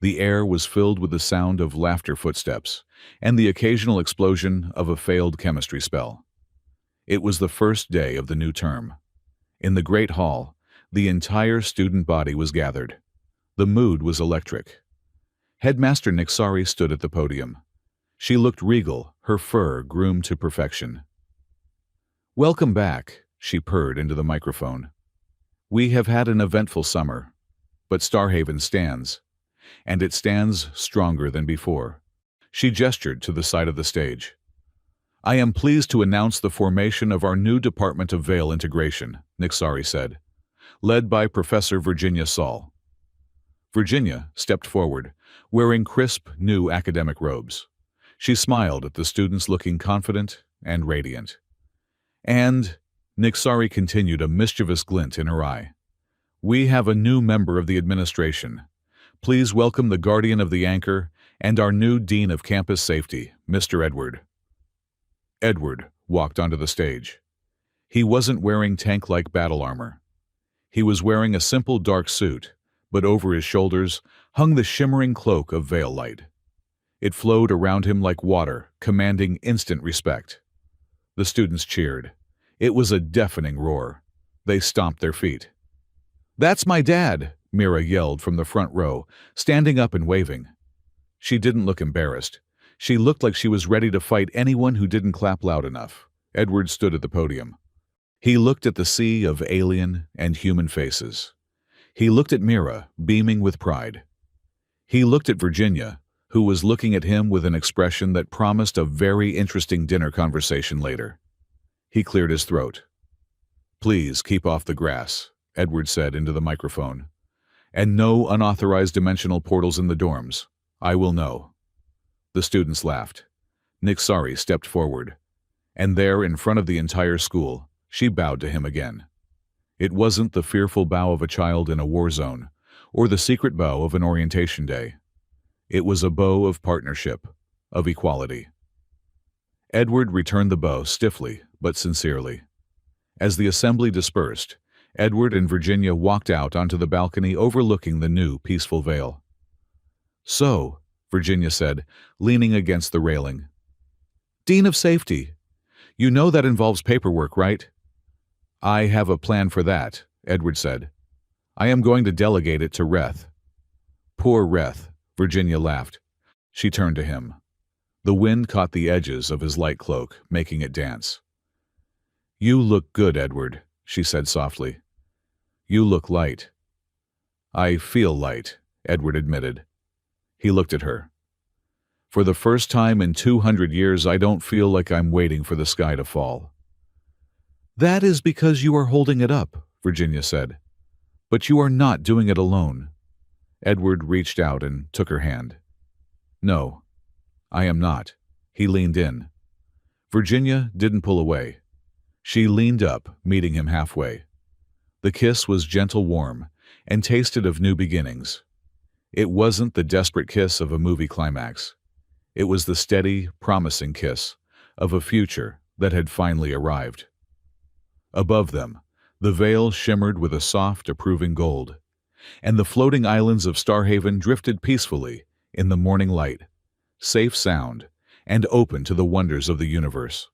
The air was filled with the sound of laughter footsteps and the occasional explosion of a failed chemistry spell. It was the first day of the new term. In the Great Hall, the entire student body was gathered. The mood was electric. Headmaster Nixari stood at the podium. She looked regal, her fur groomed to perfection. Welcome back, she purred into the microphone. We have had an eventful summer, but Starhaven stands, and it stands stronger than before. She gestured to the side of the stage. I am pleased to announce the formation of our new Department of Veil Integration, Nixari said, led by Professor Virginia Saul. Virginia stepped forward, wearing crisp, new academic robes. She smiled at the students, looking confident and radiant. And, Nixari continued, a mischievous glint in her eye, we have a new member of the administration. Please welcome the guardian of the anchor and our new Dean of Campus Safety, Mr. Edward. Edward walked onto the stage. He wasn't wearing tank-like battle armor. He was wearing a simple dark suit, but over his shoulders hung the shimmering cloak of veil light. It flowed around him like water, commanding instant respect. The students cheered. It was a deafening roar. They stomped their feet. That's my dad, Mira yelled from the front row, standing up and waving. She didn't look embarrassed. She looked like she was ready to fight anyone who didn't clap loud enough. Edward stood at the podium. He looked at the sea of alien and human faces. He looked at Mira, beaming with pride. He looked at Virginia, who was looking at him with an expression that promised a very interesting dinner conversation later. He cleared his throat. Please keep off the grass, Edward said into the microphone. And no unauthorized dimensional portals in the dorms. I will know. The students laughed. Nixari stepped forward. And there, in front of the entire school, she bowed to him again. It wasn't the fearful bow of a child in a war zone, or the secret bow of an orientation day. It was a bow of partnership, of equality. Edward returned the bow stiffly, but sincerely. As the assembly dispersed, Edward and Virginia walked out onto the balcony overlooking the new peaceful veil. So, Virginia said, leaning against the railing. Dean of Safety, you know that involves paperwork, right? I have a plan for that, Edward said. I am going to delegate it to Reth. Poor Reth, Virginia laughed. She turned to him. The wind caught the edges of his light cloak, making it dance. You look good, Edward, she said softly. You look light. I feel light, Edward admitted. He looked at her. For the first time in 200 years, I don't feel like I'm waiting for the sky to fall. That is because you are holding it up, Virginia said. But you are not doing it alone. Edward reached out and took her hand. No, I am not. He leaned in. Virginia didn't pull away. She leaned up, meeting him halfway. The kiss was gentle, warm, and tasted of new beginnings. It wasn't the desperate kiss of a movie climax. It was the steady, promising kiss of a future that had finally arrived. Above them, the veil shimmered with a soft, approving gold, and the floating islands of Starhaven drifted peacefully in the morning light, safe, sound, and open to the wonders of the universe.